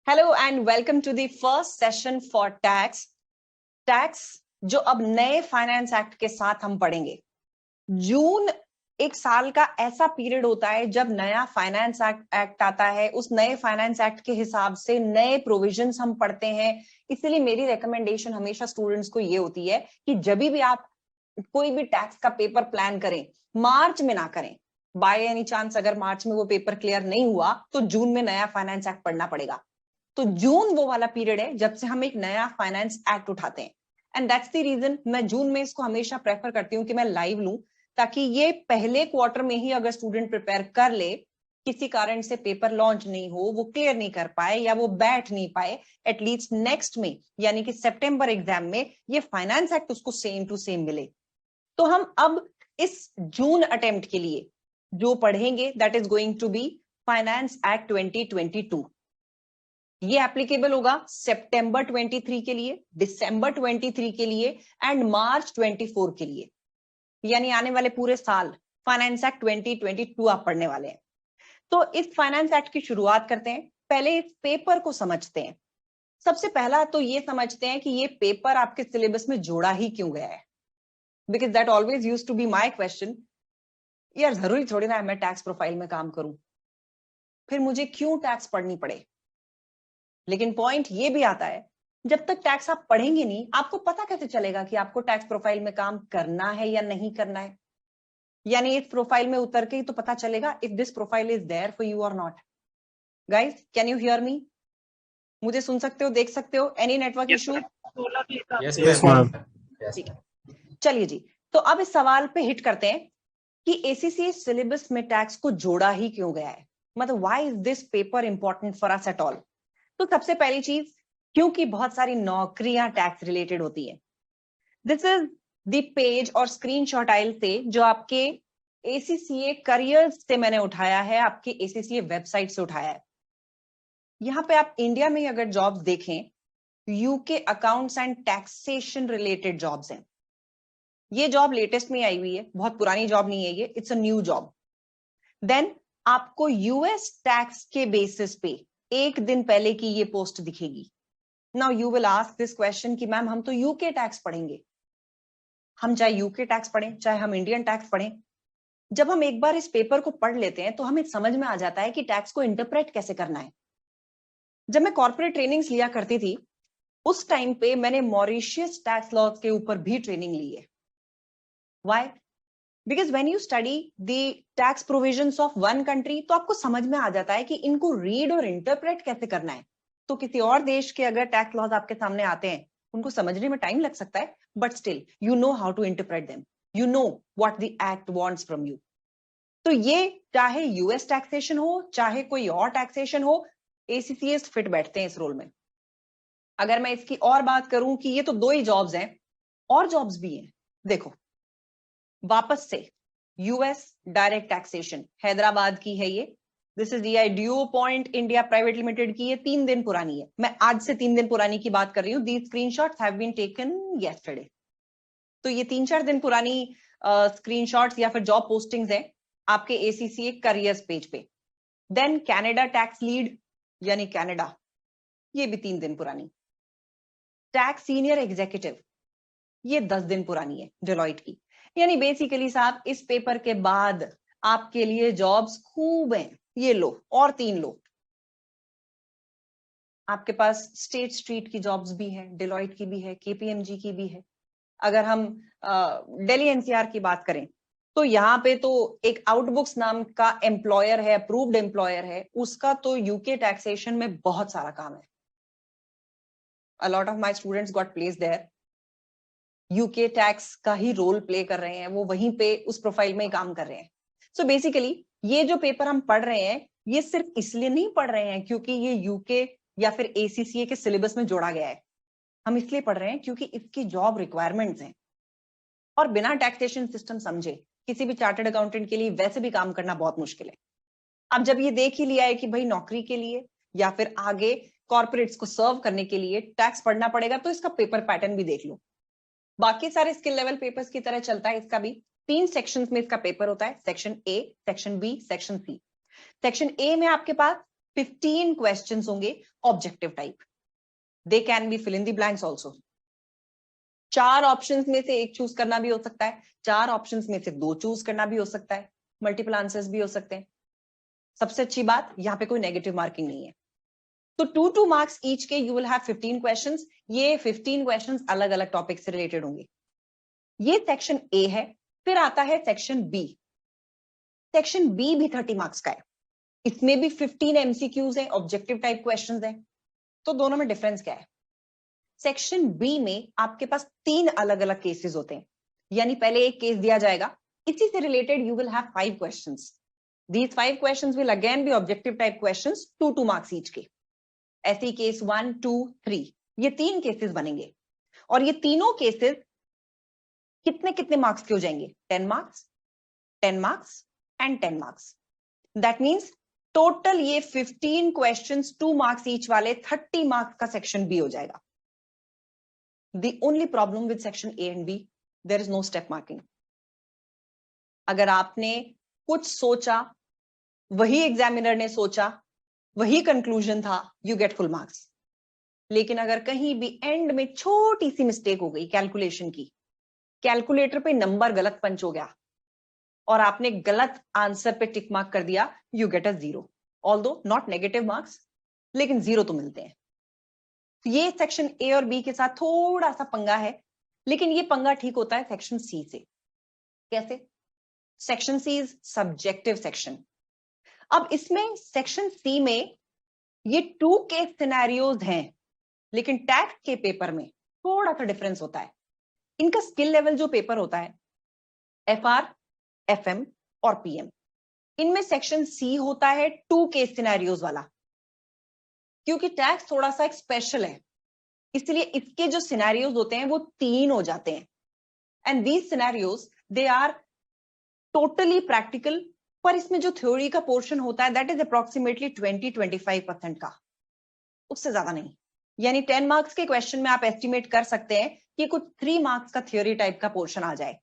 Hello and welcome to the first session for tax. Tax जो अब नए finance act के साथ हम पढ़ेंगे। जून एक साल का ऐसा पीरियड होता है जब नया फाइनेंस एक्ट आता है। उस नए फाइनेंस एक्ट के हिसाब से नए प्रोविजंस हम पढ़ते हैं। इसलिए मेरी रिकमेंडेशन हमेशा स्टूडेंट्स को ये होती है कि जब भी आप कोई भी टैक्स का पेपर प्लान करें, मार्च में ना करें। बाय एनी चांस अगर मार्च में वो पेपर क्लियर नहीं हुआ तो जून में नया फाइनेंस एक्ट पढ़ना पड़ेगा। तो जून वो वाला पीरियड है जब से हम एक नया फाइनेंस एक्ट उठाते हैं। एंड दैट्स द रीजन मैं जून में इसको हमेशा प्रेफर करती हूँ कि मैं लाइव लूं, ताकि ये पहले क्वार्टर में ही अगर स्टूडेंट प्रिपेयर कर ले, किसी कारण से पेपर लॉन्च नहीं हो, वो क्लियर नहीं कर पाए या वो बैठ नहीं पाए, एटलीस्ट नेक्स्ट में यानी कि सितंबर एग्जाम में ये फाइनेंस एक्ट उसको सेम टू सेम मिले। तो हम अब इस जून अटेम्प्ट के लिए जो पढ़ेंगे that is going to be finance act 2022। ये एप्लीकेबल होगा सितंबर 23 के लिए, दिसंबर 23 के लिए एंड मार्च 24 के लिए, यानी आने वाले पूरे साल फाइनेंस एक्ट 2022 आप पढ़ने वाले हैं। तो इस फाइनेंस एक्ट की शुरुआत करते हैं। पहले इस पेपर को समझते हैं। सबसे पहला तो ये समझते हैं कि ये पेपर आपके सिलेबस में जोड़ा ही क्यों गया है, because that always used to be my question. यार जरूरी थोड़ी ना है मैं टैक्स प्रोफाइल में काम करूं, फिर मुझे क्यों टैक्स पढ़नी पड़े। लेकिन पॉइंट ये भी आता है, जब तक टैक्स आप पढ़ेंगे नहीं, आपको पता कैसे चलेगा कि आपको टैक्स प्रोफाइल में काम करना है या नहीं करना है। यानी इस प्रोफाइल में उतर के ही तो पता चलेगा if this profile is there for you or not. Guys can you hear me? मुझे सुन सकते हो, देख सकते हो? Any network issue? Yes ma'am. ठीक है, चलिए जी। तो अब इस सवाल पे हिट करते हैं कि एसीसी सिलेबस में टैक्स को जोड़ा ही क्यों गया है, मतलब why is this paper important for us at all. तो सबसे पहली चीज, क्योंकि बहुत सारी नौकरियां टैक्स रिलेटेड होती है। दिस इज द पेज और स्क्रीनशॉट आइल से जो आपके एसीसीए करियर्स से मैंने उठाया है, आपके एसीसीए वेबसाइट से उठाया है। यहां पे आप इंडिया में अगर जॉब्स देखें, UK accounts and taxation related jobs हैं। ये जॉब लेटेस्ट में आई हुई है, बहुत पुरानी जॉब नहीं है ये, it's a new job. Then आपको यूएस टैक्स के बेसिस पे एक दिन पहले की ये पोस्ट दिखेगी। Now you will ask this question कि मैम हम तो यूके टैक्स पढ़ेंगे। हम चाहे यूके टैक्स पढ़ें चाहे हम इंडियन टैक्स पढ़ें, जब हम एक बार इस पेपर को पढ़ लेते हैं तो हमें समझ में आ जाता है कि टैक्स को इंटरप्रेट कैसे करना है। जब मैं कॉर्पोरेट ट्रेनिंग्स लिया करती थी, उस टाइम पे मैंने मॉरिशियस टैक्स लॉज के ऊपर भी ट्रेनिंग ली है। Why? Because when you study the tax provisions of one country, तो आपको समझ में आ जाता है कि इनको रीड और इंटरप्रेट कैसे करना है। तो किसी और देश के अगर टैक्स लॉज आपके सामने आते हैं, उनको समझने में टाइम लग सकता है, but still you know how to interpret them, you know what the act wants from you. तो ये चाहे यूएस टैक्सेशन हो चाहे कोई और टैक्सेशन हो, एसीसीएस फिट बैठते हैं इस रोल में। अगर मैं इसकी और बात करूं कि ये तो दो ही जॉब्स हैं, और जॉब्स भी हैं। देखो वापस से यूएस डायरेक्ट टैक्सेशन, हैदराबाद की है ये। This is due point India private limited की, ये 3 दिन पुरानी है। मैं आज से 3 दिन पुरानी की बात कर रही हूँ। These screenshots have been taken yesterday. तो ये 3-4 दिन पुरानी स्क्रीनशॉट्स या फिर जॉब पोस्टिंग्स हैं आपके एसीसीए करियर्स पेज पे। देन कनाडा टैक्स लीड यानी कनाडा, ये भी 3 दिन पुरानी। टैक्स सीनियर एग्जीक्यूटिव, ये 10 दिन पुरानी है डेलॉइट की। यानी बेसिकली साहब इस पेपर के बाद आपके लिए जॉब्स खूब हैं। ये लो और 3 लो। आपके पास स्टेट स्ट्रीट की जॉब्स भी है, डेलॉइट की भी है, केपीएमजी की भी है। अगर हम दिल्ली एनसीआर की बात करें तो यहाँ पे तो एक आउटबुक्स नाम का एम्प्लॉयर है, अप्रूव्ड एम्प्लॉयर है, उसका तो यूके टैक्सेशन में बहुत सारा काम है। A lot of my students got placed there, UK tax का ही रोल प्ले कर रहे हैं, वो वहीं पे उस प्रोफाइल में ही काम कर रहे हैं। सो बेसिकली ये जो पेपर हम पढ़ रहे हैं, ये सिर्फ इसलिए नहीं पढ़ रहे हैं क्योंकि ये यूके या फिर एसीसीए के सिलेबस में जोड़ा गया है। हम इसलिए पढ़ रहे हैं क्योंकि इसकी जॉब रिक्वायरमेंट्स हैं। और बिना टैक्सेशन सिस्टम समझे किसी भी चार्टर्ड अकाउंटेंट के लिए वैसे भी काम करना बहुत मुश्किल है। अब जब ये देख ही लिया है कि भाई नौकरी के लिए या फिर आगे कॉर्पोरेट्स को सर्व करने के लिए टैक्स पढ़ना पड़ेगा, तो इसका पेपर पैटर्न भी देख लो। बाकी सारे स्किल लेवल पेपर्स की तरह चलता है इसका भी। 3 सेक्शंस में इसका पेपर होता है, section A, section B, section C. Section A में आपके पास 15 क्वेश्चंस होंगे objective type, they can be fill in the blanks also. 4 options में से एक चूज करना भी हो सकता है, 4 ऑप्शंस में से 2 चूज करना भी हो सकता है, मल्टीपल आंसर्स भी हो सकते हैं। सबसे अच्छी बात, यहाँ पे कोई नेगेटिव मार्किंग नहीं है। तो 2 मार्क्स ईच के यू विल हैव 15 क्वेश्चंस। ये 15 क्वेश्चंस अलग अलग टॉपिक से रिलेटेड होंगे। ये सेक्शन ए है। फिर आता है सेक्शन बी। सेक्शन बी भी 30 मार्क्स का है। इसमें भी 15 एमसीक्यूज है, ऑब्जेक्टिव टाइप क्वेश्चंस है। तो दोनों में डिफरेंस क्या है? सेक्शन बी में आपके पास 3 अलग अलग केसेस होते हैं, यानी पहले एक केस दिया जाएगा, इसी से related you will have 5 questions. These 5 questions will again be objective type questions, 2 marks each के। ऐसे केस 1, 2, 3, ये 3 केसेस बनेंगे। और ये तीनों केसेस कितने कितने मार्क्स के हो जाएंगे? 10 marks, 10 marks and 10 marks. That means total ये 15 क्वेश्चंस 2 मार्क्स ईच वाले 30 मार्क्स का सेक्शन बी हो जाएगा। The only problem with section A and B, there is no step marking. अगर आपने कुछ सोचा, वही एग्जामिनर ने सोचा, वही कंक्लूजन था, यू गेट फुल मार्क्स। लेकिन अगर कहीं भी एंड में छोटी सी मिस्टेक हो गई कैलकुलेशन की, कैलकुलेटर पे नंबर गलत पंच हो गया और आपने गलत आंसर पे टिक मार्क कर दिया, you get a 0। Although not negative marks, लेकिन 0 तो मिलते हैं। तो ये सेक्शन ए और बी के साथ थोड़ा सा पंगा है, लेकिन ये पंगा ठीक होता है सेक्शन सी से। कैसे? Section C is subjective section. अब इसमें सेक्शन सी में ये 2 केस सिनेरियोज हैं, लेकिन टैक्स के पेपर में थोड़ा सा डिफरेंस होता है। इनका स्किल लेवल जो पेपर होता है, एफआर, एफएम और पीएम, इनमें सेक्शन सी होता है 2 केस सिनेरियोज वाला। क्योंकि टैक्स थोड़ा सा एक स्पेशल है, इसलिए इसके जो सिनेरियोज होते हैं वो 3 हो जाते हैं। And these scenarios they are totally practical, पर इसमें जो थ्योरी का पोर्शन होता है दैट इज अप्रोक्सीमेटली 20-25% का, उससे ज्यादा नहीं। यानी 10 मार्क्स के क्वेश्चन में आप एस्टिमेट कर सकते हैं कि कुछ 3 मार्क्स का थ्योरी टाइप का पोर्शन आ जाए,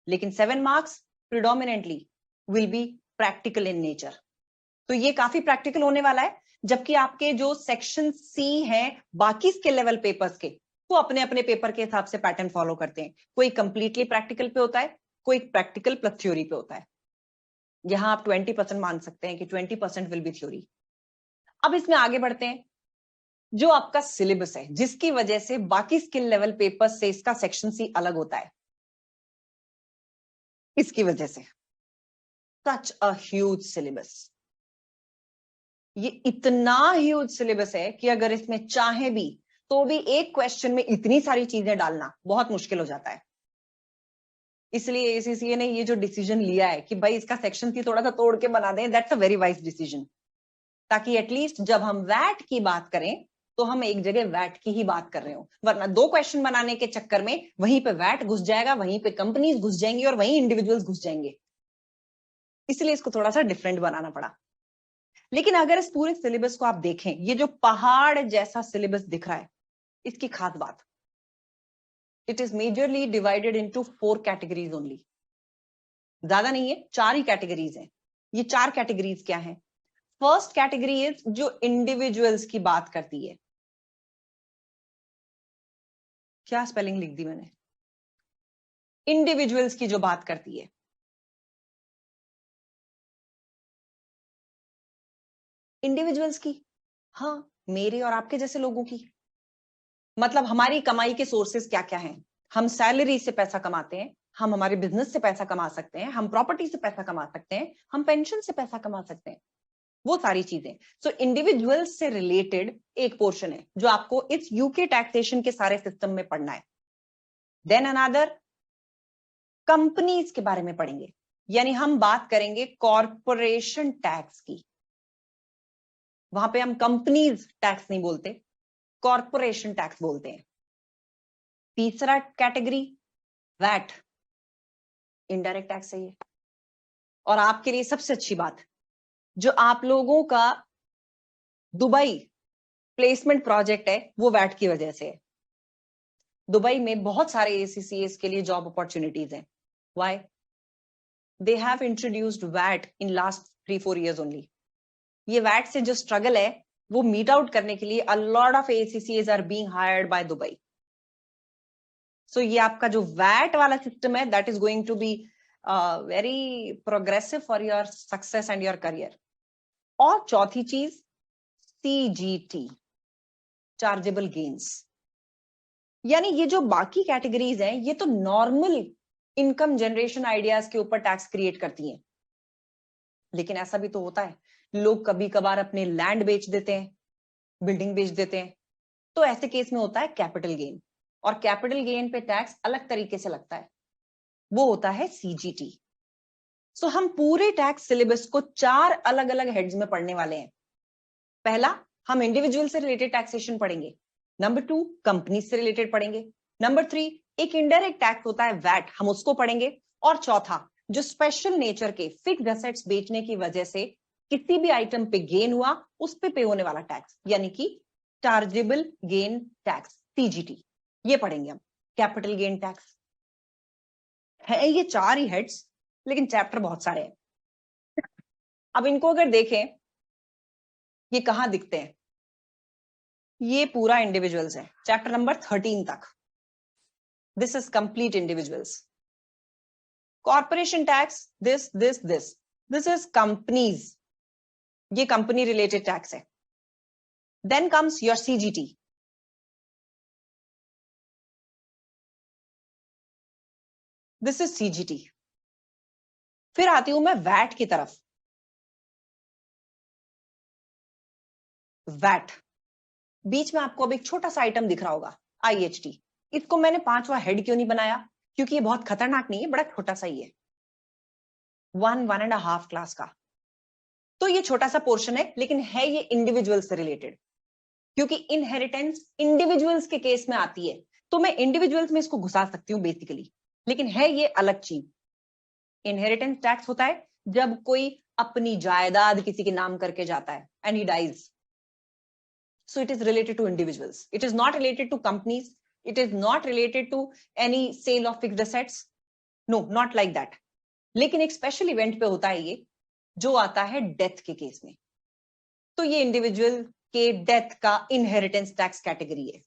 लेकिन 7 marks predominantly will be practical in nature. तो ये काफी प्रैक्टिकल होने वाला है, जबकि आपके जो सेक्शन सी हैं बाकी स्किल लेवल पेपर्स के, वो अपने अपने पेपर के हिसाब से पैटर्न फॉलो करते हैं। कोई कंप्लीटली प्रैक्टिकल पे होता है, कोई प्रैक्टिकल प्लस थ्योरी पे होता है। यहां आप 20% मान सकते हैं कि 20% विल बी थ्योरी। अब इसमें आगे बढ़ते हैं। जो आपका सिलेबस है, जिसकी वजह से बाकी स्किल लेवल पेपर से इसका सेक्शन सी अलग होता है, इसकी वजह से सच अ ह्यूज सिलेबस। ये इतना ह्यूज सिलेबस है कि अगर इसमें चाहे भी तो भी एक क्वेश्चन में इतनी सारी चीजें डालना बहुत मुश्किल हो जाता है। इसलिए एसीसीए ने ये जो डिसीजन लिया है कि भाई इसका सेक्शन सी थोड़ा सा तोड़ के बना दें, that's a very wise decision. ताकि एटलीस्ट जब हम वैट की बात करें तो हम एक जगह वैट की ही बात कर रहे हो, वरना 2 क्वेश्चन बनाने के चक्कर में वहीं पे वैट घुस जाएगा, वहीं पे कंपनीज घुस जाएंगी और वहीं इंडिविजुअल्स घुस जाएंगे। इसलिए इसको थोड़ा सा डिफरेंट बनाना पड़ा। लेकिन अगर इस पूरे सिलेबस को आप देखें, ये जो पहाड़ जैसा सिलेबस दिख रहा है, इसकी खास बात, it is majorly divided into 4 categories only. ज्यादा नहीं है, 4 ही कैटेगरीज हैं। ये 4 कैटेगरीज क्या हैं? फर्स्ट कैटेगरी इज जो इंडिविजुअल्स की बात करती है। क्या स्पेलिंग लिख दी मैंने? इंडिविजुअल्स की जो बात करती है। इंडिविजुअल्स की, हाँ, मेरे और आपके जैसे लोगों की। मतलब हमारी कमाई के सोर्सेस क्या क्या हैं? हम सैलरी से पैसा कमाते हैं, हम हमारे बिजनेस से पैसा कमा सकते हैं, हम प्रॉपर्टी से पैसा कमा सकते हैं, हम पेंशन से पैसा कमा सकते हैं, वो सारी चीजें। सो इंडिविजुअल्स से रिलेटेड एक पोर्शन है जो आपको इस यूके टैक्सेशन के सारे सिस्टम में पढ़ना है। देन अनदर कंपनीज के बारे में पढ़ेंगे, यानी हम बात करेंगे कॉरपोरेशन टैक्स की। वहां पे हम कंपनीज टैक्स नहीं बोलते, कॉरपोरेशन टैक्स बोलते हैं। तीसरा कैटेगरी वैट, इनडायरेक्ट टैक्स है ये। और आपके लिए सबसे अच्छी बात, जो आप लोगों का दुबई प्लेसमेंट प्रोजेक्ट है वो वैट की वजह से है। दुबई में बहुत सारे एसीसीएस के लिए जॉब अपॉर्चुनिटीज हैं। Why? They have introduced VAT in last 3-4 years only. ये वैट से जो स्ट्रगल है वो मीट आउट करने के लिए a lot of ACCAs are being hired by Dubai. So ये आपका जो वैट वाला सिस्टम है that is going to be very progressive for your success and your career. और चौथी चीज CGT, चार्जेबल गेन्स. यानी ये जो बाकी कैटेगरीज हैं ये तो नॉर्मल इनकम जनरेशन आइडियाज के ऊपर टैक्स क्रिएट करती हैं, लेकिन ऐसा भी तो होता है लोग कभी कभार अपने लैंड बेच देते हैं, बिल्डिंग बेच देते हैं, तो ऐसे केस में होता है कैपिटल गेन. और कैपिटल गेन पे टैक्स अलग तरीके से लगता है, वो होता है CGT. सो हम पूरे टैक्स सिलेबस को 4 अलग अलग हेड्स में पढ़ने वाले हैं. पहला, हम इंडिविजुअल से रिलेटेड टैक्सेशन पढ़ेंगे. नंबर 2, कंपनी से रिलेटेड पढ़ेंगे. नंबर 3, एक इनडायरेक्ट टैक्स होता है वैट, हम उसको पढ़ेंगे. और चौथा, जो स्पेशल नेचर के फिक्स्ड एसेट्स बेचने की वजह से किसी भी आइटम पे गेन हुआ उस पे होने वाला टैक्स, यानी कि चार्जेबल गेन टैक्स CGT, ये पढ़ेंगे हम. कैपिटल गेन टैक्स है ये 4 ही हेड्स, लेकिन चैप्टर बहुत सारे हैं. अब इनको अगर देखें ये कहां दिखते हैं, ये पूरा इंडिविजुअल्स है, चैप्टर नंबर 13 तक. This is complete individuals. Corporation tax, this is companies, ये कंपनी रिलेटेड टैक्स है. Then comes your CGT. This is CGT. फिर आती हूं मैं वैट की तरफ. वैट बीच में आपको अब एक छोटा सा आइटम दिख रहा होगा IHT. इसको मैंने 5वां हेड क्यों नहीं बनाया, क्योंकि ये बहुत खतरनाक नहीं है, बड़ा छोटा सा ही है, 1.5 क्लास का. तो ये छोटा सा पोर्शन है, लेकिन है ये इंडिविजुअल से रिलेटेड, क्योंकि इनहेरिटेंस इंडिविजुअल्स के केस में आती है, तो मैं इंडिविजुअल्स में इसको घुसा सकती हूँ बेसिकली, लेकिन है ये अलग चीज. इनहेरिटेंस टैक्स होता है जब कोई अपनी जायदाद किसी के नाम करके जाता है and he dies. So it is related to individuals. It is not related to companies. It is not related to any sale of fixed assets. No, not like that. लेकिन एक स्पेशल इवेंट पे होता है ये, जो आता है death के केस में. तो ये इंडिविजुअल के डेथ का इनहेरिटेंस टैक्स कैटेगरी है.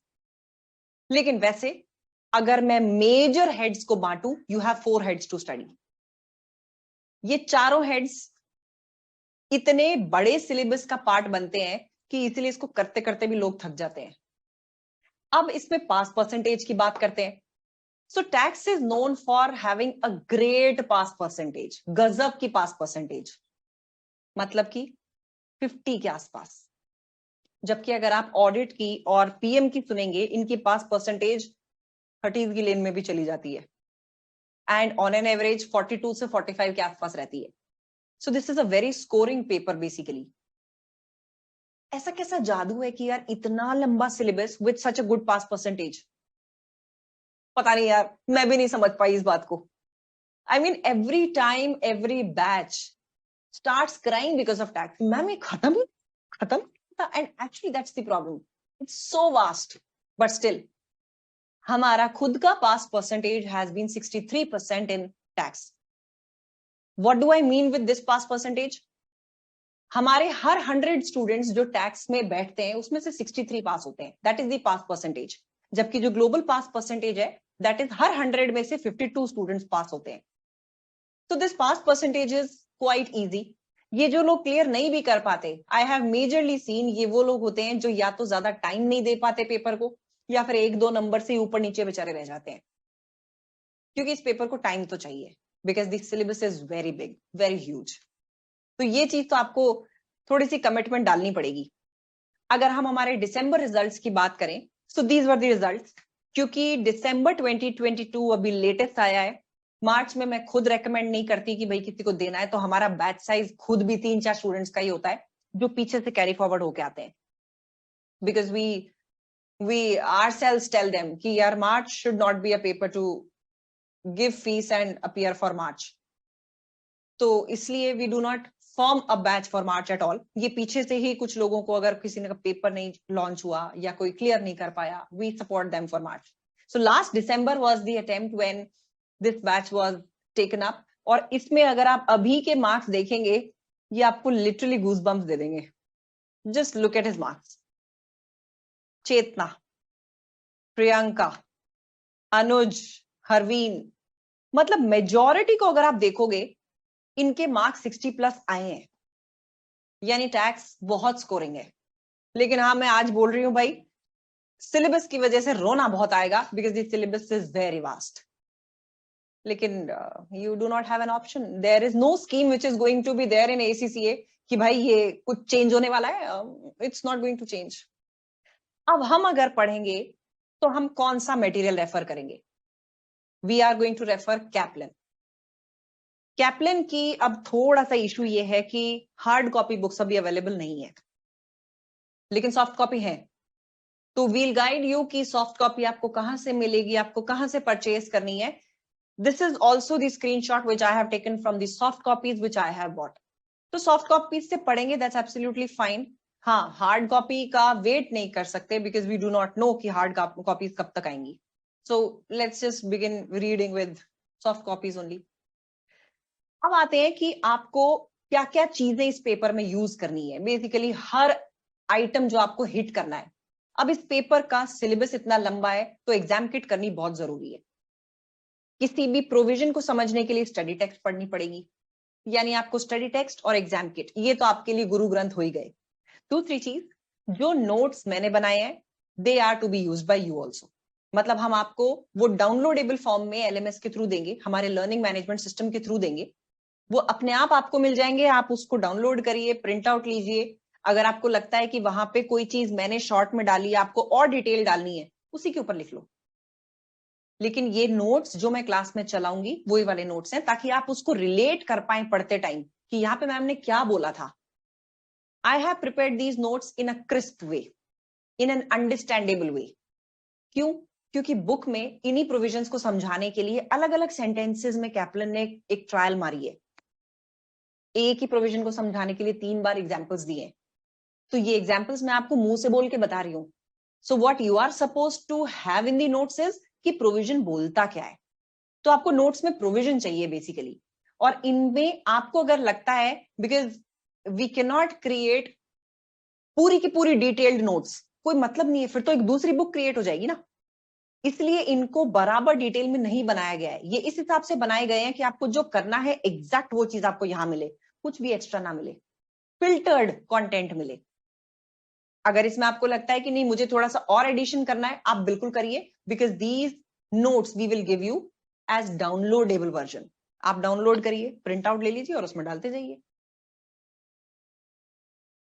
लेकिन वैसे अगर मैं मेजर हेड्स को बांटूं, you have 4 heads to study. ये चारों हेड्स इतने बड़े सिलेबस का पार्ट बनते हैं कि इसीलिए इसको करते करते भी लोग थक जाते हैं. अब इसमें पास परसेंटेज की बात करते हैं. So tax is known for having a great pass percentage, गजब की पास परसेंटेज, मतलब कि 50 के आसपास. जबकि अगर आप ऑडिट की और PM की सुनेंगे, इनकी पास परसेंटेज 30s की लेन में भी चली जाती है, एंड ऑन एन एवरेज 42 से 45 के आसपास रहती है. So this is a very scoring paper basically. ऐसा कैसा जादू है कि यार इतना लंबा syllabus with such a good pass percentage? पता नहीं यार, मैं भी नहीं समझ पाई इस बात को. I mean every time every batch starts crying because of tax. Ma'am ये खत्म and actually that's the problem. It's so vast, but still हमारा खुद का pass percentage has been 63% in tax. What do I mean with this pass percentage? हमारे हर 100 students जो tax में बैठते हैं उसमें से 63 पास होते हैं, that is the pass percentage. जबकि जो ग्लोबल पास परसेंटेज है दैट इज हर 100 में से 52 स्टूडेंट्स पास होते हैं. तो this pass percentage is quite easy. ये जो लोग क्लियर नहीं भी कर पाते, आई हैव मेजरली सीन, ये वो लोग होते हैं जो या तो ज्यादा टाइम नहीं दे पाते पेपर को, या फिर 1-2 नंबर से ऊपर नीचे बेचारे रह जाते हैं. क्योंकि इस पेपर को टाइम तो चाहिए, because this syllabus is very big, very huge. तो ये चीज तो आपको थोड़ी सी कमिटमेंट डालनी पड़ेगी. अगर हम हमारे दिसंबर रिजल्ट्स की बात करें, so these were the results. क्योंकि दिसंबर 2022 अभी लेटेस्ट आया है. मार्च में मैं खुद रेकमेंड नहीं करती कि भाई किसी को देना है, तो हमारा बैच साइज खुद भी 3-4 स्टूडेंट्स का ही होता है जो पीछे से कैरी फॉरवर्ड होके आते हैं. Because we ourselves tell them कि यार March should not be a paper to give fees and appear for March. तो इसलिए we do not form a batch for March at all. ये पीछे से ही कुछ लोगों को, अगर किसी ने पेपर नहीं लॉन्च हुआ या कोई क्लियर नहीं कर पाया, we support them for March. So last December was the attempt when this batch was taken up. और इसमें अगर आप अभी के मार्क्स देखेंगे, ये आपको लिटरली गूज बम्प्स दे देंगे। Just look at his marks. Chetna, Priyanka, Anuj, Harveen, मतलब मेजॉरिटी को अगर आप देखोगे इनके मार्क्स 60 प्लस आए हैं, यानी टैक्स बहुत स्कोरिंग है। लेकिन हाँ, मैं आज बोल रही हूं भाई, सिलेबस की वजह से रोना बहुत आएगा, because this syllabus is very vast. लेकिन you do not have an option, there is no scheme which is going to be there in ACCA कि भाई ये कुछ चेंज होने वाला है। It's not going to change. अब हम अगर पढ़ेंगे तो हम कौन सा मटेरियल रेफर करेंगे? We are going to refer Kaplan. Kaplan की अब थोड़ा सा इशू ये है कि हार्ड कॉपी बुक्स अभी अवेलेबल नहीं है, लेकिन सॉफ्ट कॉपी है। तो वील गाइड यू कि सॉफ्ट कॉपी आपको कहां से मिलेगी, आपको कहां से परचेज करनी है। This is also the screenshot which I have taken from the soft copies which I have bought. तो सॉफ्ट कॉपीज से पढ़ेंगे, दैट्स एब्सोल्युटली फाइन। हाँ, हार्ड कॉपी का वेट नहीं कर सकते because we do not know कि हार्ड कॉपीज कब तक आएंगी। So let's just begin reading with soft copies only. अब आते हैं कि आपको क्या क्या चीजें इस पेपर में यूज करनी है। बेसिकली हर आइटम जो आपको हिट करना है। अब इस पेपर का सिलेबस इतना लंबा है तो एग्जाम किट करनी बहुत जरूरी है। किसी भी प्रोविजन को समझने के लिए स्टडी टेक्स्ट पढ़नी पड़ेगी, यानी आपको स्टडी टेक्स्ट और एग्जाम किट, ये तो आपके लिए गुरु ग्रंथ हो ही गए। दूसरी चीज, जो नोट्स मैंने बनाए हैं they are to be used by you also. मतलब हम आपको वो डाउनलोडेबल फॉर्म में LMS के थ्रू देंगे, हमारे लर्निंग मैनेजमेंट सिस्टम के थ्रू देंगे। वो अपने आप आपको मिल जाएंगे, आप उसको डाउनलोड करिए, प्रिंट आउट लीजिए। अगर आपको लगता है कि वहां पे कोई चीज मैंने शॉर्ट में डाली है, आपको और डिटेल डालनी है, उसी के ऊपर लिख लो। लेकिन ये नोट्स जो मैं क्लास में चलाऊंगी वही वाले नोट्स हैं, ताकि आप उसको रिलेट कर पाए पढ़ते टाइम कि यहाँ पे मैम ने क्या बोला था। I have prepared these notes in a crisp way, in an understandable way. क्यों? क्योंकि बुक में इन्हीं प्रोविजंस को समझाने के लिए अलग अलग सेंटेंसेस में कैप्लन ने एक ट्रायल मारी है। एक ही प्रोविजन को समझाने के लिए 3 बार एग्जाम्पल्स दिए। तो ये एग्जाम्पल्स मैं आपको मुंह से बोल के बता रही हूँ। So what you are suppose to have in the notes is कि प्रोविजन बोलता क्या है। तो आपको नोट्स में प्रोविजन चाहिए बेसिकली। और इनमें आपको अगर लगता है, because we can not create पूरी की पूरी डिटेल्ड नोट्स, कोई मतलब नहीं है, फिर तो एक दूसरी बुक क्रिएट हो जाएगी ना। इसलिए इनको बराबर डिटेल में नहीं बनाया गया है। ये इस हिसाब से बनाए गए हैं कि आपको जो करना है एग्जैक्ट वो चीज आपको यहां मिले, कुछ भी एक्स्ट्रा ना मिले, फिल्टर्ड कंटेंट मिले। अगर इसमें आपको लगता है कि नहीं मुझे थोड़ा सा और एडिशन करना है, आप बिल्कुल करिए, because these notes we will give you as downloadable version. आप डाउनलोड करिए, प्रिंट आउट ले लीजिए और उसमें डालते जाइए।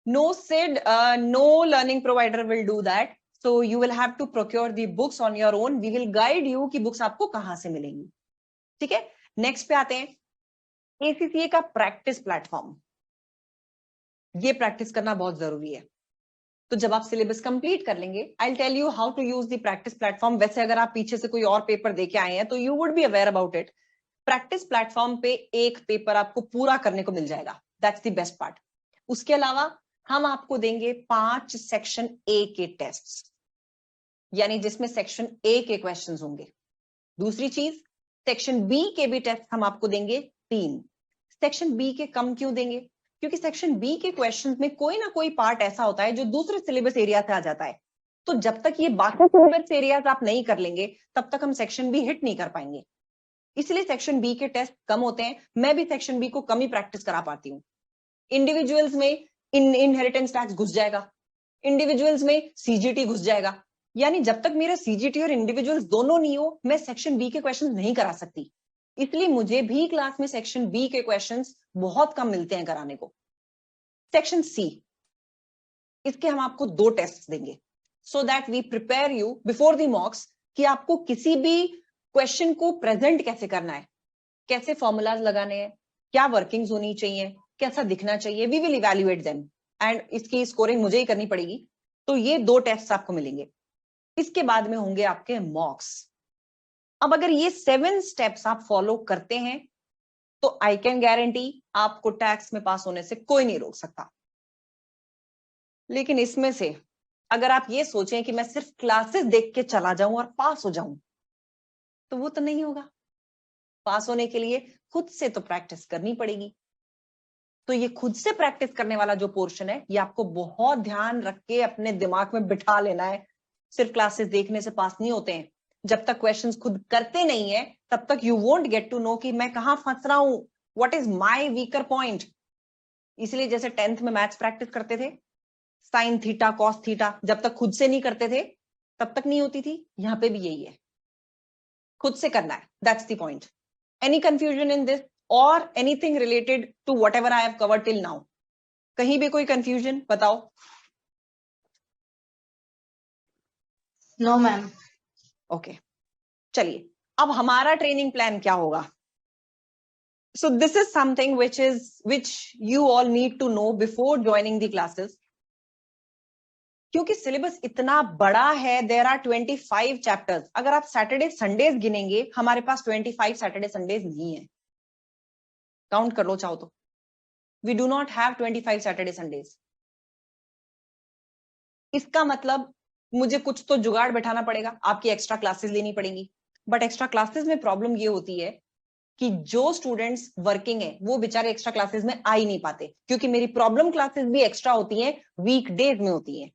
No said no learning provider will do that, so you will have to procure the books on your own. We will guide you कि books आपको कहां से मिलेंगी। ठीक है, नेक्स्ट पे आते हैं ACCA का प्रैक्टिस प्लेटफॉर्म। ये प्रैक्टिस करना बहुत जरूरी है। तो जब आप सिलेबस कंप्लीट कर लेंगे, I will tell you how to use the practice platform. वैसे अगर आप पीछे से कोई और पेपर देके आए हैं तो you would be aware about it. Practice platform पे एक पेपर आपको पूरा करने को मिल जाएगा, दैट्स द बेस्ट पार्ट। उसके अलावा हम आपको देंगे 5 सेक्शन A के टेस्ट, यानी जिसमें सेक्शन A के क्वेश्चंस होंगे। दूसरी चीज, सेक्शन B के भी टेस्ट हम आपको देंगे 3। सेक्शन B के कम क्यों देंगे? क्योंकि सेक्शन B के क्वेश्चंस में कोई ना कोई पार्ट ऐसा होता है जो दूसरे सिलेबस एरिया से आ जाता है। तो जब तक ये बाकी सिलेबस एरियाज आप नहीं कर लेंगे, तब तक हम सेक्शन B हिट नहीं कर पाएंगे। इसलिए सेक्शन B के टेस्ट कम होते हैं। मैं भी सेक्शन B को कम ही प्रैक्टिस करा पाती हूँ। इंडिविजुअल्स में इनहेरिटेंस टैक्स घुस जाएगा, इंडिविजुअल्स में CGT घुस जाएगा, यानी जब तक मेरा CGT और इंडिविजुअल्स दोनों नहीं हो, मैं सेक्शन B के क्वेश्चंस नहीं करा सकती। इसलिए मुझे भी क्लास में सेक्शन B के क्वेश्चंस बहुत कम मिलते हैं कराने को। सेक्शन C, इसके हम आपको 2 टेस्ट देंगे, so that we prepare you before the mocks कि आपको किसी भी क्वेश्चन को प्रेजेंट कैसे करना है, कैसे फॉर्मूलाज लगाने हैं, क्या वर्किंग्स होनी चाहिए, कैसा दिखना चाहिए। We will evaluate them and इसकी स्कोरिंग मुझे ही करनी पड़ेगी। तो ये 2 टेस्ट आपको मिलेंगे। इसके बाद में होंगे आपके मॉक्स। अब अगर ये 7 स्टेप्स आप फॉलो करते हैं तो आई कैन गारंटी आपको टैक्स में पास होने से कोई नहीं रोक सकता। लेकिन इसमें से अगर आप ये सोचें कि मैं सिर्फ क्लासेस देख के चला जाऊं और पास हो जाऊं, तो वो तो नहीं होगा। पास होने के लिए खुद से तो प्रैक्टिस करनी पड़ेगी। तो ये खुद से प्रैक्टिस करने वाला जो पोर्शन है, ये आपको बहुत ध्यान रख के अपने दिमाग में बिठा लेना है। सिर्फ क्लासेस देखने से पास नहीं होते हैं। जब तक क्वेश्चंस खुद करते नहीं है, तब तक you won't get to know कि मैं कहां फंस रहा हूं, what is my weaker point. इसलिए जैसे 10th में मैथ्स प्रैक्टिस करते थे, साइन थीटा कॉस थीटा, जब तक खुद से नहीं करते थे तब तक नहीं होती थी। यहां पे भी यही है, खुद से करना है, that's the point. Any confusion in this or anything related to whatever I have covered till now? कहीं भी कोई कंफ्यूजन बताओ? No ma'am. ओके, चलिए अब हमारा ट्रेनिंग प्लान क्या होगा? So this is something which you all need to know before joining the classes. क्योंकि सिलेबस इतना बड़ा है, देयर आर 25 चैप्टर्स। अगर आप सैटरडे संडेज गिनेंगे, हमारे पास 25 सैटरडे संडेज नहीं है। काउंट कर लो चाहो तो। We do not have 25 Saturday Sundays. इसका मतलब मुझे कुछ तो जुगाड़ बैठाना पड़ेगा, आपकी एक्स्ट्रा क्लासेस लेनी पड़ेंगी। बट एक्स्ट्रा क्लासेस में प्रॉब्लम ये होती है कि जो स्टूडेंट्स वर्किंग है वो बेचारे एक्स्ट्रा क्लासेस में आ ही नहीं पाते, क्योंकि मेरी प्रॉब्लम क्लासेस भी एक्स्ट्रा होती हैं, वीकडेज में होती हैं।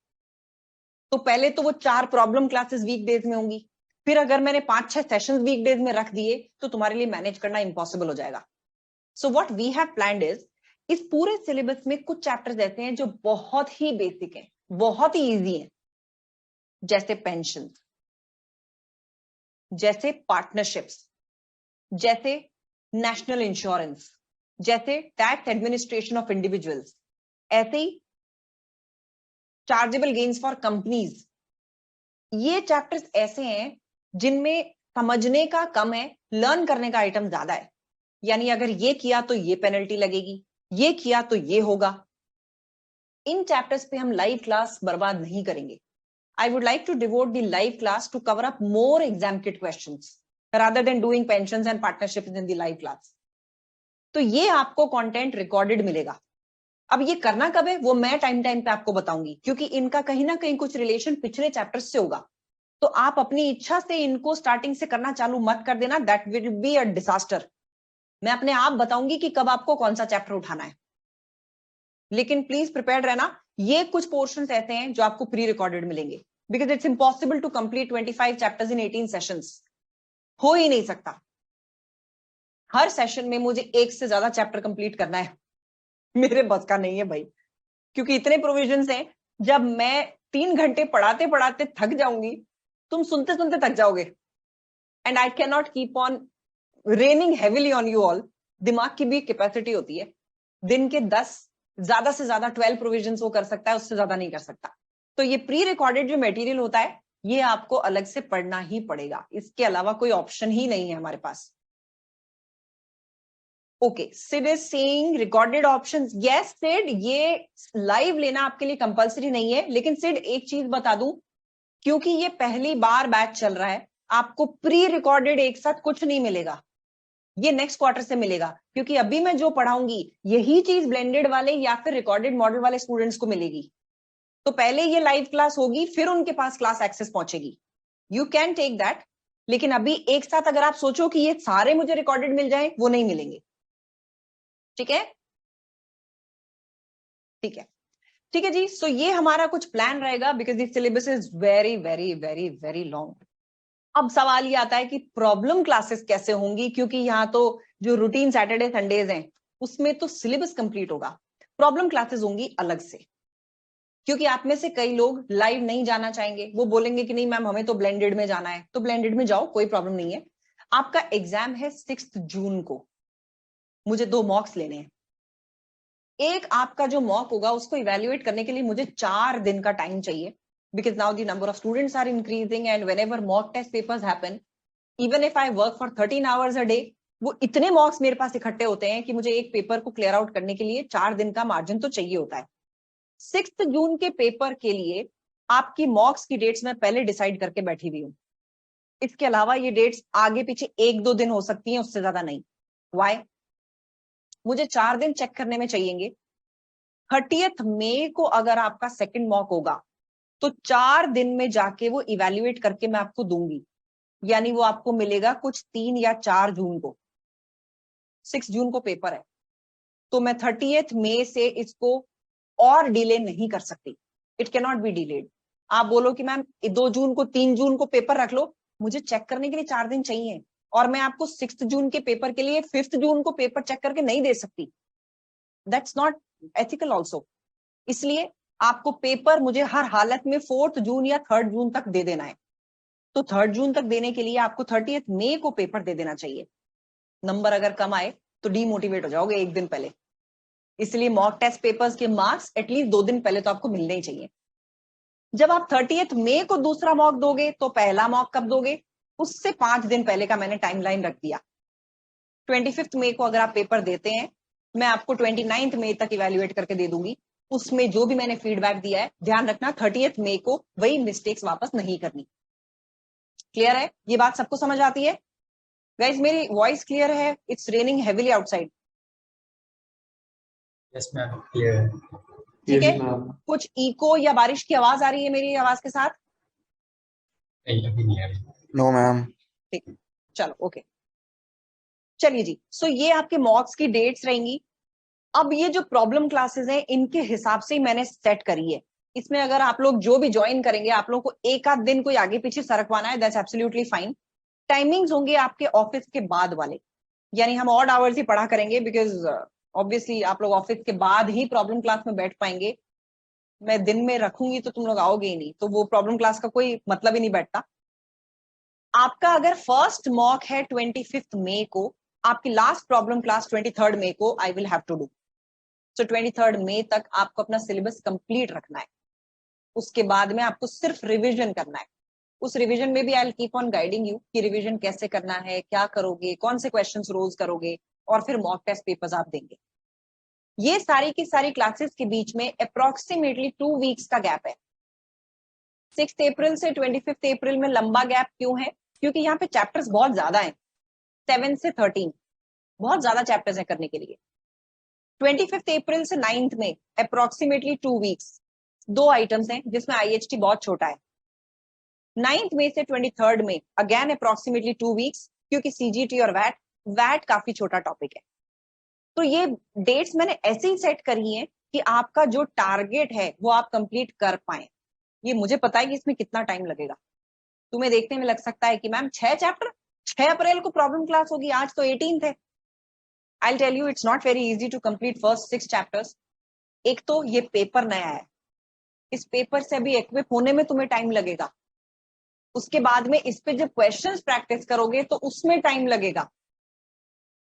तो पहले तो वो 4 प्रॉब्लम क्लासेस वीकडेज में होंगी, फिर अगर मैंने 5-6 सेशंस वीकडेज में रख दिए तो तुम्हारे लिए मैनेज करना इंपॉसिबल हो जाएगा। So what we have planned is, इस पूरे सिलेबस में कुछ चैप्टर्स ऐसे हैं जो बहुत ही बेसिक हैं, बहुत ही इजी हैं, जैसे पेंशन, जैसे पार्टनरशिप्स, जैसे नेशनल इंश्योरेंस, जैसे टैक्स एडमिनिस्ट्रेशन ऑफ इंडिविजुअल्स, ऐसे ही चार्जेबल गेन्स फॉर कंपनीज। ये चैप्टर्स ऐसे हैं जिनमें समझने का कम है, लर्न करने का आइटम ज्यादा है। यानी अगर ये किया तो ये पेनल्टी लगेगी, ये किया तो ये होगा। इन चैप्टर्स पे हम लाइव क्लास बर्बाद नहीं करेंगे। I would like to devote the live class to cover up more exam kit questions rather than doing pensions and partnerships in the live class. तो ये आपको कंटेंट रिकॉर्डेड मिलेगा। अब ये करना कब है वो मैं टाइम पे आपको बताऊंगी, क्योंकि इनका कहीं ना कहीं कुछ रिलेशन पिछले चैप्टर्स से होगा। तो आप अपनी इच्छा से इनको स्टार्टिंग से करना चालू मत कर देना, that will be a disaster. मैं अपने आप बताऊंगी कि कब आपको कौन सा चैप्टर उठाना है, लेकिन प्लीज प्रिपेयर्ड रहना। ये कुछ पोर्शंस ऐसे हैं जो आपको प्री रिकॉर्डेड मिलेंगे, because it's impossible to complete 25 chapters in 18 sessions. हो ही नहीं सकता। हर सेशन में मुझे एक से ज्यादा चैप्टर कंप्लीट करना है, मेरे बस का नहीं है भाई, क्योंकि इतने प्रोविजंस हैं। जब मैं 3 घंटे पढ़ाते पढ़ाते थक जाऊंगी, तुम सुनते सुनते थक जाओगे, and I can not keep on raining heavily on you all. दिमाग की भी कैपेसिटी होती है, दिन के 10 ज्यादा से ज्यादा 12 प्रोविजंस वो कर सकता है, उससे ज्यादा नहीं कर सकता। तो ये प्री रिकॉर्डेड जो मटेरियल होता है, ये आपको अलग से पढ़ना ही पड़ेगा, इसके अलावा कोई ऑप्शन ही नहीं है हमारे पास। Okay, Sid is saying recorded options. Yes Sid, ये लाइव लेना आपके लिए कंपलसरी नहीं है, लेकिन सिड एक चीज बता दूं, क्योंकि ये पहली बार बैच चल रहा है, आपको प्री रिकॉर्डेड एक साथ कुछ नहीं मिलेगा, ये नेक्स्ट क्वार्टर से मिलेगा। क्योंकि अभी मैं जो पढ़ाऊंगी यही चीज ब्लेंडेड वाले या फिर रिकॉर्डेड मॉडल वाले स्टूडेंट्स को मिलेगी। तो पहले ये लाइव क्लास होगी, फिर उनके पास क्लास एक्सेस पहुंचेगी। यू कैन टेक दैट, लेकिन अभी एक साथ अगर आप सोचो कि ये सारे मुझे रिकॉर्डेड मिल जाए, वो नहीं मिलेंगे। ठीक है, ठीक है, ठीक है जी। सो ये हमारा कुछ प्लान रहेगा, because this syllabus is very very very very long. अब सवाल ये आता है कि प्रॉब्लम क्लासेस कैसे होंगी, क्योंकि यहाँ तो जो रूटीन सैटरडे संडेज हैं उसमें तो सिलेबस कंप्लीट होगा, प्रॉब्लम क्लासेस होंगी अलग से। क्योंकि आप में से कई लोग लाइव नहीं जाना चाहेंगे, वो बोलेंगे कि नहीं मैम हमें तो ब्लेंडेड में जाना है, तो ब्लेंडेड में जाओ, कोई प्रॉब्लम नहीं है। आपका एग्जाम है 6 जून को, मुझे 2 मॉक्स लेने हैं। एक आपका जो मॉक होगा उसको इवेल्युएट करने के लिए मुझे 4 दिन का टाइम चाहिए, because now the number of students are increasing and whenever mock test papers happen, even if I work for 13 hours a day, वो इतने मॉक्स मेरे पास इकट्ठे होते हैं कि मुझे एक पेपर को क्लियर आउट करने के लिए 4 दिन का मार्जिन तो चाहिए होता है। 6 जून के पेपर के लिए आपकी मॉक्स की डेट्स मैं पहले डिसाइड करके बैठी हुई हूं। इसके अलावा ये डेट्स आगे पीछे 1-2 दिन हो सकती हैं, उससे ज्यादा नहीं। वाई? मुझे 4 दिन चेक करने में चाहिएंगे। 30 मई को अगर आपका सेकंड मॉक होगा तो 4 दिन में जाके वो इवेल्युएट करके मैं आपको दूंगी, यानी वो आपको मिलेगा कुछ 3 या 4 जून को। 6 जून को पेपर है, तो मैं 30th मई से इसको और डिले नहीं कर सकती, it can not be delayed. आप बोलो कि मैम 2 जून को 3 जून को पेपर रख लो, मुझे चेक करने के लिए 4 दिन चाहिए, और मैं आपको 6 जून के पेपर के लिए 5 जून को पेपर चेक करके नहीं दे सकती, दैट्स नॉट एथिकल ऑल्सो। इसलिए आपको पेपर मुझे हर हालत में 4 जून या 3 जून तक दे देना है। तो 3 जून तक देने के लिए आपको 30th मई को पेपर दे देना चाहिए। नंबर अगर कम आए तो डीमोटिवेट हो जाओगे एक दिन पहले, इसलिए मॉक टेस्ट पेपर्स के मार्क्स एटलीस्ट 2 दिन पहले तो आपको मिलने ही चाहिए। जब आप 30th मई को दूसरा मॉक दोगे तो पहला मॉक कब दोगे, उससे 5 दिन पहले का मैंने टाइमलाइन रख दिया। 25th मई को अगर आप पेपर देते हैं, मैं आपको 29th मई तक इवेल्युएट करके दे दूंगी। उसमें जो भी मैंने फीडबैक दिया है, ध्यान रखना 30th मई को वही मिस्टेक्स वापस नहीं करनी। क्लियर है? ये बात सबको समझ आती है? गाइस मेरी वॉइस क्लियर है? It's raining heavily outside. Yes ma'am, clear है। ठीक है, कुछ इको या बारिश की आवाज आ रही है मेरी आवाज के साथ? नहीं, अभी नहीं आ रही। No ma'am. ठीक, चलो ओके। चलिए जी, सो ये आपके मॉक्स की डेट्स रहेंगी। अब ये जो प्रॉब्लम क्लासेस हैं, इनके हिसाब से ही मैंने सेट करी है। इसमें अगर आप लोग जो भी ज्वाइन करेंगे, आप लोग को एक आध दिन कोई आगे पीछे सरकवाना है, दैट्स एब्सोल्युटली फाइन। टाइमिंग्स होंगे आपके ऑफिस के बाद वाले, यानी हम ऑड आवर्स ही पढ़ा करेंगे, बिकॉज ऑब्वियसली आप लोग ऑफिस के बाद ही प्रॉब्लम क्लास में बैठ पाएंगे। मैं दिन में रखूंगी तो तुम लोग आओगे ही नहीं, तो वो प्रॉब्लम क्लास का कोई मतलब ही नहीं बैठता। आपका अगर फर्स्ट मॉक है 25th मई को, आपकी लास्ट प्रॉब्लम क्लास 23rd मई को I will have to do. So 23rd मई तक आपको अपना सिलेबस कंप्लीट रखना है। उसके बाद में आपको सिर्फ रिवीजन करना है। उस रिवीजन में भी I will keep on guiding you कि रिवीजन कैसे करना है, क्या करोगे, कौन से क्वेश्चंस रोज करोगे, और फिर मॉक टेस्ट पेपर्स आप देंगे। ये सारी की सारी क्लासेस के बीच में अप्रोक्सीमेटली 2 वीक्स का गैप है। 6 अप्रैल से 25 अप्रैल में लंबा गैप क्यों है? क्योंकि यहाँ पे चैप्टर्स बहुत ज्यादा हैं, 7 से 13 बहुत ज्यादा चैप्टर्स हैं करने के लिए। 25 अप्रैल से 9th में अप्रोक्सीमेटली 2 वीक्स, 2 आइटम्स हैं जिसमें IHT बहुत छोटा है। 9th में से 23rd में अगेन अप्रोक्सीमेटली 2 वीक्स, क्योंकि CGT और वैट काफी छोटा टॉपिक है। तो ये डेट्स मैंने ऐसे ही सेट करी हैं कि आपका जो टारगेट है वो आप कंप्लीट कर पाए। ये मुझे पता है कि इसमें कितना टाइम लगेगा। तुम्हें देखने में लग सकता है कि मैम 6 चैप्टर, 6 अप्रैल को प्रॉब्लम क्लास होगी, आज तो 18th है। I'll tell you it's not very easy to complete first 6 chapters. एक तो ये पेपर नया है, इस पेपर से अभी इक्विप होने में तुम्हें टाइम लगेगा। उसके बाद में इस पे जब क्वेश्चंस प्रैक्टिस करोगे तो उसमें टाइम लगेगा।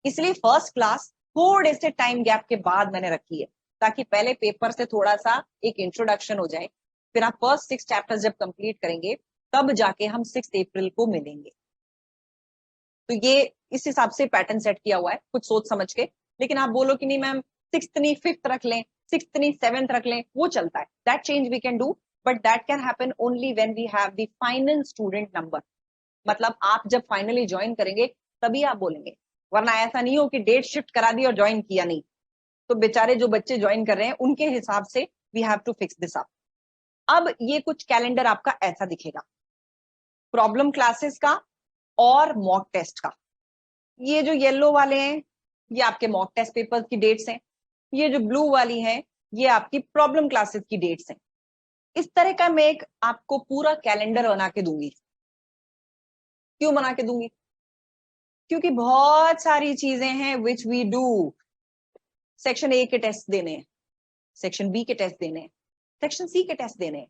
इसलिए फर्स्ट क्लास थोड़े से टाइम गैप के बाद मैंने रखी है, ताकि पहले पेपर से थोड़ा सा एक इंट्रोडक्शन हो जाए। फिर आप फर्स्ट 6 चैप्टर्स जब कंप्लीट करेंगे तब जाके हम 6 अप्रैल को मिलेंगे। तो ये इस हिसाब से पैटर्न सेट किया हुआ है, कुछ सोच समझ के। लेकिन आप बोलो कि नहीं मैम 6th नहीं 5th रख लें, 6th नहीं 7th रख लें, वो चलता है, that change we can do, but that can happen only when we have the final student number. मतलब आप जब फाइनली ज्वाइन करेंगे तभी आप बोलेंगे, वरना ऐसा नहीं हो कि डेट शिफ्ट करा दी और ज्वाइन किया नहीं, तो बेचारे जो बच्चे ज्वाइन कर रहे हैं उनके हिसाब से we have to fix this up. अब ये कुछ कैलेंडर आपका ऐसा दिखेगा, प्रॉब्लम क्लासेस का और मॉक टेस्ट का। ये जो येलो वाले हैं ये आपके मॉक टेस्ट पेपर की डेट्स हैं, ये जो ब्लू वाली हैं ये आपकी प्रॉब्लम क्लासेस की डेट्स हैं। इस तरह का मैं एक आपको पूरा कैलेंडर बना के दूंगी। क्यों बना के दूंगी? क्योंकि बहुत सारी चीजें हैं which we do. Section A के टेस्ट देने हैं, सेक्शन बी के टेस्ट देने हैं, सेक्शन सी के टेस्ट देने हैं।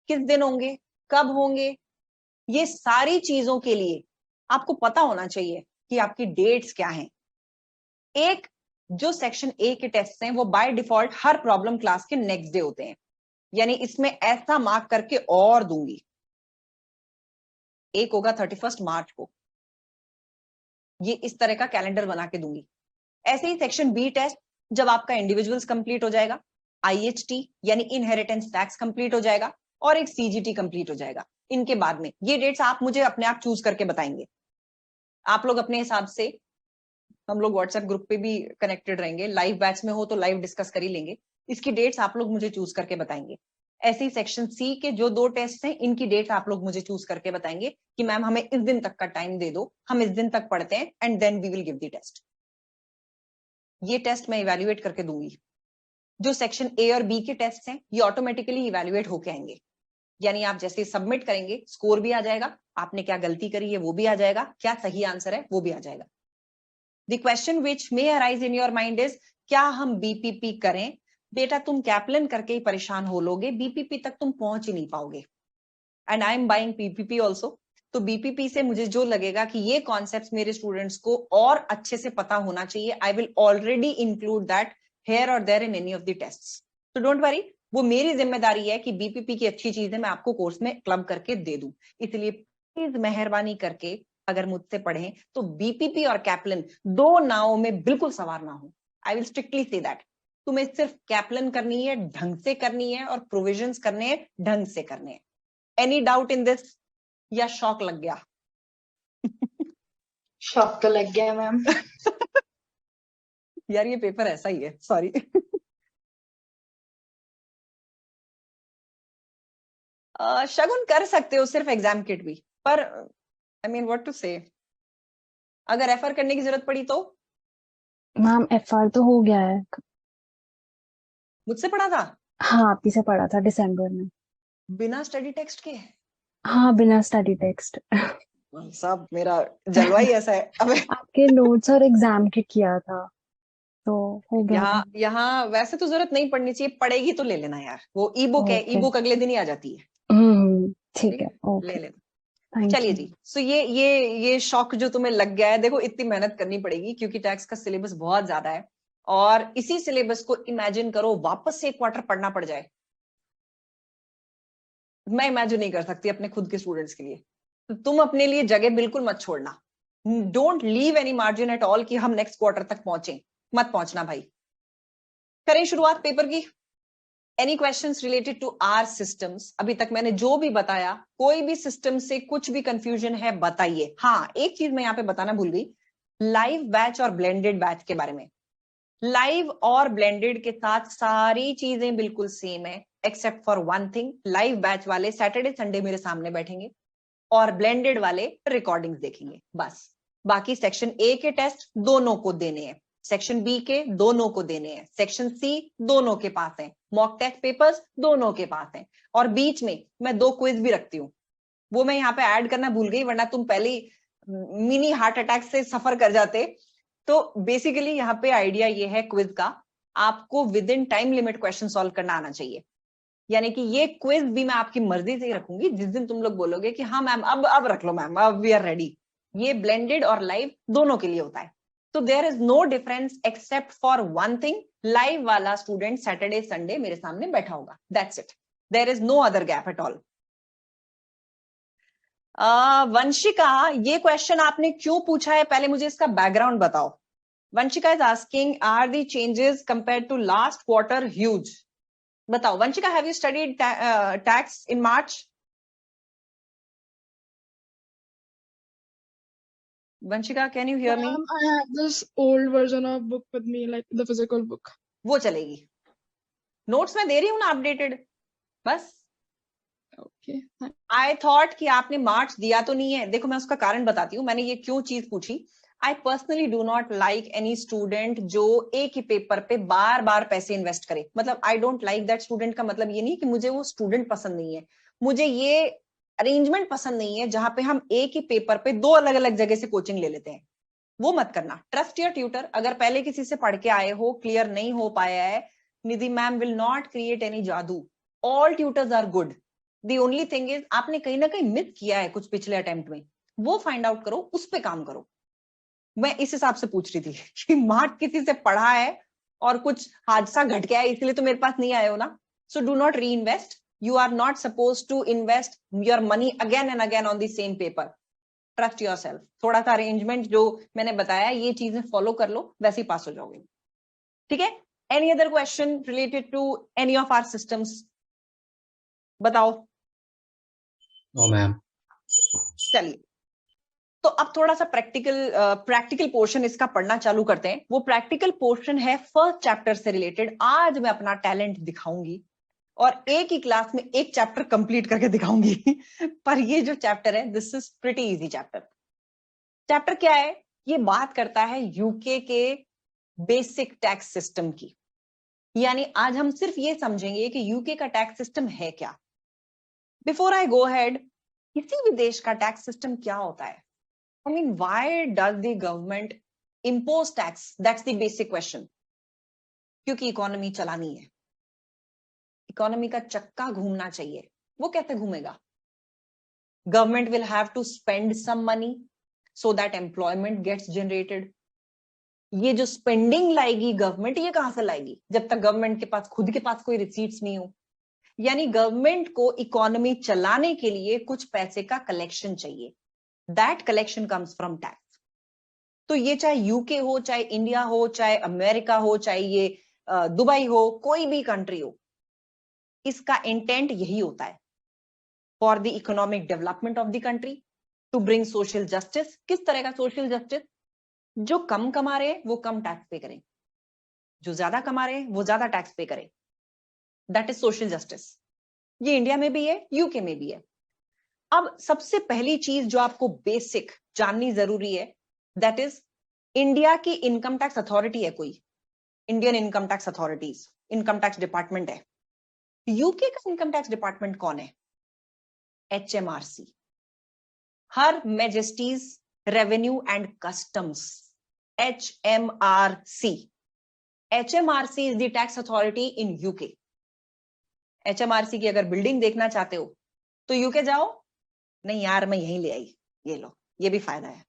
किस दिन होंगे, कब होंगे, ये सारी चीजों के लिए आपको पता होना चाहिए कि आपकी डेट्स क्या हैं। एक जो सेक्शन ए के टेस्ट हैं वो by default her problem class के नेक्स्ट डे होते हैं, यानी इसमें ऐसा मार्क करके और दूंगी। एक होगा 31 मार्च को, ये इस तरह का कैलेंडर बना के दूंगी। ऐसे ही सेक्शन बी टेस्ट जब आपका इंडिविजुअल्स कंप्लीट हो जाएगा, IHT यानी इनहेरिटेंस टैक्स कंप्लीट हो जाएगा, और एक CGT कंप्लीट हो जाएगा। इनके बाद में ये डेट्स आप मुझे अपने आप चूज करके बताएंगे। आप लोग अपने हिसाब से, हम लोग व्हाट्सएप ग्रुप पे भी कनेक्टेड रहेंगे, लाइव बैच में हो तो लाइव डिस्कस कर ही लेंगे। इसकी डेट्स आप लोग मुझे चूज करके बताएंगे। ऐसे ही सेक्शन सी के जो 2 टेस्ट हैं इनकी डेट्स आप लोग मुझे चूज करके बताएंगे कि मैम हमें इस दिन तक का टाइम दे दो, हम इस दिन तक पढ़ते हैं and then we will give the test. ये टेस्ट मैं इवेल्युएट करके दूंगी। जो सेक्शन ए और बी के टेस्ट हैं ये ऑटोमेटिकली इवेल्युएट होके आएंगे, यानी आप जैसे सबमिट करेंगे स्कोर भी आ जाएगा, आपने क्या गलती करी है वो भी आ जाएगा, क्या सही आंसर है वो भी आ जाएगा। The question which may arise in your mind is, क्या हम बीपीपी करें? बेटा तुम कैप्लन करके ही परेशान हो लोगे, बीपीपी तक तुम पहुंच ही नहीं पाओगे। And I am buying PPP also. तो बीपीपी से मुझे जो लगेगा कि ये कॉन्सेप्ट्स मेरे स्टूडेंट्स को और अच्छे से पता होना चाहिए, I will already include that here or there in any of the tests. So don't worry, वो मेरी जिम्मेदारी है कि बीपीपी की अच्छी चीजें मैं आपको कोर्स में क्लब करके दे दूं। इसलिए प्लीज मेहरबानी करके अगर मुझसे पढ़ें तो बीपीपी और कैप्लन दो नावों में बिल्कुल सवार ना हो। I will strictly say that. तुम्हें सिर्फ कैप्लन करनी है, ढंग से करनी है, और प्रोविजंस करने हैं, ढंग से करने हैं। एनी डाउट इन दिस या शॉक लग गया? शॉक तो लग गया मैम। यार ये पेपर ऐसा ही है, सॉरी। शगुन कर सकते हो सिर्फ एग्जाम किट भी, पर आई मीन व्हाट टू से, अगर एफआर करने की जरूरत पड़ी तो? मैम एफआर तो हो गया है। मुझसे पढ़ा था? हाँ, आप ही से पढ़ा था दिसंबर में। बिना स्टडी टेक्स्ट के? हाँ, बिना स्टडी टेक्स्ट। सब मेरा जलवा ही ऐसा है। अब आपके नोट्स और एग्जाम किट किया था तो हो गया। यहाँ वैसे तो जरूरत नहीं पड़नी चाहिए, पड़ेगी तो ले लेना यार, वो ई बुक है, ई ओके। बुक अगले दिन ही आ जाती है। ठीक है, ले ओके, लेना। थैंक चलिए यू। जी, सो ये शौक जो तुम्हें लग गया है, देखो इतनी मेहनत करनी पड़ेगी क्योंकि टैक्स का सिलेबस बहुत ज्यादा है, और इसी सिलेबस को इमेजिन करो वापस से एक क्वार्टर पढ़ना पड़ जाए। मैं इमेजिन नहीं कर सकती अपने खुद के स्टूडेंट्स के लिए। तो तुम अपने लिए जगह बिल्कुल मत छोड़ना, don't leave any margin at all कि हम नेक्स्ट क्वार्टर तक पहुंचे, मत पहुंचना भाई। करें शुरुआत पेपर की। Any questions related to our systems? अभी तक मैंने जो भी बताया, कोई भी सिस्टम से कुछ भी कंफ्यूजन है बताइए। हाँ, एक चीज मैं यहाँ पे बताना भूल गई, लाइव बैच और ब्लेंडेड बैच के बारे में। लाइव और ब्लेंडेड के साथ सारी चीजें बिल्कुल सेम है, accept for one thing, live batch वाले सैटरडे संडे मेरे सामने बैठेंगे और ब्लेंडेड वाले रिकॉर्डिंग्स देखेंगे, बस। बाकी सेक्शन ए के टेस्ट दोनों को देने हैं, सेक्शन बी के दोनों को देने हैं, सेक्शन सी दोनों के पास है, मॉक टेस्ट पेपर्स दोनों के पास हैं, और बीच में मैं 2 क्विज भी रखती हूँ। वो मैं यहाँ पे ऐड करना भूल गई, वरना तुम पहले मिनी हार्ट अटैक से सफर कर जाते। तो बेसिकली यहाँ पे आइडिया ये है क्विज का, आपको with in time limit question solve करना आना चाहिए। यानी कि ये क्विज भी मैं आपकी मर्जी से ही रखूंगी, जिस दिन तुम लोग बोलोगे कि हाँ मैम अब रख लो मैम, अब वी आर रेडी। ये ब्लेंडेड और लाइव दोनों के लिए होता है। तो there is no difference except for one thing, live वाला स्टूडेंट सैटरडे संडे मेरे सामने बैठा होगा, that's it, there is no other gap at all. Vanshika, ये क्वेश्चन आपने क्यों पूछा है, पहले मुझे इसका बैकग्राउंड बताओ। Vanshika is asking, are the changes compare to last quarter huge? बताओ Vanshika, have you studied tax in March? Vanshika, can you hear me? Ma'am, I have this old version of book with me, like the physical book. वो चलेगी, notes में दे रही हूँ ना updated, बस। Okay. I thought कि आपने मार्च दिया तो नहीं है। देखो मैं उसका कारण बताती हूँ, मैंने ये क्यों चीज पूछी। I personally do not like any student जो एक ही पेपर पे बार बार पैसे इन्वेस्ट करे। मतलब I don't like that student का मतलब ये नहीं कि मुझे वो स्टूडेंट पसंद नहीं है, मुझे ये अरेंजमेंट पसंद नहीं है जहां पे हम एक ही पेपर पे 2 अलग अलग जगह से कोचिंग ले लेते हैं। वो मत करना। Trust your tutor. अगर पहले किसी से पढ़ के आए हो, क्लियर नहीं हो पाया है, Nidhi ma'am will not create any जादू, all tutors are good. The only thing is आपने कहीं ना कहीं मिस किया है कुछ पिछले अटेम्प्ट में, वो फाइंड आउट करो, उस पे काम करो। मैं इस हिसाब से पूछ रही थी कि मार्च किसी से पढ़ा है और कुछ हादसा घट गया है इसलिए तो मेरे पास नहीं आए हो ना। सो डू नॉट री invest, you are not supposed to invest your money again and again on the same paper. Trust yourself. थोड़ा सा अरेंजमेंट जो मैंने बताया ये चीजें फॉलो कर लो, वैसे ही पास हो जाओगे। ठीक है? Any other question related to any of our systems? बताओ। No ma'am. चलिए, तो अब थोड़ा सा प्रैक्टिकल पोर्शन इसका पढ़ना चालू करते हैं। वो प्रैक्टिकल पोर्शन है फर्स्ट चैप्टर से रिलेटेड। आज मैं अपना टैलेंट दिखाऊंगी और एक ही क्लास में एक चैप्टर कंप्लीट करके दिखाऊंगी। पर ये जो चैप्टर है, this is pretty easy chapter. Chapter क्या है? ये बात करता है यूके के बेसिक टैक्स सिस्टम की। यानी आज हम सिर्फ ये समझेंगे कि यूके का टैक्स सिस्टम है क्या। बिफोर आई गो हेड, किसी भी देश का टैक्स सिस्टम क्या होता है? I mean, why does the government impose tax? That's the basic question. क्योंकि इकोनॉमी चलानी है, इकोनॉमी का चक्का घूमना चाहिए। वो कैसे घूमेगा? Government will have to spend some money so that employment gets generated. ये जो स्पेंडिंग लाएगी गवर्नमेंट, ये कहां से लाएगी जब तक गवर्नमेंट के पास खुद के पास कोई रिसीट्स नहीं हो? यानी गवर्नमेंट को इकोनॉमी चलाने के लिए कुछ पैसे का कलेक्शन चाहिए। That collection comes from tax. तो ये चाहे यूके हो, चाहे इंडिया हो, चाहे अमेरिका हो, चाहे ये दुबई हो, कोई भी कंट्री हो, इसका इंटेंट यही होता है, for the economic development of the country, to bring social justice. किस तरह का सोशल जस्टिस? जो कम कमा रहे हैं वो कम टैक्स पे करें, जो ज्यादा कमा रहे हैं वो ज्यादा टैक्स पे करें। That is social justice. ये इंडिया में भी है, यूके में भी है। अब सबसे पहली चीज जो आपको बेसिक जाननी जरूरी है, दैट इज इंडिया की इनकम टैक्स अथॉरिटी है कोई, Indian income tax authorities, income tax department है। यूके का इनकम टैक्स डिपार्टमेंट कौन है? HMRC, her Majesty's revenue and customs, HMRC। HMRC is the tax authority in UK. HMRC की अगर building देखना चाहते हो तो यूके जाओ। नहीं यार, मैं यहीं ले आई, ये लो, ये भी फायदा है।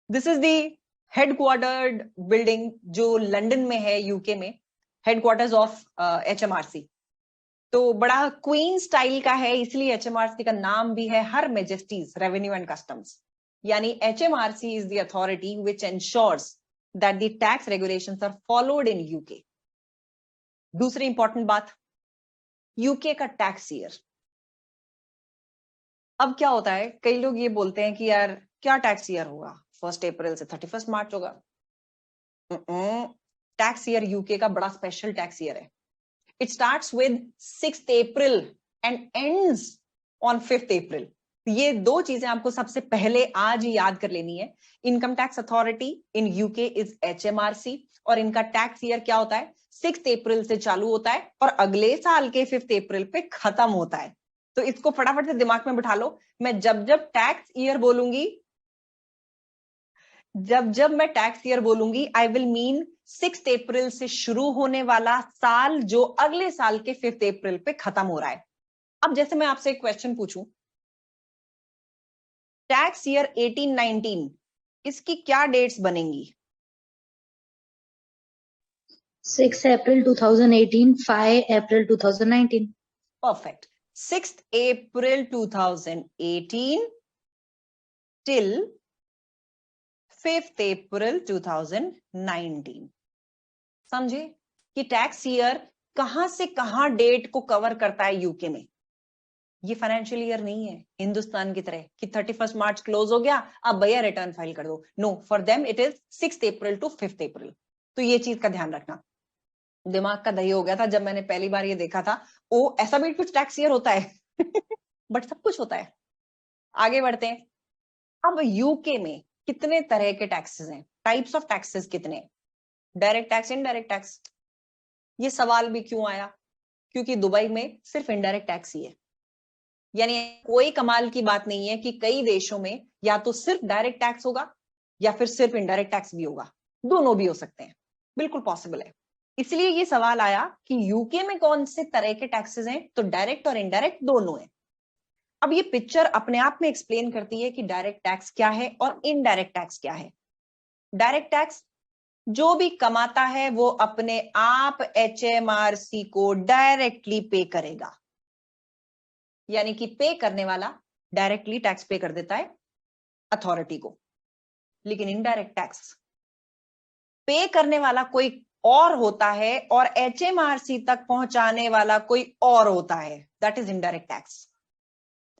This is the headquartered building जो लंदन में है, यूके में, हेडक्वार्टर्स ऑफ HMRC। तो बड़ा क्वीन स्टाइल का है, इसलिए HMRC का नाम भी है हर मैजेस्टीज रेवेन्यू एंड कस्टम्स। यानी HMRC is the authority which ensures that the tax regulations are followed in UK. दूसरी इंपॉर्टेंट बात, यूके का टैक्स ईयर। अब क्या होता है, कई लोग ये बोलते हैं कि यार क्या टैक्स ईयर होगा, 1 अप्रैल से 31 मार्च होगा। टैक्स ईयर यूके का बड़ा स्पेशल टैक्स ईयर है। It starts with 6 April and ends on 5 अप्रैल। ये दो चीजें आपको सबसे पहले आज ही याद कर लेनी है। Income tax authority in UK is HMRC, और इनका टैक्स ईयर क्या होता है? 6 अप्रैल से चालू होता है और अगले साल के 5 अप्रैल पे खत्म होता है। तो इसको फटाफट से दिमाग में बिठा लो। मैं जब जब टैक्स ईयर बोलूंगी, जब मैं टैक्स ईयर बोलूंगी, आई विल मीन 6 अप्रैल से शुरू होने वाला साल जो अगले साल के 5 अप्रैल पे खत्म हो रहा है। अब जैसे मैं आपसे एक क्वेश्चन पूछूं, टैक्स ईयर 18-19, इसकी क्या डेट्स बनेंगी? 6 April 2018, 5 April 2019. Perfect. 6th April 2018 till 5th April 2019। समझे कि टैक्स ईयर कहां से कहां डेट को कवर करता है यूके में। ये फाइनेंशियल ईयर नहीं है हिंदुस्तान की तरह कि 31 मार्च क्लोज हो गया, अब भैया रिटर्न फाइल कर दो। No, for them it is 6 April to 5 April. तो ये चीज का ध्यान रखना। दिमाग का दही हो गया था जब मैंने पहली बार ये देखा था, ओ ऐसा भी कुछ टैक्स ईयर होता है बट सब कुछ होता है। आगे बढ़ते हैं। अब यूके में कितने तरह के टैक्सेस हैं, टाइप्स ऑफ टैक्सेस कितने? Direct tax, indirect tax. ये सवाल भी क्यों आया? क्योंकि दुबई में सिर्फ इनडायरेक्ट टैक्स ही है। यानी कोई कमाल की बात नहीं है कि कई देशों में या तो सिर्फ डायरेक्ट टैक्स होगा या फिर सिर्फ इनडायरेक्ट टैक्स भी होगा, दोनों भी हो सकते हैं, बिल्कुल पॉसिबल है। इसलिए ये सवाल आया कि यूके में कौन से तरह के टैक्सेस हैं, तो डायरेक्ट और इनडायरेक्ट दोनों हैं। अब ये पिक्चर अपने आप में एक्सप्लेन करती है कि डायरेक्ट टैक्स क्या है और इनडायरेक्ट टैक्स क्या है। डायरेक्ट टैक्स, जो भी कमाता है वो अपने आप HMRC को डायरेक्टली पे करेगा, यानी कि पे करने वाला डायरेक्टली टैक्स पे कर देता है अथॉरिटी को। लेकिन इनडायरेक्ट टैक्स, पे करने वाला कोई और होता है और HMRC तक पहुंचाने वाला कोई और होता है, दैट इज इनडायरेक्ट टैक्स।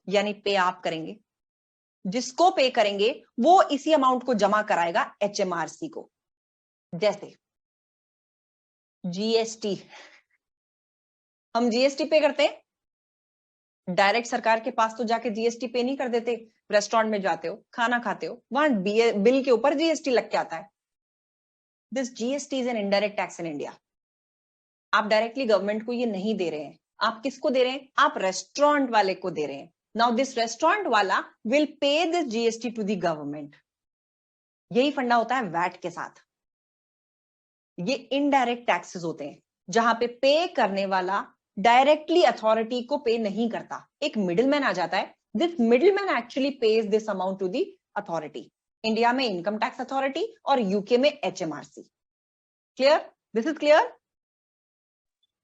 यानी पे आप करेंगे, जिसको पे करेंगे वो इसी अमाउंट को जमा कराएगा HMRC को। जैसे GST, हम GST पे करते हैं, डायरेक्ट सरकार के पास तो जाके GST पे नहीं कर देते। रेस्टोरेंट में जाते हो, खाना खाते हो, वहां बिल के ऊपर GST लग के आता है। This GST is an indirect tax in India. आप डायरेक्टली गवर्नमेंट को ये नहीं दे रहे हैं, आप किसको दे रहे हैं? आप रेस्टोरेंट वाले को दे रहे हैं। नाउ दिस रेस्टोरेंट वाला will pay this GST to the government. यही फंडा होता है वैट के साथ। ये इनडायरेक्ट टैक्सेस होते हैं जहां पे पे करने वाला डायरेक्टली अथॉरिटी को पे नहीं करता, एक मिडिलमैन आ जाता है। This middleman actually pays this amount to the authority. India में इनकम टैक्स अथॉरिटी और यूके में HMRC. Clear? This is clear?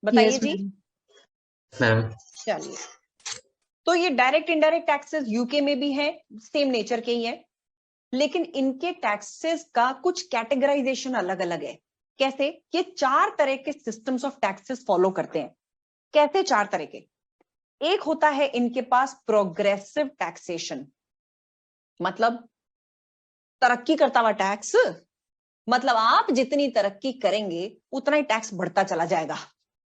बताइए Yes, जी। ma'am. मैम। चलिए, तो ये डायरेक्ट इनडायरेक्ट टैक्सेस यूके में भी है, सेम नेचर के ही है, लेकिन इनके टैक्सेस का कुछ कैटेगराइजेशन अलग अलग है। कैसे? ये 4 तरह के सिस्टम्स ऑफ टैक्सेस फॉलो करते हैं। कैसे 4 तरह के? एक होता है इनके पास प्रोग्रेसिव टैक्सेशन, मतलब तरक्की करता हुआ टैक्स। मतलब आप जितनी तरक्की करेंगे उतना ही टैक्स बढ़ता चला जाएगा।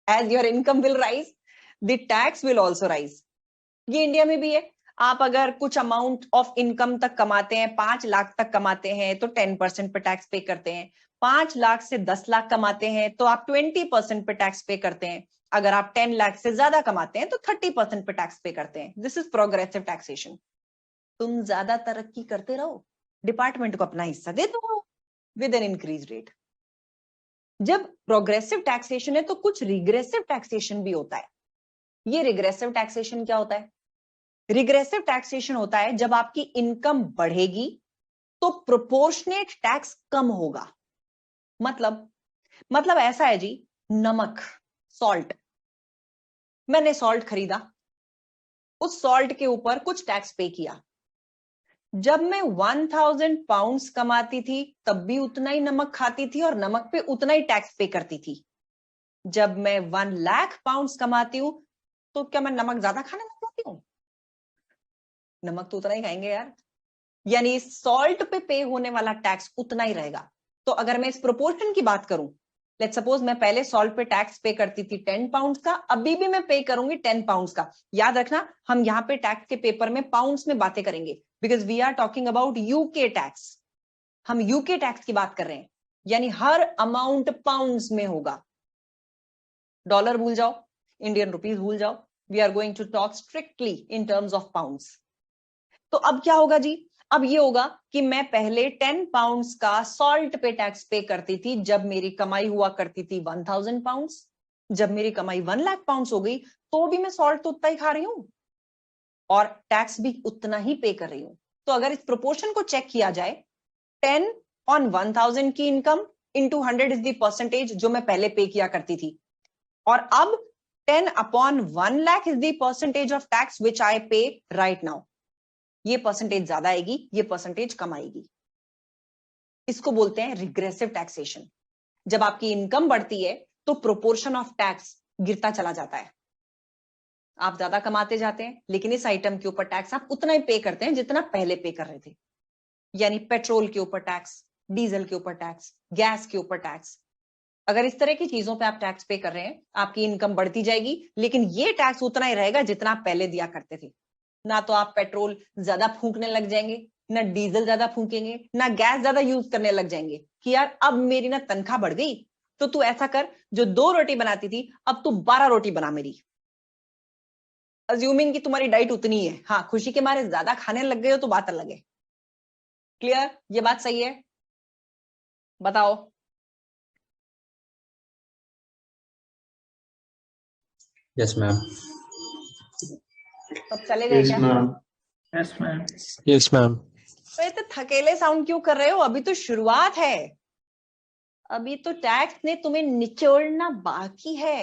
As your income will rise, the tax will also rise. ये इंडिया में भी है। आप अगर कुछ अमाउंट ऑफ इनकम तक कमाते हैं, 5 लाख तक कमाते हैं तो 10% पे टैक्स पे करते हैं। 5 लाख से 10 लाख कमाते हैं तो आप 20% पे टैक्स पे करते हैं। अगर आप 10 लाख से ज्यादा कमाते हैं तो 30% पे टैक्स पे करते हैं। This is progressive taxation. तुम ज्यादा तरक्की करते रहो, डिपार्टमेंट को अपना हिस्सा दे दो विद एन इंक्रीज रेट। जब प्रोग्रेसिव टैक्सेशन है तो कुछ रिग्रेसिव टैक्सेशन भी होता है। ये रिग्रेसिव टैक्सेशन क्या होता है? रिग्रेसिव टैक्सेशन होता है जब आपकी इनकम बढ़ेगी तो प्रोपोर्शनेट टैक्स कम होगा। मतलब ऐसा है जी, नमक, सॉल्ट, मैंने सॉल्ट खरीदा, उस सॉल्ट के ऊपर कुछ टैक्स पे किया। जब मैं 1000 पाउंड्स कमाती थी तब भी उतना ही नमक खाती थी और नमक पे उतना ही टैक्स पे करती थी। जब मैं 1 लाख पाउंड्स कमाती हूं तो क्या मैं नमक ज्यादा खाने लग जाती हूँ? नमक तो उतना ही खाएंगे यार। यानी सॉल्ट पे होने वाला टैक्स उतना ही रहेगा। तो अगर मैं इस प्रोपोर्शन की बात करूं, लेट्स सपोज मैं पहले सॉल्ट पे टैक्स पे करती थी 10 पाउंड्स का, अभी भी मैं पे करूंगी 10 पाउंड्स का। याद रखना, हम यहाँ पे टैक्स के पेपर में पाउंड्स में बातें करेंगे, because we are talking about UK tax. हम यूके टैक्स की बात कर रहे हैं, यानी हर अमाउंट पाउंड्स में होगा। डॉलर भूल जाओ, इंडियन रुपीज भूल जाओ, we are going to talk strictly in terms of pounds. तो अब क्या होगा जी? अब ये होगा कि मैं पहले 10 पाउंड्स का सॉल्ट पे टैक्स पे करती थी जब मेरी कमाई हुआ करती थी 1000 पाउंड्स। जब मेरी कमाई 1 लाख पाउंड्स हो गई तो भी मैं सॉल्ट तो उतना ही खा रही हूं और टैक्स भी उतना ही पे कर रही हूं। तो अगर इस प्रोपोर्शन को चेक किया जाए, 10 ऑन 1000 की income into 100 is the percentage जो मैं पहले पे किया करती थी, और अब 10 upon 1 lakh is the percentage of tax which I pay right now. ये परसेंटेज ज्यादा आएगी, ये परसेंटेज कम आएगी। इसको बोलते हैं रिग्रेसिव टैक्सेशन। जब आपकी इनकम बढ़ती है तो प्रोपोर्शन ऑफ टैक्स गिरता चला जाता है। आप ज्यादा कमाते जाते हैं लेकिन इस आइटम के ऊपर टैक्स आप उतना ही पे करते हैं जितना पहले पे कर रहे थे। यानी पेट्रोल के ऊपर टैक्स, डीजल के ऊपर टैक्स, गैस के ऊपर टैक्स। अगर इस तरह की चीजों पे आप टैक्स पे कर रहे हैं, आपकी इनकम बढ़ती जाएगी लेकिन ये टैक्स उतना ही रहेगा जितना आप पहले दिया करते थे। ना तो आप पेट्रोल ज्यादा फूंकने लग जाएंगे, ना डीजल ज्यादा फूंकेंगे, ना गैस ज्यादा यूज करने लग जाएंगे कि यार अब मेरी ना तनख्वाह बढ़ गई तो तू ऐसा कर, जो 2 रोटी बनाती थी अब तू 12 रोटी बना मेरी। अज्यूमिंग कि तुम्हारी डाइट उतनी है, हाँ खुशी के मारे ज्यादा खाने लग गए हो तो बात अलग है। क्लियर? ये बात सही है? बताओ। Yes ma'am. अब चले गए क्या? Yes, ma'am. Yes ma'am. तो ये तो थकेले साउंड क्यों कर रहे हो? अभी तो शुरुआत है, अभी तो टैक्स ने तुम्हें निचोड़ना बाकी है।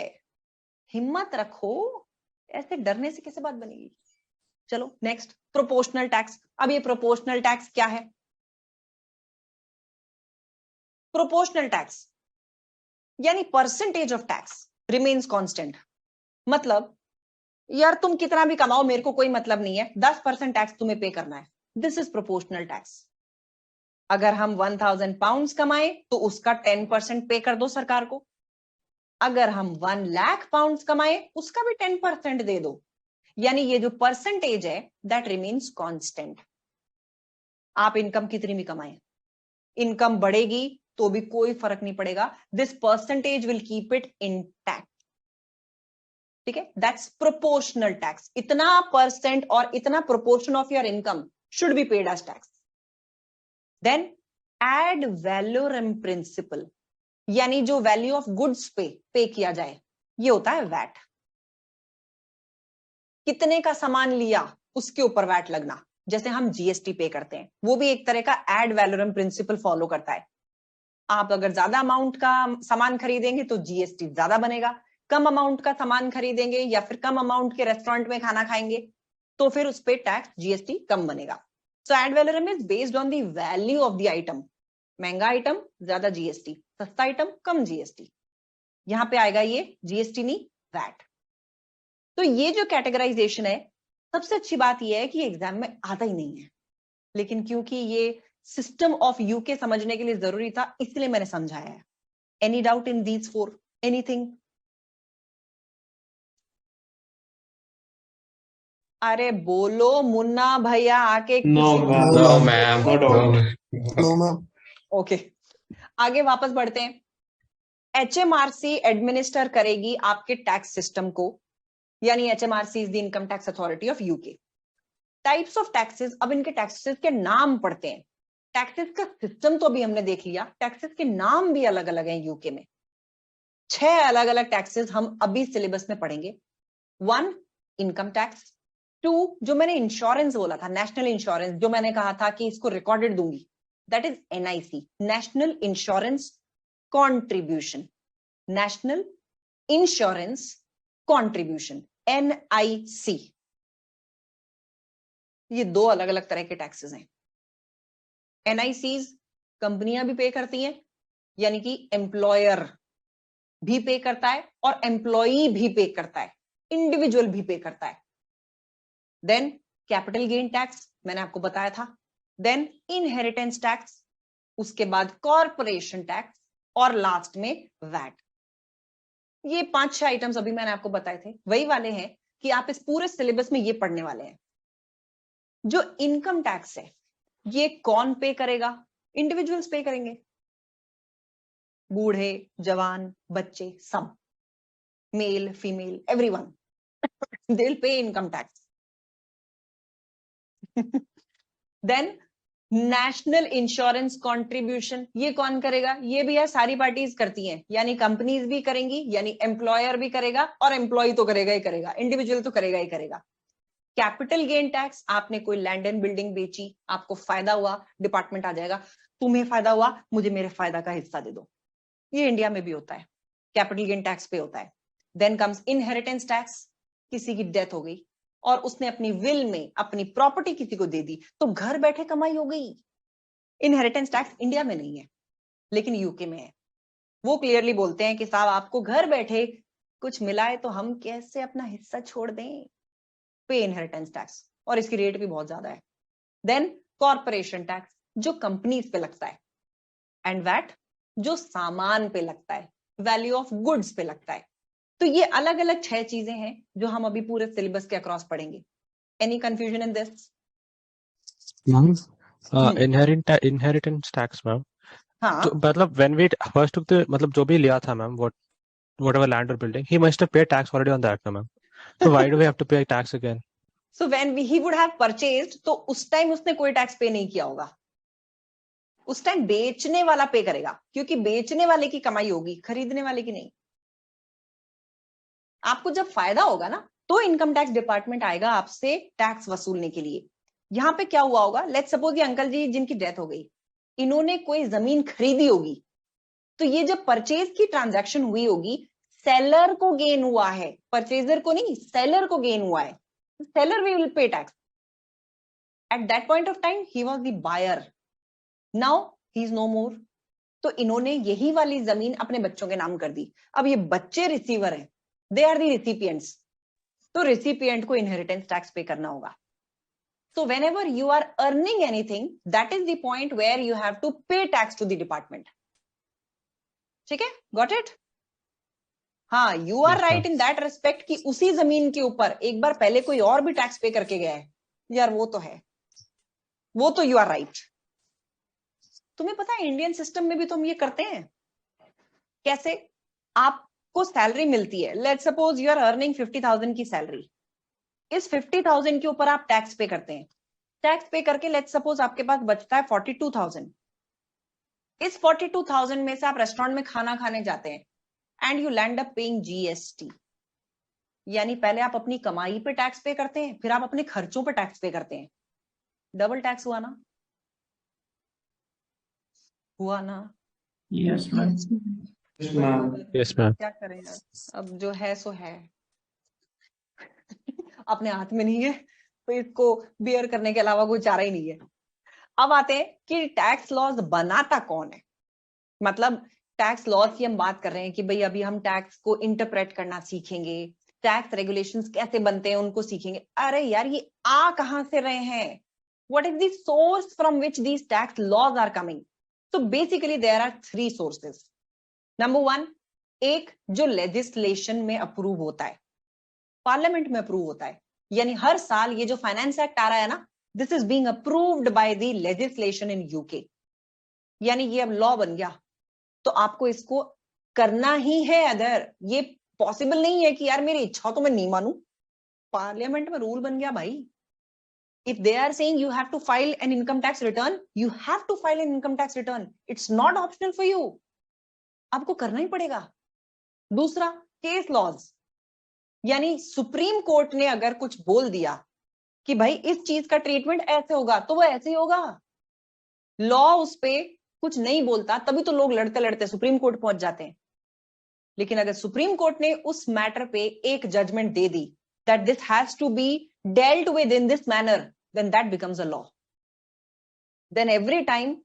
हिम्मत रखो, ऐसे डरने से कैसे बात बनेगी? चलो नेक्स्ट, प्रोपोर्शनल टैक्स। अब ये प्रोपोर्शनल टैक्स क्या है? प्रोपोर्शनल टैक्स यानी percentage of tax remains constant. मतलब यार तुम कितना भी कमाओ मेरे को कोई मतलब नहीं है, 10% टैक्स तुम्हें पे करना है। This is proportional tax. अगर हम 1000 पाउंड्स कमाए तो उसका 10% पे कर दो सरकार को। अगर हम 1 लाख पाउंड्स कमाए उसका भी 10% दे दो। यानी ये जो परसेंटेज है दैट रिमेन्स कांस्टेंट। आप इनकम कितनी भी कमाए, इनकम बढ़ेगी तो भी कोई फर्क नहीं पड़ेगा, this percentage will keep it intact. ठीक है, दैट्स प्रोपोर्शनल टैक्स। इतना परसेंट और इतना proportion of your income should be paid as tax. Then ad valorem principle, यानी जो वैल्यू ऑफ गुड्स पे किया जाए, ये होता है वैट। कितने का सामान लिया उसके ऊपर वैट लगना, जैसे हम जीएसटी पे करते हैं, वो भी एक तरह का एड वैल्यूरम प्रिंसिपल फॉलो करता है। आप अगर ज्यादा अमाउंट का सामान खरीदेंगे तो जीएसटी ज्यादा बनेगा, कम अमाउंट का सामान खरीदेंगे या फिर कम अमाउंट के रेस्टोरेंट में खाना खाएंगे तो फिर उस पर टैक्स जीएसटी कम बनेगा। So ad valorem is based on the value of the item. महंगा आइटम ज्यादा जीएसटी, सस्ता आइटम कम जीएसटी। यहां पे आएगा ये जीएसटी नहीं वैट। तो ये जो कैटेगराइजेशन है, सबसे अच्छी बात ये है कि एग्जाम में आता ही नहीं है, लेकिन क्योंकि ये सिस्टम ऑफ यूके समझने के लिए जरूरी था, इसलिए मैंने समझाया है। Any doubt in these four, anything? अरे बोलो मुन्ना भैया आके। No, ma'am. No, ma'am. No No, doubt. ma'am. No, ma'am. Okay, आगे वापस बढ़ते हैं। एचएमआरसी एडमिनिस्टर करेगी आपके टैक्स सिस्टम को, यानी HMRC is the income tax authority of UK. Types of taxes, अब इनके टैक्सेस के नाम पढ़ते हैं। टैक्सेस का सिस्टम तो अभी हमने देख लिया, टैक्सेस के नाम भी अलग अलग हैं यूके में। 6 अलग अलग टैक्सेस हम अभी सिलेबस में पढ़ेंगे। 1 इनकम टैक्स, 2 जो मैंने इंश्योरेंस बोला था, नेशनल इंश्योरेंस, जो मैंने कहा था कि इसको रिकॉर्डेड दूंगी, that is NIC, national insurance contribution. National insurance contribution, NIC. ये 2 अलग अलग तरह के टैक्सेस हैं। एनआईसीज कंपनियां भी पे करती हैं, यानी कि एम्प्लॉयर भी पे करता है और एम्प्लॉई भी पे करता है, इंडिविजुअल भी पे करता है। देन कैपिटल गेन टैक्स मैंने आपको बताया था। देन इनहेरिटेंस टैक्स, उसके बाद कॉर्पोरेशन टैक्स और लास्ट में वैट। ये 5-6 आइटम्स अभी मैंने आपको बताए थे, वही वाले हैं कि आप इस पूरे सिलेबस में ये पढ़ने वाले हैं। जो इनकम टैक्स है ये कौन पे करेगा? इंडिविजुअल्स पे करेंगे, बूढ़े जवान बच्चे सब, male female everyone, they will pay income tax. Then national insurance contribution, ये कौन करेगा? ये भी है सारी पार्टीज करती हैं, यानी कंपनीज भी करेंगी, यानी एम्प्लॉयर भी करेगा और एम्प्लॉय तो करेगा ही करेगा, इंडिविजुअल तो करेगा ही करेगा। कैपिटल गेन टैक्स, आपने कोई लैंड एंड बिल्डिंग बेची, आपको फायदा हुआ, डिपार्टमेंट आ जाएगा, तुम्हें फायदा हुआ मुझे मेरे फायदा का हिस्सा दे दो। ये इंडिया में भी होता है, कैपिटल गेन टैक्स पे होता है। देन कम्स इनहेरिटेंस टैक्स, किसी की डेथ हो गई और उसने अपनी विल में अपनी प्रॉपर्टी किसी को दे दी तो घर बैठे कमाई हो गई। इनहेरिटेंस टैक्स इंडिया में नहीं है लेकिन यूके में है। वो क्लियरली बोलते हैं कि साहब आपको घर बैठे कुछ मिला है तो हम कैसे अपना हिस्सा छोड़ दें, पे इनहेरिटेंस टैक्स, और इसकी रेट भी बहुत ज्यादा है। देन कॉर्पोरेशन टैक्स जो कंपनीज पे लगता है, एंड वैट जो सामान पे लगता है, वैल्यू ऑफ गुड्स पे लगता है। तो ये अलग अलग 6 चीजें हैं जो हम अभी पूरे सिलेबस के अक्रॉस पढ़ेंगे। Any confusion in this? Inheritance tax, ma'am. हाँ, तो मतलब when we first took the मतलब जो भी लिया था ma'am, whatever land or building, he must have paid tax already on that, no, ma'am. So why do we have to pay tax again? So when he would have purchased, तो उस time उसने कोई tax पे नहीं किया होगा, उस time बेचने वाला पे करेगा, क्योंकि बेचने वाले की कमाई होगी, खरीदने वाले की नहीं। आपको जब फायदा होगा ना तो इनकम टैक्स डिपार्टमेंट आएगा आपसे टैक्स वसूलने के लिए। यहां पे क्या हुआ होगा, लेट्स सपोज ये अंकल जी जिनकी डेथ हो गई, इन्होंने कोई जमीन खरीदी होगी, तो ये जब परचेज की ट्रांजैक्शन हुई होगी, सेलर को गेन हुआ है, परचेजर को नहीं, सेलर को गेन हुआ है। Seller will pay tax. At that point of time he was the buyer, now he is no more. तो इन्होंने यही वाली जमीन अपने बच्चों के नाम कर दी। अब ये बच्चे रिसीवर हैं, दे आर दी रिसिपिएंट्स, तो रिसिपिएंट को इनहेरिटेंस टैक्स पे करना होगा। So whenever you are earning anything, that is the point where you have to pay tax to the department. ठीक है, got it? हाँ, you are Yes, right ma'am. in that respect कि उसी जमीन के ऊपर एक बार पहले कोई और भी टैक्स पे करके गया है, यार वो तो है, वो तो you are right. तुम्हें पता है इंडियन सिस्टम में भी तो हम ये करते हैं। कैसे? आपको सैलरी मिलती है, let's suppose you are earning 50,000 की सैलरी, इस 50,000 के ऊपर आप टैक्स पे करते हैं। टैक्स पे करके लेट्स सपोज आपके पास बचता है 42,000। इस 42,000 में से आप रेस्टोरेंट में खाना खाने जाते हैं and you land up paying GST. यानी पहले आप अपनी कमाई पे टैक्स पे करते हैं, फिर आप अपने खर्चों पे टैक्स पे करते हैं। डबल टैक्स हुआ ना? हुआ ना? Yes, ma'am. Yes, ma'am. Yes, ma'am. क्या करें यार, अब जो है सो है। अपने हाथ में नहीं है तो इसको बियर करने के अलावा कोई चारा ही नहीं है। अब आते हैं कि टैक्स लॉज बनाता कौन है। मतलब टैक्स लॉज की हम बात कर रहे हैं कि भाई अभी हम टैक्स को इंटरप्रेट करना सीखेंगे, टैक्स रेगुलेशंस कैसे बनते हैं उनको सीखेंगे। अरे यार ये आ कहां से रहे हैं? What is the source from which these tax laws are coming? तो basically there are 3 sources. Number 1, एक जो लेजिस्लेशन में अप्रूव होता है, पार्लियामेंट में अप्रूव होता है, यानी हर साल ये जो फाइनेंस एक्ट आ रहा है ना, this is being approved by the legislation in UK. यानी ये अब लॉ बन गया तो आपको इसको करना ही है। अदर ये पॉसिबल नहीं है कि यार मेरी इच्छा तो मैं नहीं मानूं, पार्लियामेंट में रूल बन गया भाई। If they are saying you have to file an income tax return, you have to file an income tax return. It's not optional for you, आपको करना ही पड़ेगा। दूसरा, केस लॉज, यानी सुप्रीम कोर्ट ने अगर कुछ बोल दिया कि भाई इस चीज का ट्रीटमेंट ऐसे होगा तो वो ऐसे ही होगा। लॉ उस पे कुछ नहीं बोलता, तभी तो लोग लड़ते लड़ते सुप्रीम कोर्ट पहुंच जाते हैं। लेकिन अगर सुप्रीम कोर्ट ने उस मैटर पे एक जजमेंट दे दी that this has to be dealt with in this manner, then that becomes a law. Then every time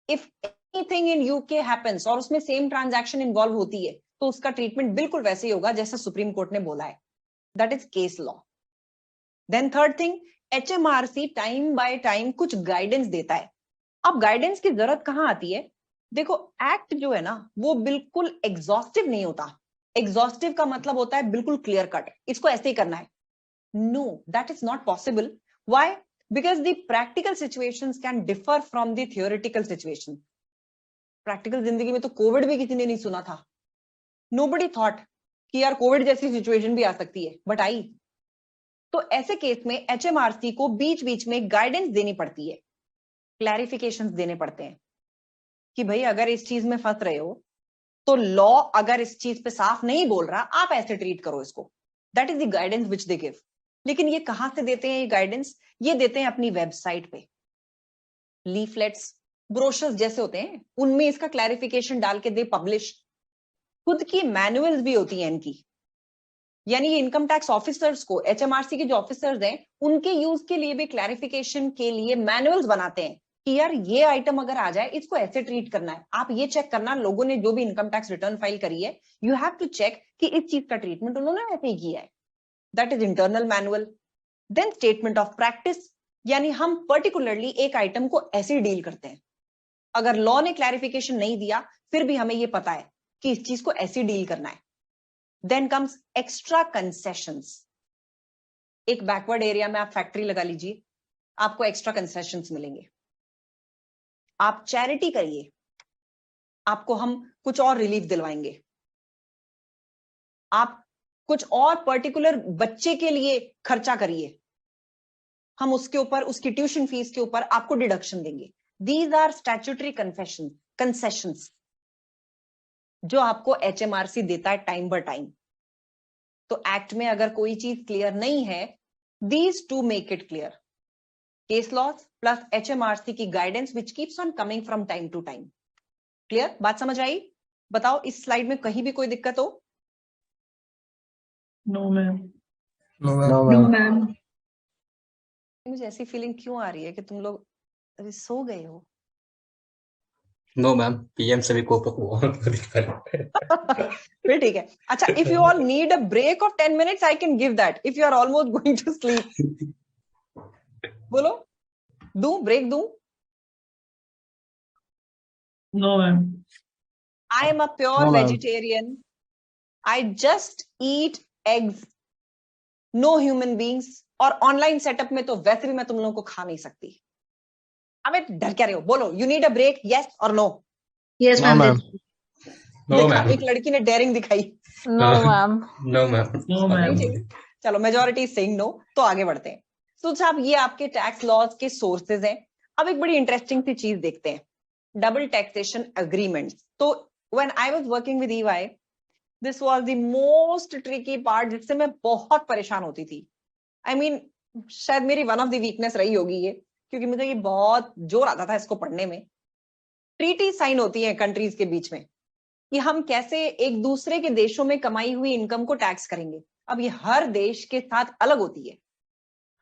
if anything in UK happens और उसमें सेम ट्रांजैक्शन इन्वॉल्व होती है तो उसका ट्रीटमेंट बिल्कुल वैसे ही होगा जैसा सुप्रीम कोर्ट ने बोला है। That is case law. Then third thing, HMRC time by time कुछ गाइडेंस देता है। अब गाइडेंस की जरूरत कहां आती है? देखो एक्ट जो है ना वो बिल्कुल एग्जॉस्टिव नहीं होता। एग्जॉस्टिव का मतलब होता है बिल्कुल क्लियर कट, इसको ऐसे ही करना है। No, that is not possible. Why? Because the practical situations can differ from the theoretical situation. Practical जिंदगी में तो कोविड भी किसी ने नहीं सुना था। नोबडी थॉट कि यार कोविड जैसी सिचुएशन भी आ सकती है, बट आई। तो ऐसे केस में एचएमआरसी को बीच बीच में गाइडेंस देनी पड़ती है, क्लैरिफिकेशंस देने पड़ते हैं कि भाई अगर इस चीज में फंस रहे हो तो लॉ अगर इस चीज पे साफ नहीं बोल रहा, आप ऐसे ट्रीट करो इसको। That is the guidance which they give. लेकिन ये कहां से देते हैं ये गाइडेंस? ये देते हैं अपनी वेबसाइट पे। लीफलेट्स, ब्रोशर्स जैसे होते हैं उनमें इसका क्लैरिफिकेशन डाल के दे पब्लिश। खुद की मैनुअल्स भी होती हैं इनकी। यानी ये इनकम टैक्स ऑफिसर्स को, एचएमआरसी के जो ऑफिसर्स हैं उनके यूज के लिए भी क्लैरिफिकेशन के लिए मैनुअल्स बनाते हैं कि यार ये आइटम अगर आ जाए इसको ऐसे ट्रीट करना है। आप ये चेक करना, लोगों ने जो भी इनकम टैक्स रिटर्न फाइल करी है, यू हैव टू चेक कि इस चीज का ट्रीटमेंट उन्होंने ऐसे ही किया है। That is internal manual. Then statement of practice, यानी हम पर्टिकुलरली एक आइटम को ऐसे डील करते हैं। अगर लॉ ने क्लैरिफिकेशन नहीं दिया फिर भी हमें ये पता है कि इस चीज को ऐसे डील करना है। Then comes extra concessions. एक बैकवर्ड एरिया में आप फैक्ट्री लगा लीजिए, आपको एक्स्ट्रा कंसेशंस मिलेंगे। आप चैरिटी करिए, आपको हम कुछ और रिलीफ दिलवाएंगे। आप कुछ और पर्टिकुलर बच्चे के लिए खर्चा करिए, हम उसके ऊपर, उसकी ट्यूशन फीस के ऊपर आपको डिडक्शन देंगे। दीज आर स्टैट्यूटरी कंसेशंस जो आपको एचएमआरसी देता है टाइम बाय टाइम। तो एक्ट में अगर कोई चीज क्लियर नहीं है, these to make it clear. Case laws plus HMRC की guidance which keeps on coming from time to time. Clear? बात समझ आई? बताओ इस स्लाइड में कहीं भी कोई दिक्कत हो? No, ma'am. No, ma'am. No, ma'am. मुझे ऐसी फीलिंग क्यों आ रही है कि तुम लोग अभी सो गए हो? नो मैम, पीएम सभी को फिर ठीक है। अच्छा, if you all need a break of 10 minutes I can give that if you are almost going to sleep. बोलो, दूं ब्रेक दूं? No, ma'am. I am a pure No, ma'am. vegetarian. I just eat eggs. No human beings. और online setup में तो वैसे भी मैं तुम लोगों को खा नहीं सकती। अबे डर क्या रहे हो, बोलो you need a break, yes और no. Yes, No, ma'am. ma'am. No, देखा, ma'am. एक लड़की ने डेयरिंग दिखाई। No, ma'am. No, ma'am. No, नहीं ma'am. चाहिए, चलो मेजोरिटी सेइंग नो, तो आगे बढ़ते हैं। तो साहब ये आपके टैक्स लॉज के सोर्सेज हैं। अब एक बड़ी इंटरेस्टिंग सी चीज देखते हैं, डबल टैक्सेशन अग्रीमेंट। तो when I was working with EY, this was the most tricky part, जिससे मैं बहुत परेशान होती थी। आई मीन शायद मेरी वन ऑफ द वीकनेस रही होगी ये, क्योंकि मुझे ये बहुत जोर आता था इसको पढ़ने में। ट्रीटी साइन होती है कंट्रीज के बीच में कि हम कैसे एक दूसरे के देशों में कमाई हुई इनकम को टैक्स करेंगे। अब ये हर देश के साथ अलग होती है,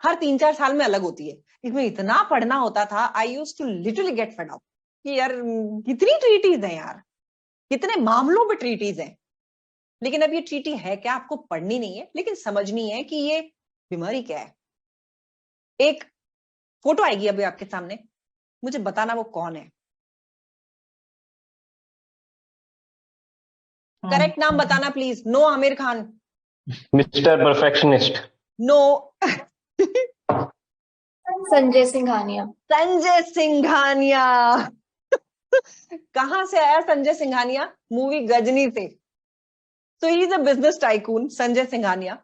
हर 3-4 साल में अलग होती है। इसमें इतना पढ़ना होता था, I used to literally get fed up कि यार कितनी ट्रीटीज हैं यार, कितने मामलों में ट्रीटीज हैं। लेकिन अब ये ट्रीटी है क्या, आपको पढ़नी नहीं है, लेकिन समझनी है कि ये बीमारी क्या है। एक फोटो आएगी अभी आपके सामने, मुझे बताना वो कौन है। करेक्ट नाम बताना please. No Aamir Khan, mister perfectionist. No Sanjay Singhania. Sanjay Singhania. कहां से आया संजय सिंघानिया? मूवी गजनी से। तो he is a business tycoon Sanjay Singhania.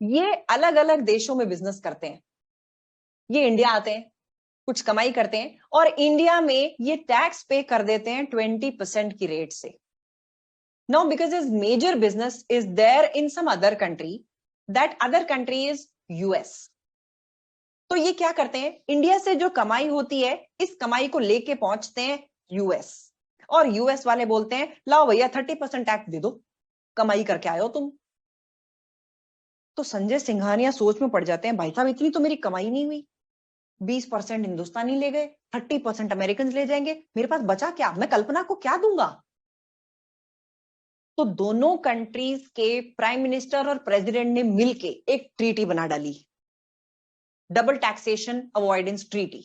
ये अलग अलग देशों में बिजनेस करते हैं, ये इंडिया आते हैं, कुछ कमाई करते हैं और इंडिया में ये टैक्स पे कर देते हैं 20% की रेट से। Now, because his major business is there in some other country, that other country is US. तो ये क्या करते हैं, इंडिया से जो कमाई होती है, इस कमाई को लेके पहुंचते हैं यूएस, और यूएस वाले बोलते हैं लाओ भैया 30% टैक्स दे दो, कमाई करके आए हो तुम। तो संजय सिंघानिया सोच में पड़ जाते हैं, भाई साहब इतनी तो मेरी कमाई नहीं हुई, 20% हिंदुस्तानी ले गए, 30% अमेरिकन ले जाएंगे, मेरे पास बचा क्या, मैं कल्पना को क्या दूंगा। तो दोनों कंट्रीज के प्राइम मिनिस्टर और प्रेसिडेंट ने मिलके एक ट्रीटी बना डाली, डबल टैक्सेशन अवॉइडेंस ट्रीटी,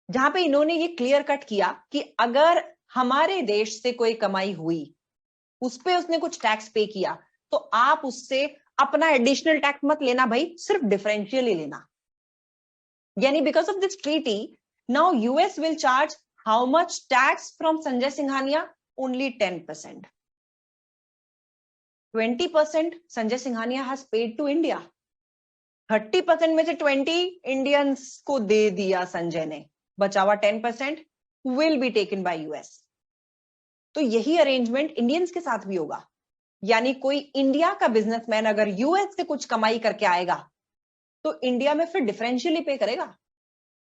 जहां पे इन्होंने ये क्लियर कट किया कि अगर हमारे देश से कोई कमाई हुई, उस पे उसने कुछ टैक्स पे किया, तो आप उससे अपना एडिशनल टैक्स मत लेना भाई, सिर्फ डिफरेंशियल ही लेना। यानी because of this treaty now US will charge how much tax from Sanjay Singhania? Only 10%. 20% Sanjay Singhania has paid to India. 30% में से 20 इंडियंस को दे दिया संजय ने, बचा हुआ 10% will be taken by US. तो यही अरेंजमेंट इंडियंस के साथ भी होगा। यानी कोई इंडिया का बिजनेसमैन अगर यूएस से कुछ कमाई करके आएगा, तो इंडिया में फिर डिफरेंशियल ही पे करेगा।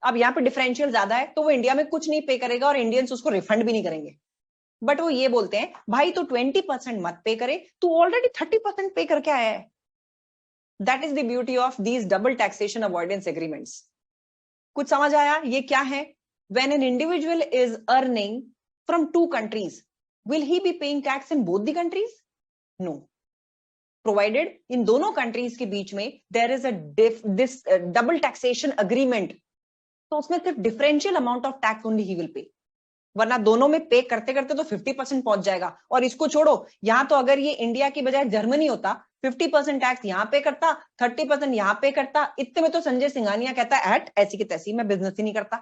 अब यहाँ पे डिफरेंशियल ज्यादा है, तो वो इंडिया में कुछ नहीं पे करेगा और इंडियंस उसको रिफंड भी नहीं करेंगे। बट वो ये बोलते हैं भाई तो 20% मत पे करे, तू ऑलरेडी 30% पे करके आया है। That is the beauty of these double taxation avoidance agreements. कुछ समझ आया ये क्या है? When an individual is earning from 2 countries, will he be paying tax in both the countries? No, provided in दोनों कंट्रीज के बीच में there is this double taxation agreement, तो उसमें सिर्फ differential amount of tax only ही will pay, वरना दोनों में पे करते करते तो 50% पहुंच जाएगा। और इसको छोड़ो, यहां तो अगर ये इंडिया की बजाय जर्मनी होता, 50% टैक्स यहां पे करता, 30% यहां पे करता, इतने में तो संजय सिंघानिया कहता है एट ऐसी की तैसी, मैं बिजनेस ही नहीं करता।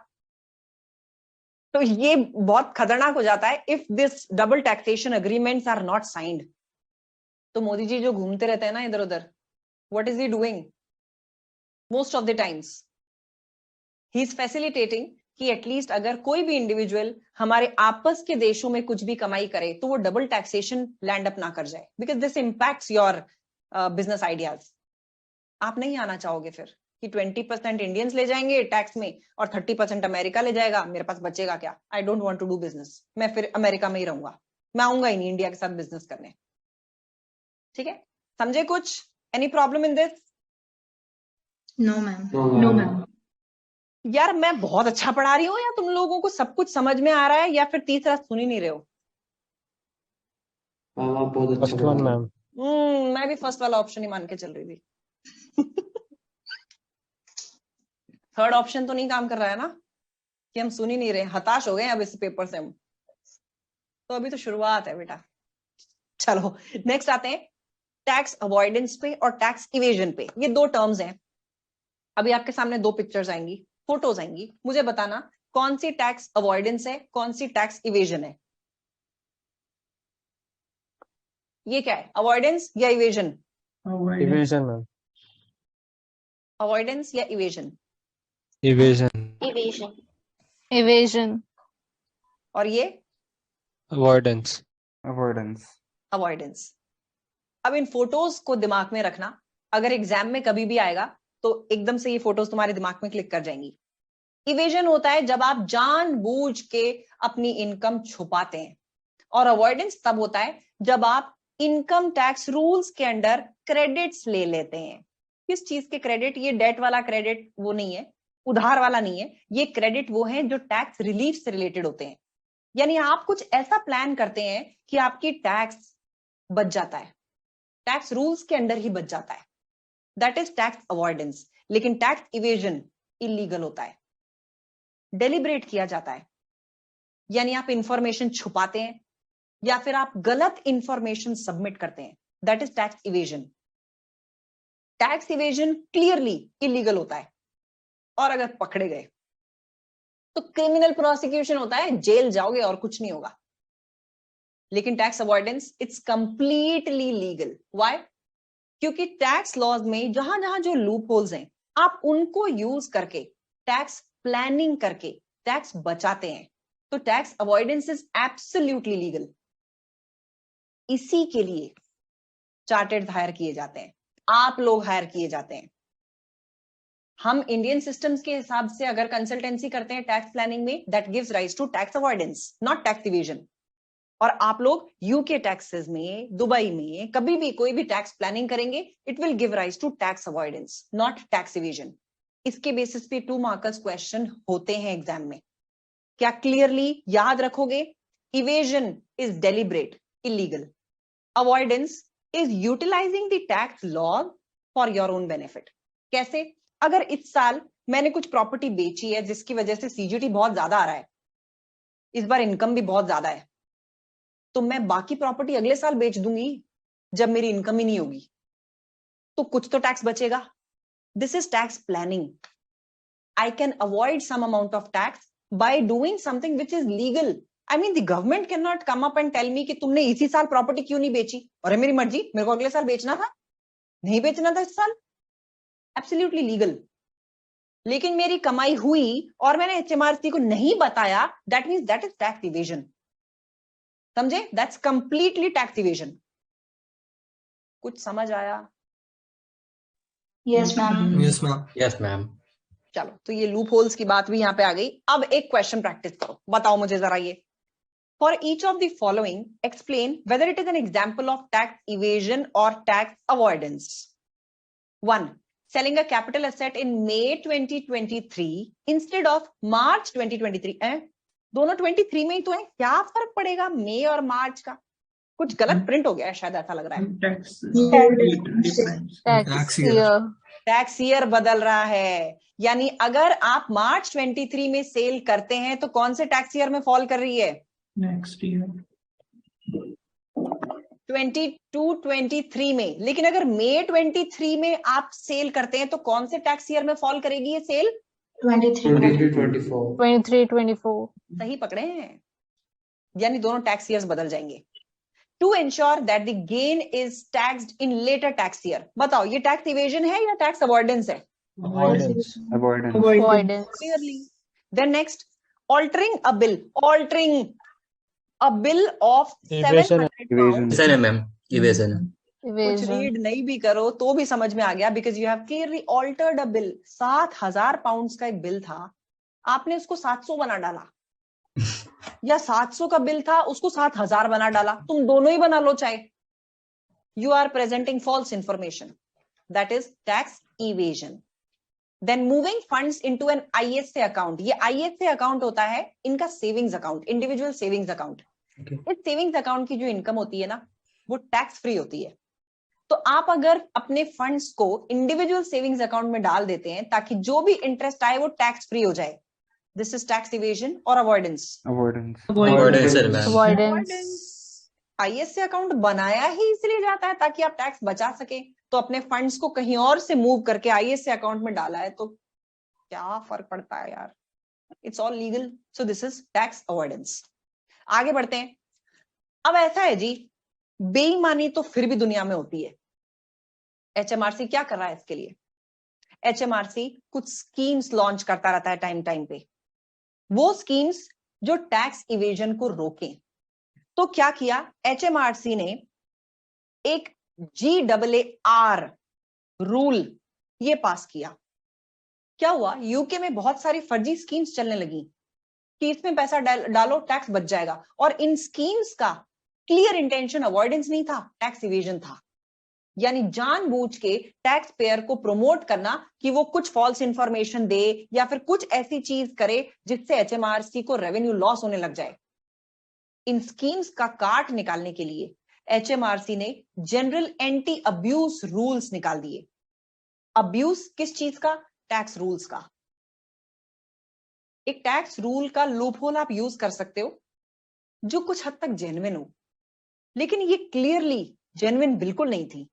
तो ये बहुत खतरनाक हो जाता है if this double taxation agreements are not signed. तो मोदी जी जो घूमते रहते हैं ना इधर उधर, what is he doing most of the times? He is facilitating कि एटलीस्ट अगर कोई भी इंडिविजुअल हमारे आपस के देशों में कुछ भी कमाई करे, तो वो डबल टैक्सेशन लैंड अप ना कर जाए, because this impacts your business ideas. आप नहीं आना चाहोगे फिर कि 20% इंडियंस ले जाएंगे टैक्स में और 30% अमेरिका ले जाएगा, मेरे पास बचेगा क्या? I don't want to do business, मैं फिर अमेरिका में ही रहूंगा, मैं आऊंगा ही नहीं इंडिया के साथ बिजनेस करने। ठीक है, समझे कुछ? Any problem in this? No, ma'am. No, ma'am. यार मैं बहुत अच्छा पढ़ा रही हूँ या तुम लोगों को सब कुछ समझ में आ रहा है, या फिर तीसरा सुन ही नहीं रहे हो? आप बहुत First अच्छा one, बता ma'am. मैं भी फर्स्ट वाला ऑप्शन ही मान के चल रही थी। थर्ड ऑप्शन तो नहीं काम कर रहा है ना, कि हम सुन ही नहीं रहे, हताश हो गए अब इस पेपर से हम। तो अभी तो शुरुआत है बेटा। चलो नेक्स्ट आते हैं टैक्स अवॉइडेंस पे और टैक्स इवेजन पे। ये 2 टर्म्स हैं। अभी आपके सामने 2 पिक्चर्स आएंगी, फोटोज आएंगी, मुझे बताना कौन सी टैक्स अवॉइडेंस है, कौन सी टैक्स इवेजन है। ये क्या है, अवॉइडेंस या evasion? Avoidance. Evasion, ma'am. Avoidance या इवेजन? Evasion. Evasion. Evasion. और ये Avoidance. Avoidance. अवॉइडेंस। अब इन फोटोज को दिमाग में रखना, अगर एग्जाम में कभी भी आएगा तो एकदम से ये फोटोज तुम्हारे दिमाग में क्लिक कर जाएंगी। इवेजन होता है जब आप जानबूझ के अपनी इनकम छुपाते हैं, और अवॉइडेंस तब होता है जब आप इनकम टैक्स रूल्स के अंडर क्रेडिट्स ले लेते हैं। किस चीज के क्रेडिट? ये डेट वाला क्रेडिट वो नहीं है, उधार वाला नहीं है, ये क्रेडिट वो है जो टैक्स रिलीफ से रिलेटेड होते हैं। यानी आप कुछ ऐसा प्लान करते हैं कि आपकी टैक्स बच जाता है, टैक्स रूल्स के अंडर ही बच जाता है, दैट इज टैक्स अवॉइडेंस। लेकिन टैक्स इवेजन इलीगल होता है, डेलिब्रेट किया जाता है, यानी आप इंफॉर्मेशन छुपाते हैं या फिर आप गलत इंफॉर्मेशन सबमिट करते हैं, that is tax evasion. Tax evasion clearly illegal होता है, और अगर पकड़े गए तो क्रिमिनल प्रोसिक्यूशन होता है, जेल जाओगे और कुछ नहीं होगा। लेकिन tax avoidance it's completely legal. Why? क्योंकि टैक्स लॉज में जहां जहां जो लूप होल्स हैं, आप उनको यूज करके टैक्स प्लानिंग करके टैक्स बचाते हैं। तो tax avoidance is absolutely legal. इसी के लिए चार्टर्ड हायर किए जाते हैं, आप लोग हायर किए जाते हैं। हम इंडियन सिस्टम्स के हिसाब से अगर कंसल्टेंसी करते हैं टैक्स प्लानिंग में, that gives rise to tax avoidance, not tax evasion. और आप लोग यूके टैक्सेस में, दुबई में कभी भी कोई भी टैक्स प्लानिंग करेंगे, it will give rise to tax avoidance, not tax evasion. इसके बेसिस पे 2 मार्कर्स क्वेश्चन होते हैं एग्जाम में। क्या क्लियरली याद रखोगे? Evasion is deliberate, illegal. Avoidance is utilising the tax law for your own benefit. कैसे? अगर इस साल मैंने कुछ प्रॉपर्टी बेची है जिसकी वजह से सीजीटी बहुत ज्यादा आ रहा है, इस बार इनकम भी बहुत ज्यादा है, तो मैं बाकी प्रॉपर्टी अगले साल बेच दूंगी जब मेरी इनकम ही नहीं होगी, तो कुछ तो टैक्स बचेगा। This is tax planning. I can avoid some amount of tax by doing something which is legal. I mean the government can not come up and tell me कि तुमने इसी साल प्रॉपर्टी क्यों नहीं बेची। अरे मेरी मर्जी, मेरे को अगले साल बेचना था, नहीं बेचना था इस साल, एब्सोल्युटली लीगल। लेकिन मेरी कमाई हुई और मैंने एचएमआरसी को नहीं बताया, that means that is tax evasion. समझे? That's completely tax evasion. कुछ समझ आया? Yes, ma'am. Yes, ma'am. Yes, ma'am. चलो, तो ये लूप होल्स की बात भी यहाँ पे आ गई। अब एक क्वेश्चन प्रैक्टिस करो, बताओ मुझे जरा ये। For each of the following explain whether it is an example of tax evasion और tax avoidance. 1. Selling a capital asset in May 2023 instead of March 2023. दोनों 23 में ही तो है, क्या फर्क पड़ेगा मई और मार्च का? कुछ गलत प्रिंट हो गया है शायद, ऐसा लग रहा है। Tax Tax. rate difference. Tax year. Tax year बदल रहा है, यानी अगर आप मार्च 23 में सेल करते हैं तो कौन से टैक्स ईयर में फॉल कर रही है? Next year. 22-23 में। लेकिन अगर मई 23 में आप सेल करते हैं तो कौन से टैक्स ईयर में फॉल करेगी ये सेल? 23. 23-24. 23-24. सही पकड़े हैं, यानी दोनों टैक्स ईयर्स बदल जाएंगे। To ensure that the gain is taxed in later tax year. बताओ ये टैक्स इवेजन है या टैक्स अवॉइडेंस है? Avoidance. Avoidance. Avoidance. Clearly. Then next, altering a bill. Altering a bill of Evasion. 700 Evasion. Evasion है ma'am. Evasion है. कुछ Evasion. Read नहीं भी करो तो भी समझ में आ गया, because you have clearly altered a bill. 7,000 pounds का एक बिल था, आपने उसको 700 बना डाला, या 700 का बिल था उसको 7,000 बना डाला, तुम दोनों ही बना लो चाहे। You are presenting false information, that is tax evasion. Then moving funds into an ISA account. ये आईएसए अकाउंट होता है इनका savings account, individual savings account. इस सेविंग्स अकाउंट की जो इनकम होती है ना, वो टैक्स फ्री होती है। तो आप अगर अपने फंड्स को इंडिविजुअल सेविंग्स अकाउंट में डाल देते हैं ताकि जो भी इंटरेस्ट आए वो टैक्स फ्री हो जाए, दिस इज टैक्स इवेजन और अवॉइडेंस? Avoidance. Avoidance है ma'am. Avoidance. आईएसए अकाउंट बनाया ही इसलिए जाता है ताकि आप टैक्स बचा सके। तो अपने फंड्स को कहीं और से मूव करके आईएसए अकाउंट में डाला है तो क्या फर्क पड़ता है यार, it's all legal. So this is tax avoidance. आगे बढ़ते हैं. अब ऐसा है जी, बेईमानी तो फिर भी दुनिया में होती है. HMRC क्या कर रहा है इसके लिए? HMRC कुछ स्कीम्स लॉन्च करता रहता है टाइम टाइम पे. वो स्कीम्स जो टैक्स इवेजन को रोकें. तो क्या किया HMRC ने? एक GAAR रूल ये पास किया. क्या हुआ? यूके में बहुत सारी फर्जी स्कीम्स चलने लगी कि इसमें पैसा डालो टैक्स बच जाएगा, और इन स्कीम्स का क्लियर इंटेंशन अवॉइडेंस नहीं था, टैक्स इवेजन था. यानी जानबूझ के टैक्स पेयर को प्रमोट करना कि वो कुछ फॉल्स इंफॉर्मेशन दे या फिर कुछ ऐसी चीज करे जिससे HMRC को रेवेन्यू लॉस होने लग जाए. इन स्कीम्स का काट निकालने के लिए HMRC ने जनरल एंटी अब्यूज रूल्स निकाल दिए. अब्यूज किस चीज का? टैक्स रूल्स का. एक टैक्स रूल का लूपहोल आप यूज कर सकते हो जो कुछ हद तक जेन्युइन हो, लेकिन ये क्लियरली जेन्युइन बिल्कुल नहीं थी.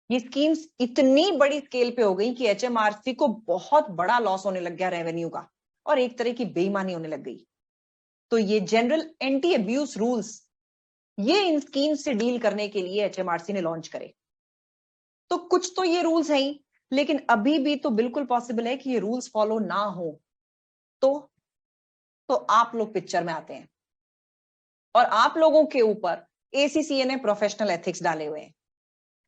ये स्कीम्स इतनी बड़ी स्केल पे हो गई कि HMRC को बहुत बड़ा लॉस होने लग गया रेवेन्यू का, और एक तरह की बेईमानी होने लग गई. तो ये जनरल एंटी अब्यूज रूल्स ये इन स्कीम्स से डील करने के लिए HMRC ने लॉन्च करे. तो कुछ तो ये रूल्स हैं ही, लेकिन अभी भी तो बिल्कुल पॉसिबल है कि ये रूल्स फॉलो ना हो. तो आप लोग पिक्चर में आते हैं, और आप लोगों के ऊपर ACCA ने प्रोफेशनल एथिक्स डाले हुए हैं.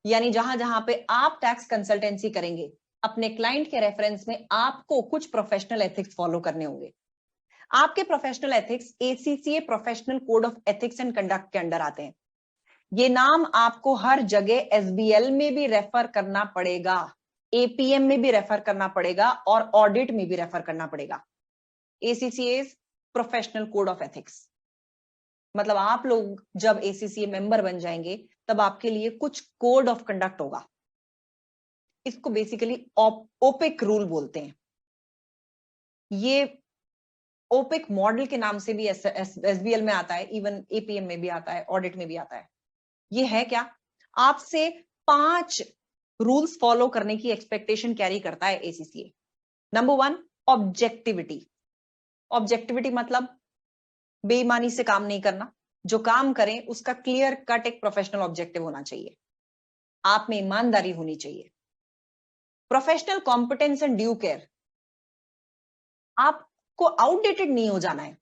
यानी जहां जहां पे आप टैक्स कंसल्टेंसी करेंगे, अपने क्लाइंट के रेफरेंस में आपको कुछ प्रोफेशनल एथिक्स फॉलो करने होंगे. आपके professional ethics ACCA professional code of ethics and conduct के अंडर आते हैं. ये नाम आपको हर जगह SBL में भी रेफर करना पड़ेगा, APM में भी रेफर करना पड़ेगा, और ऑडिट में भी रेफर करना पड़ेगा. ACCA professional code of ethics. मतलब आप लोग जब ACCA मेंबर बन जाएंगे तब आपके लिए कुछ कोड ऑफ कंडक्ट होगा. इसको बेसिकली ओपेक रूल बोलते हैं. ये ओपेक मॉडल के नाम से भी SBL में आता है, इवन APM में भी आता है, ऑडिट में भी आता है. ये है क्या? आपसे 5 रूल्स फॉलो करने की एक्सपेक्टेशन कैरी करता है ACCA. Number 1, objectivity. ऑब्जेक्टिविटी मतलब बेईमानी से काम नहीं करना. जो काम करें उसका क्लियर कट एक प्रोफेशनल ऑब्जेक्टिव होना चाहिए. आप में ईमानदारी होनी चाहिए. Professional competence and due care. आपको आउटडेटेड नहीं हो जाना है.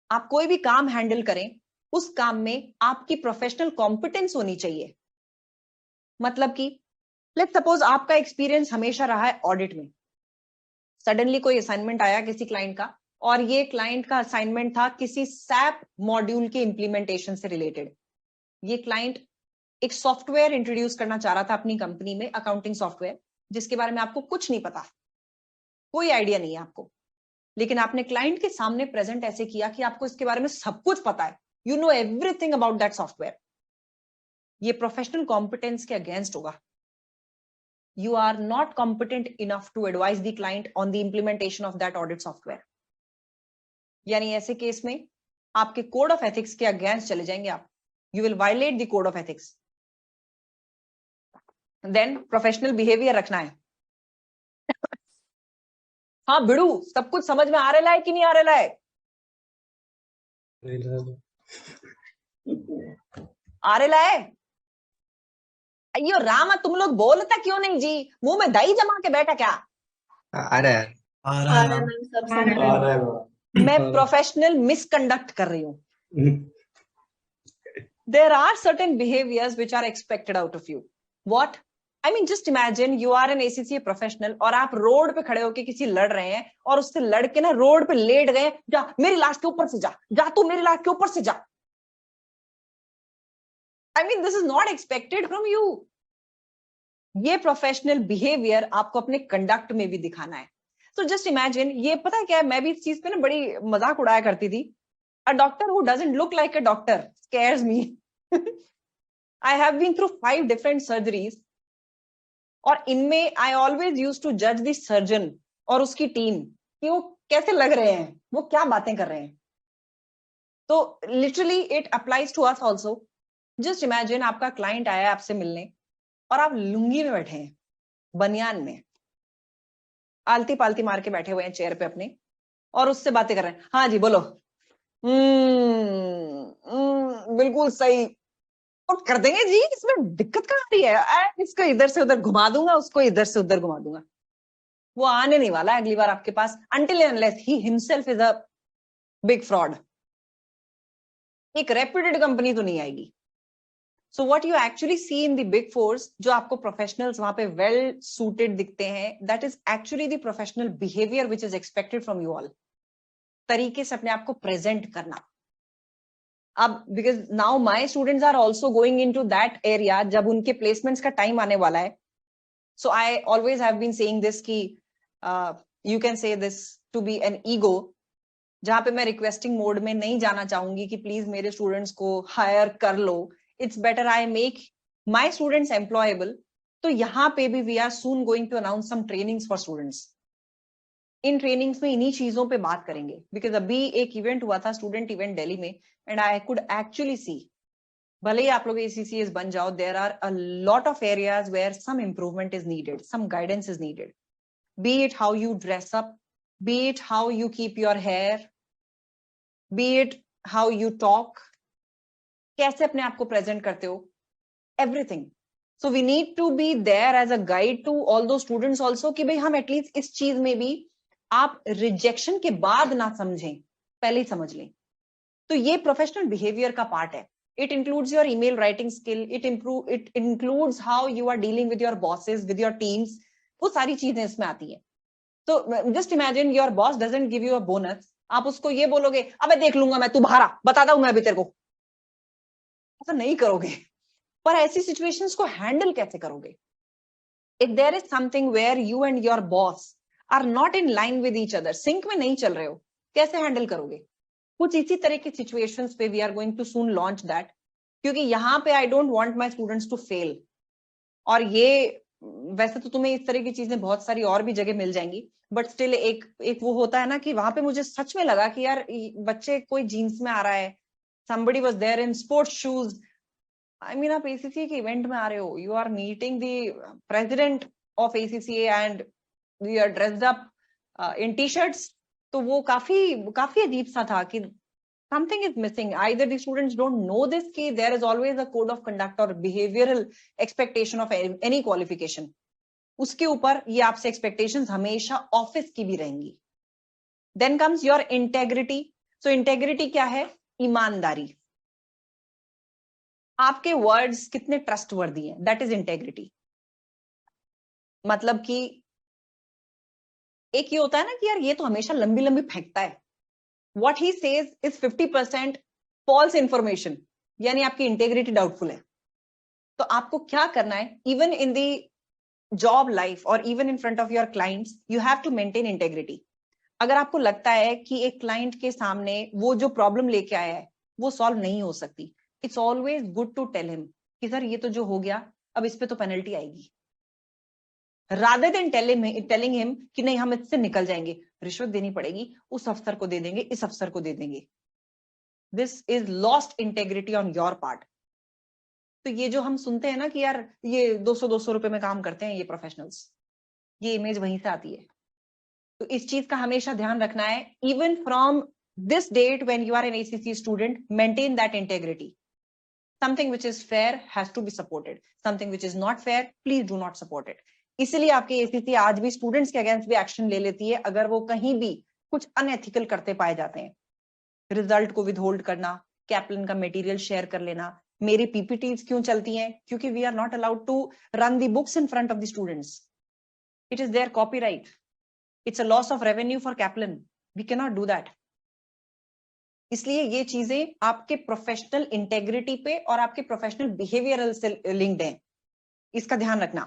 आप कोई भी काम हैंडल करें, उस काम में आपकी प्रोफेशनल कॉम्पिटेंस होनी चाहिए. मतलब कि लेट्स सपोज आपका एक्सपीरियंस हमेशा रहा है ऑडिट में. सडनली कोई असाइनमेंट आया किसी क्लाइंट का, और ये क्लाइंट का असाइनमेंट था किसी SAP मॉड्यूल के इंप्लीमेंटेशन से रिलेटेड. ये क्लाइंट एक सॉफ्टवेयर इंट्रोड्यूस करना चाह रहा था अपनी कंपनी में, अकाउंटिंग सॉफ्टवेयर, जिसके बारे में आपको कुछ नहीं पता, कोई आइडिया नहीं है आपको. लेकिन आपने क्लाइंट के सामने प्रेजेंट ऐसे किया कि आपको इसके बारे में सब कुछ पता है, you know everything about that software. ये प्रोफेशनल कॉम्पिटेंस के अगेंस्ट होगा. You are not competent enough to advise the client on the implementation of that audit software. यानी ऐसे केस में आपके कोड ऑफ एथिक्स के अगेंस्ट चले जाएंगे आप. You will violate the code of ethics. Then professional behaviour रखना है. हाँ बिड़ू, सब कुछ समझ में आ रहा है कि नहीं आ रहा है? आ रहा है? अयो रामा, तुम लोग बोलता क्यों नहीं जी? मुंह में दही जमा के बैठा क्या? आ रहा है. मैं प्रोफेशनल मिसकंडक्ट कर रही हूं. There are certain behaviors which are expected out of you. What? I mean, just imagine you are an ACCA professional और आप रोड पे खड़े होके किसी लड़ रहे हैं, और उससे लड़के ना रोड पे लेट गए, जा मेरी लाश के ऊपर से जा तू मेरी लाश के ऊपर से जा. I mean, this is not expected from you. ये प्रोफेशनल बिहेवियर आपको अपने कंडक्ट में भी दिखाना है. So just imagine, ये पता है क्या है, मैं भी इस चीज पे ना बड़ी मजाक उड़ाया करती थी. A doctor who doesn't look like a doctor scares me. I have been through 5 different surgeries, और इनमें I always used to judge the surgeon और उसकी टीम कि वो कैसे लग रहे हैं, वो क्या बातें कर रहे हैं. तो literally it applies to us also. Just imagine आपका क्लाइंट आया है आपसे मिलने, और आप लुंगी में बैठे हैं, बनियान में. आलती पालती मार के बैठे हुए हैं चेयर पे अपने और उससे बातें कर रहे हैं। हाँ जी बोलो। बिल्कुल सही। और कर देंगे जी, इसमें दिक्कत कहाँ आ रही है? इसको इधर से उधर घुमा दूंगा, उसको इधर से उधर घुमा दूंगा। वो आने नहीं वाला अगली बार आपके पास, until and unless he himself is a big fraud। एक रेप्यूटेड कंपनी तो नहीं आएगी। So what you actually see in the big fours, जो आपको प्रोफेशनल्स वहां पे वेल सूटेड दिखते हैं, that is actually the professional behaviour which is expected from you all. तरीके से अपने आप को प्रेजेंट करना। अब because now my students are also going into that area, जब उनके प्लेसमेंट्स का टाइम आने वाला है। So I always have been saying this कि you can say this to be an ego, जहां पे मैं रिक्वेस्टिंग मोड में नहीं जाना चाहूंगी कि प्लीज मेरे स्टूडेंट्स को हायर कर लो। It's better I make my students employable. तो यहाँ पे भी we are soon going to announce some trainings for students. इन ट्रेनिंग्स में इन्हीं चीजों पे बात करेंगे, बिकॉज अभी एक इवेंट हुआ था, स्टूडेंट इवेंट दिल्ली में, and I could actually see, भले ही आप लोग ACCS बन जाओ, there are a lot of areas where some improvement is needed, some guidance is needed. Be it how you dress up, be it how you keep your hair, be it how you talk, कैसे अपने आप को present करते हो, everything. So we need to be there as a guide to all those students also, कि भाई हम at least इस चीज में भी आप रिजेक्शन के बाद ना समझें, पहले ही समझ लें। तो ये प्रोफेशनल बिहेवियर का पार्ट है। It includes your email writing skill, it includes how you are dealing with your bosses, with your teams, वो सारी चीजें इसमें आती हैं। तो just imagine your boss doesn't give you a bonus, आप उसको ये बोलोगे, अबे देख लूंगा मैं, तू बाहर आ, बताता हूं मैं अभी तेरे को। ऐसा नहीं करोगे। पर ऐसी सिचुएशंस को हैंडल कैसे करोगे? If there is something where you and your boss are not in line with each other, sync में नहीं चल रहे हो, कैसे हैंडल करोगे? कुछ इसी तरह की सिचुएशंस पे we are going to soon launch that, क्योंकि यहाँ पे I don't want my students to fail. और ये वैसे तो तुम्हें इस तरह की चीजें बहुत सारी और भी जगह मिल जाएंगी, बट स्टिल एक वो होता है ना कि वहां पे मुझे सच में लगा कि यार बच्चे कोई जीन्स में आ रहा है, somebody was there in sports shoes। I mean, आप ACCA के इवेंट में आ रहे हो, you are meeting the president of ACCA and we are dressed up in t-shirts। तो वो काफी अजीब सा था कि something is missing। Either the students don't know this कि there is always a code of conduct or behavioral expectation of any qualification। उसके ऊपर ये आपसे expectations हमेशा ऑफिस की भी रहेंगी। Then comes your integrity। So integrity क्या है? ईमानदारी। आपके वर्ड्स कितने ट्रस्टवर्दी हैं, दैट इज इंटेग्रिटी। मतलब कि एक ये होता है ना कि यार ये तो हमेशा लंबी लंबी फेंकता है, what he says is 50% false information, यानी आपकी इंटेग्रिटी डाउटफुल है। तो आपको क्या करना है, even in the job life और even in front of your clients, you have to maintain integrity. अगर आपको लगता है कि एक क्लाइंट के सामने वो जो प्रॉब्लम लेके आया है वो सॉल्व नहीं हो सकती, it's always good to tell him कि सर ये तो जो हो गया, अब इस पे तो पेनल्टी आएगी, रादर देन टेलिंग हिम कि नहीं हम इससे निकल जाएंगे, रिश्वत देनी पड़ेगी, उस अफसर को दे देंगे, इस अफसर को दे देंगे। This is lost integrity on your part. तो ये जो हम सुनते हैं ना कि यार ये 200 रुपए में काम करते हैं ये प्रोफेशनल्स, ये इमेज वहीं से आती है। तो इस चीज का हमेशा ध्यान रखना है, even from this date when you are an ACCA student, maintain that integrity। Something which is fair has to be supported, something which is not fair, please do not support it। इसलिए आपके ACCA आज भी students के against भी action ले लेती है अगर वो कहीं भी कुछ अनएथिकल करते पाए जाते हैं। रिजल्ट को विदहोल्ड करना, कैप्लन का मटेरियल शेयर कर लेना। मेरी PPTs क्यों चलती हैं? क्योंकि we are not allowed to run the books in front of the students, it is their copyright, it's a loss of revenue for Kaplan, we can not do that. इसलिए ये चीजें आपके प्रोफेशनल इंटेग्रिटी पे और आपके professional behavioural से linked हैं, इसका ध्यान रखना।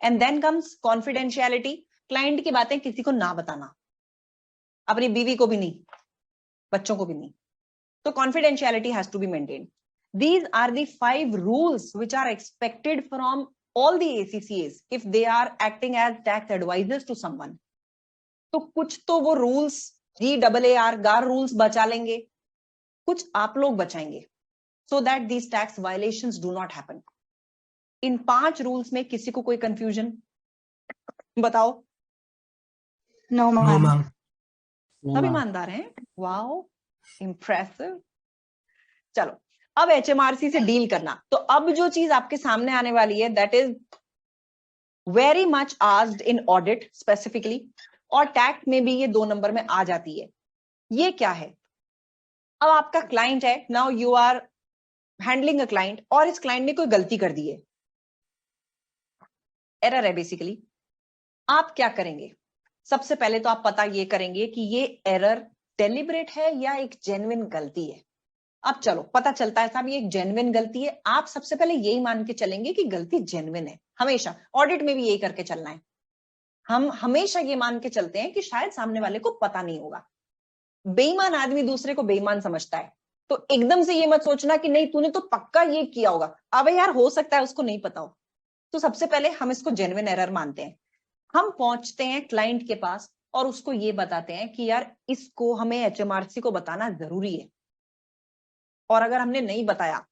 And then comes confidentiality, client की बातें किसी को ना बताना, अपनी बीवी को भी नहीं, बच्चों को भी नहीं। तो confidentiality has to be maintained. These are the 5 rules which are expected from all the ACCAs if they are acting as tax advisers to someone. तो कुछ तो वो रूल्स GAAR गार रूल्स बचा लेंगे, कुछ आप लोग बचाएंगे, so that these tax violations do not happen. In 5 rules में किसी को कोई कंफ्यूजन बताओ? No, ma'am. सब ईमानदार हैं, वाओ इम्प्रेसिव। चलो अब HMRC से डील करना, तो अब जो चीज आपके सामने आने वाली है that is very much asked in audit specifically, और टैक्स में भी ये 2 नंबर में आ जाती है। ये क्या है? अब आपका क्लाइंट है, now you are handling a client, और इस क्लाइंट ने कोई गलती कर दी है, एरर है बेसिकली। आप क्या करेंगे? सबसे पहले तो आप पता ये करेंगे कि ये एरर डेलिबरेट है या एक जेन्युइन गलती है। अब चलो पता चलता है साहब ये एक जेन्युइन गलती है, आप सबसे पहले यही मान के चलेंगे कि गलती जेन्युइन है। हमेशा ऑडिट में भी यही करके चलना है, हम हमेशा ये मान के चलते हैं कि शायद सामने वाले को पता नहीं होगा। बेईमान आदमी दूसरे को बेईमान समझता है, तो एकदम से ये मत सोचना कि नहीं तूने तो पक्का ये किया होगा। अब यार हो सकता है उसको नहीं पता हो, तो सबसे पहले हम इसको जेन्युइन एरर मानते हैं। हम पहुंचते हैं क्लाइंट के पास और उसको ये बताते हैं कि यार इसको हमें HMRC को बताना जरूरी है, और अगर हमने नहीं बताया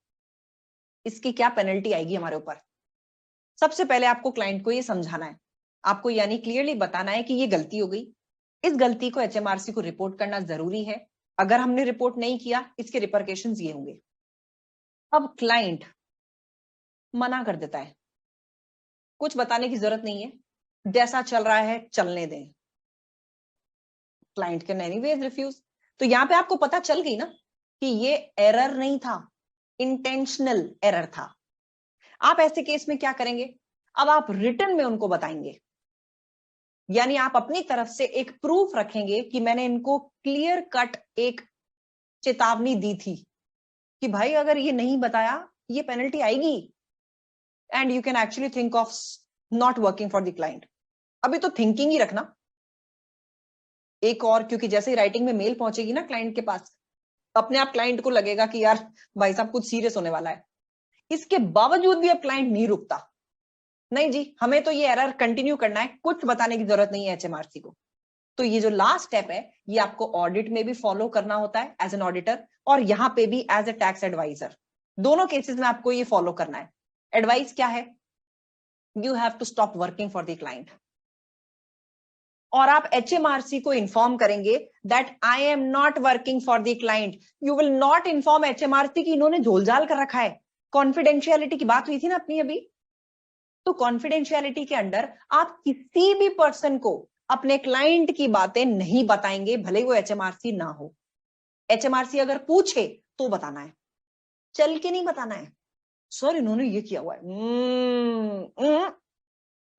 इसकी क्या पेनल्टी आएगी हमारे ऊपर। सबसे पहले आपको क्लाइंट को ये समझाना है, आपको यानी क्लियरली बताना है कि ये गलती हो गई, इस गलती को HMRC को रिपोर्ट करना जरूरी है, अगर हमने रिपोर्ट नहीं किया इसके रिपरकेशंस ये होंगे। अब क्लाइंट मना कर देता है, कुछ बताने की जरूरत नहीं है, जैसा चल रहा है चलने दें। Client can anyways refuse. तो यहां पे आपको पता चल गई ना कि ये एरर नहीं था, इंटेंशनल एरर था। आप ऐसे केस में क्या करेंगे? अब आप रिटर्न में उनको बताएंगे, यानी आप अपनी तरफ से एक प्रूफ रखेंगे कि मैंने इनको क्लियर कट एक चेतावनी दी थी कि भाई अगर ये नहीं बताया ये पेनल्टी आएगी, and you can actually think of not working for the client. अभी तो थिंकिंग ही रखना एक और, क्योंकि जैसे ही राइटिंग में मेल पहुंचेगी ना क्लाइंट के पास, अपने आप क्लाइंट को लगेगा कि यार भाई साहब कुछ सीरियस होने वाला है। इसके बावजूद भी अब क्लाइंट नहीं रुकता, नहीं जी हमें तो ये एरर कंटिन्यू करना है, कुछ बताने की जरूरत नहीं है HMRC को। तो ये जो लास्ट स्टेप है ये आपको ऑडिट में भी फॉलो करना होता है एज एन ऑडिटर, और यहां पे भी एज ए टैक्स एडवाइजर। दोनों केसेस में आपको ये फॉलो करना है। एडवाइस क्या है? You have to stop working for the client, और आप HMRC को इन्फॉर्म करेंगे that I am not working for the client. You will not inform HMRC कि इन्होंने झोलझाल कर रखा है। कॉन्फिडेंशियलिटी की बात हुई थी ना अपनी अभी, तो कॉन्फिडेंशियलिटी के अंडर आप किसी भी पर्सन को अपने क्लाइंट की बातें नहीं बताएंगे, भले वो HMRC ना हो। HMRC अगर पूछे तो बताना है, चल के नहीं बताना है सर इन्होंने ये किया हुआ है।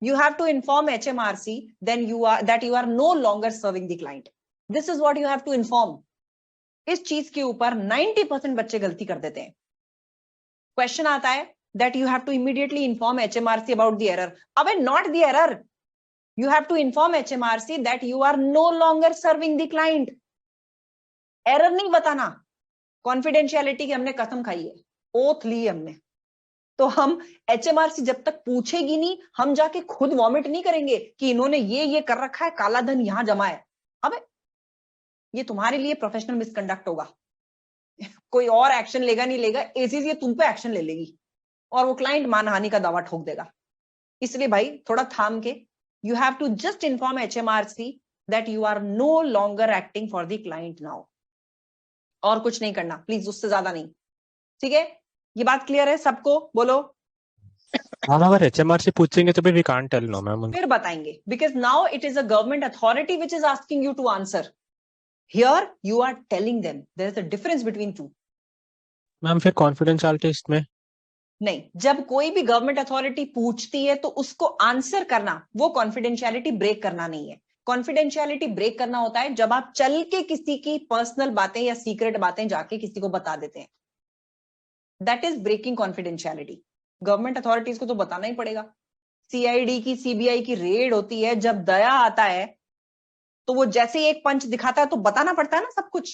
You have to inform HMRC then that you are no longer serving the client. This is what you have to inform. इस चीज के ऊपर 90% बच्चे गलती कर देते हैं। क्वेश्चन आता है that you have to immediately inform HMRC about the error. अबे not the error. You have to inform HMRC that you are no longer serving the client. Error नहीं बताना। कॉन्फिडेंशियलिटी की हमने कसम खाई है, ओथ ली हमने, तो हम HMRC जब तक पूछेगी नहीं हम जाके खुद वॉमिट नहीं करेंगे कि इन्होंने ये कर रखा है, काला धन यहां जमा है। अबे ये तुम्हारे लिए प्रोफेशनल मिसकंडक्ट होगा, कोई और एक्शन लेगा नहीं लेगा, ACC तुम पे एक्शन ले लेगी और वो क्लाइंट मानहानि का दावा ठोक देगा। इसलिए भाई थोड़ा थाम के, you have to just inform HMRC that you are no longer acting for the client now, और कुछ नहीं करना प्लीज, उससे ज्यादा नहीं। ठीक है, ये बात क्लियर है सबको? बोलो। हम अगर HMRC पूछेंगे तो भी we can't tell no ma'am. फिर बताएंगे, because now it is a government authority which is asking you to answer. Here you are telling them, there is a difference between two. Ma'am फिर confidentiality इसमें नहीं, जब कोई भी government authority पूछती है तो उसको आंसर करना, वो कॉन्फिडेंशियलिटी ब्रेक करना नहीं है। कॉन्फिडेंशियलिटी ब्रेक करना होता है जब आप चल के किसी की पर्सनल बातें या सीक्रेट बातें जाके किसी को बता देते हैं, that is breaking confidentiality. Government authorities को तो बताना ही पड़ेगा। CID की CBI की रेड होती है, जब दया आता है तो वो जैसे ही एक पंच दिखाता है तो बताना पड़ता है ना सब कुछ।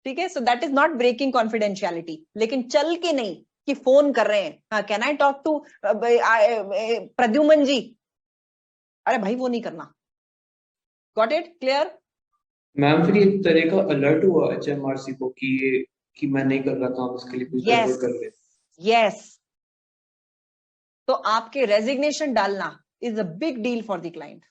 ठीक है, so that is not breaking confidentiality. लेकिन चल के नहीं कि फोन कर रहे हैं, can I talk to Pradyuman ji, अरे भाई वो नहीं करना। Got it? क्लियर? मैम फिर एक तरह का अलर्ट हुआ HMRC को कि मैं नहीं कर रहा काम, इसके लिए कुछ गड़बड़ कर रहे। यस, तो आपके रेजिग्नेशन डालना is a big deal for the client.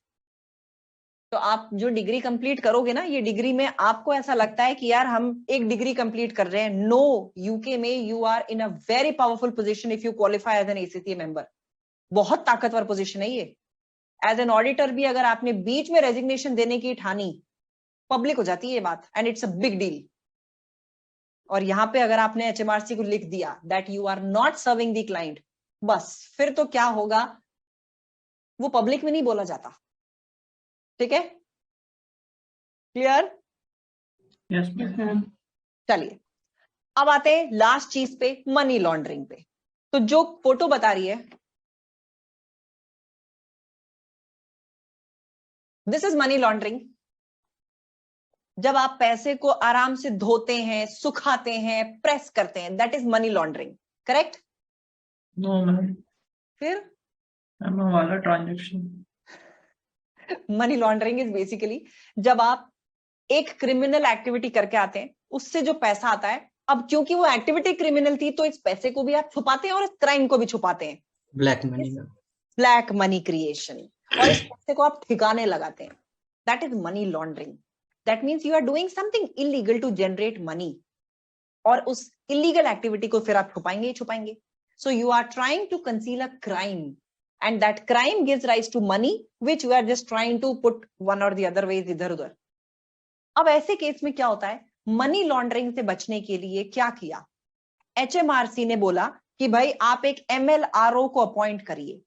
तो आप जो डिग्री कंप्लीट करोगे ना, ये डिग्री में आपको ऐसा लगता है कि यार हम एक डिग्री कंप्लीट कर रहे हैं, नो, यूके में you are in a very powerful position if you qualify as an ACCA member. बहुत ताकतवर पोजीशन है ये। एज एन ऑडिटर भी अगर आपने बीच में रेजिग्नेशन देने की ठानी, पब्लिक हो जाती है ये बात, and it's a big deal. और यहां पे अगर आपने एचएमआरसी को लिख दिया that you are not serving the client, बस फिर तो क्या होगा, वो पब्लिक में नहीं बोला जाता। ठीक है, क्लियर? Yes ma'am. चलिए अब आते हैं लास्ट चीज पे, मनी लॉन्ड्रिंग पे। तो जो फोटो बता रही है, दिस इज मनी लॉन्ड्रिंग। जब आप पैसे को आराम से धोते हैं, सुखाते हैं, प्रेस करते हैं, that is money laundering, correct? No ma'am, फिर वाला transaction. Money laundering is basically जब आप एक क्रिमिनल एक्टिविटी करके आते हैं, उससे जो पैसा आता है, अब क्योंकि वो एक्टिविटी क्रिमिनल थी तो इस पैसे को भी आप छुपाते हैं और इस क्राइम को भी छुपाते हैं, black money ma'am. Black money creation, और इस पैसे को आप ठिकाने लगाते हैं, that is money laundering. That means you are doing something illegal to generate money, और उस इलीगल एक्टिविटी को फिर आप छुपाएंगे ही छुपाएंगे। So you are trying to conceal a crime and that crime gives rise to money which you are just trying to put one or the other ways इधर उधर। अब ऐसे केस में क्या होता है, मनी लॉन्ड्रिंग से बचने के लिए क्या किया, एचएमआरसी ने बोला कि भाई आप एक एमएलआरओ को अपॉइंट करिए,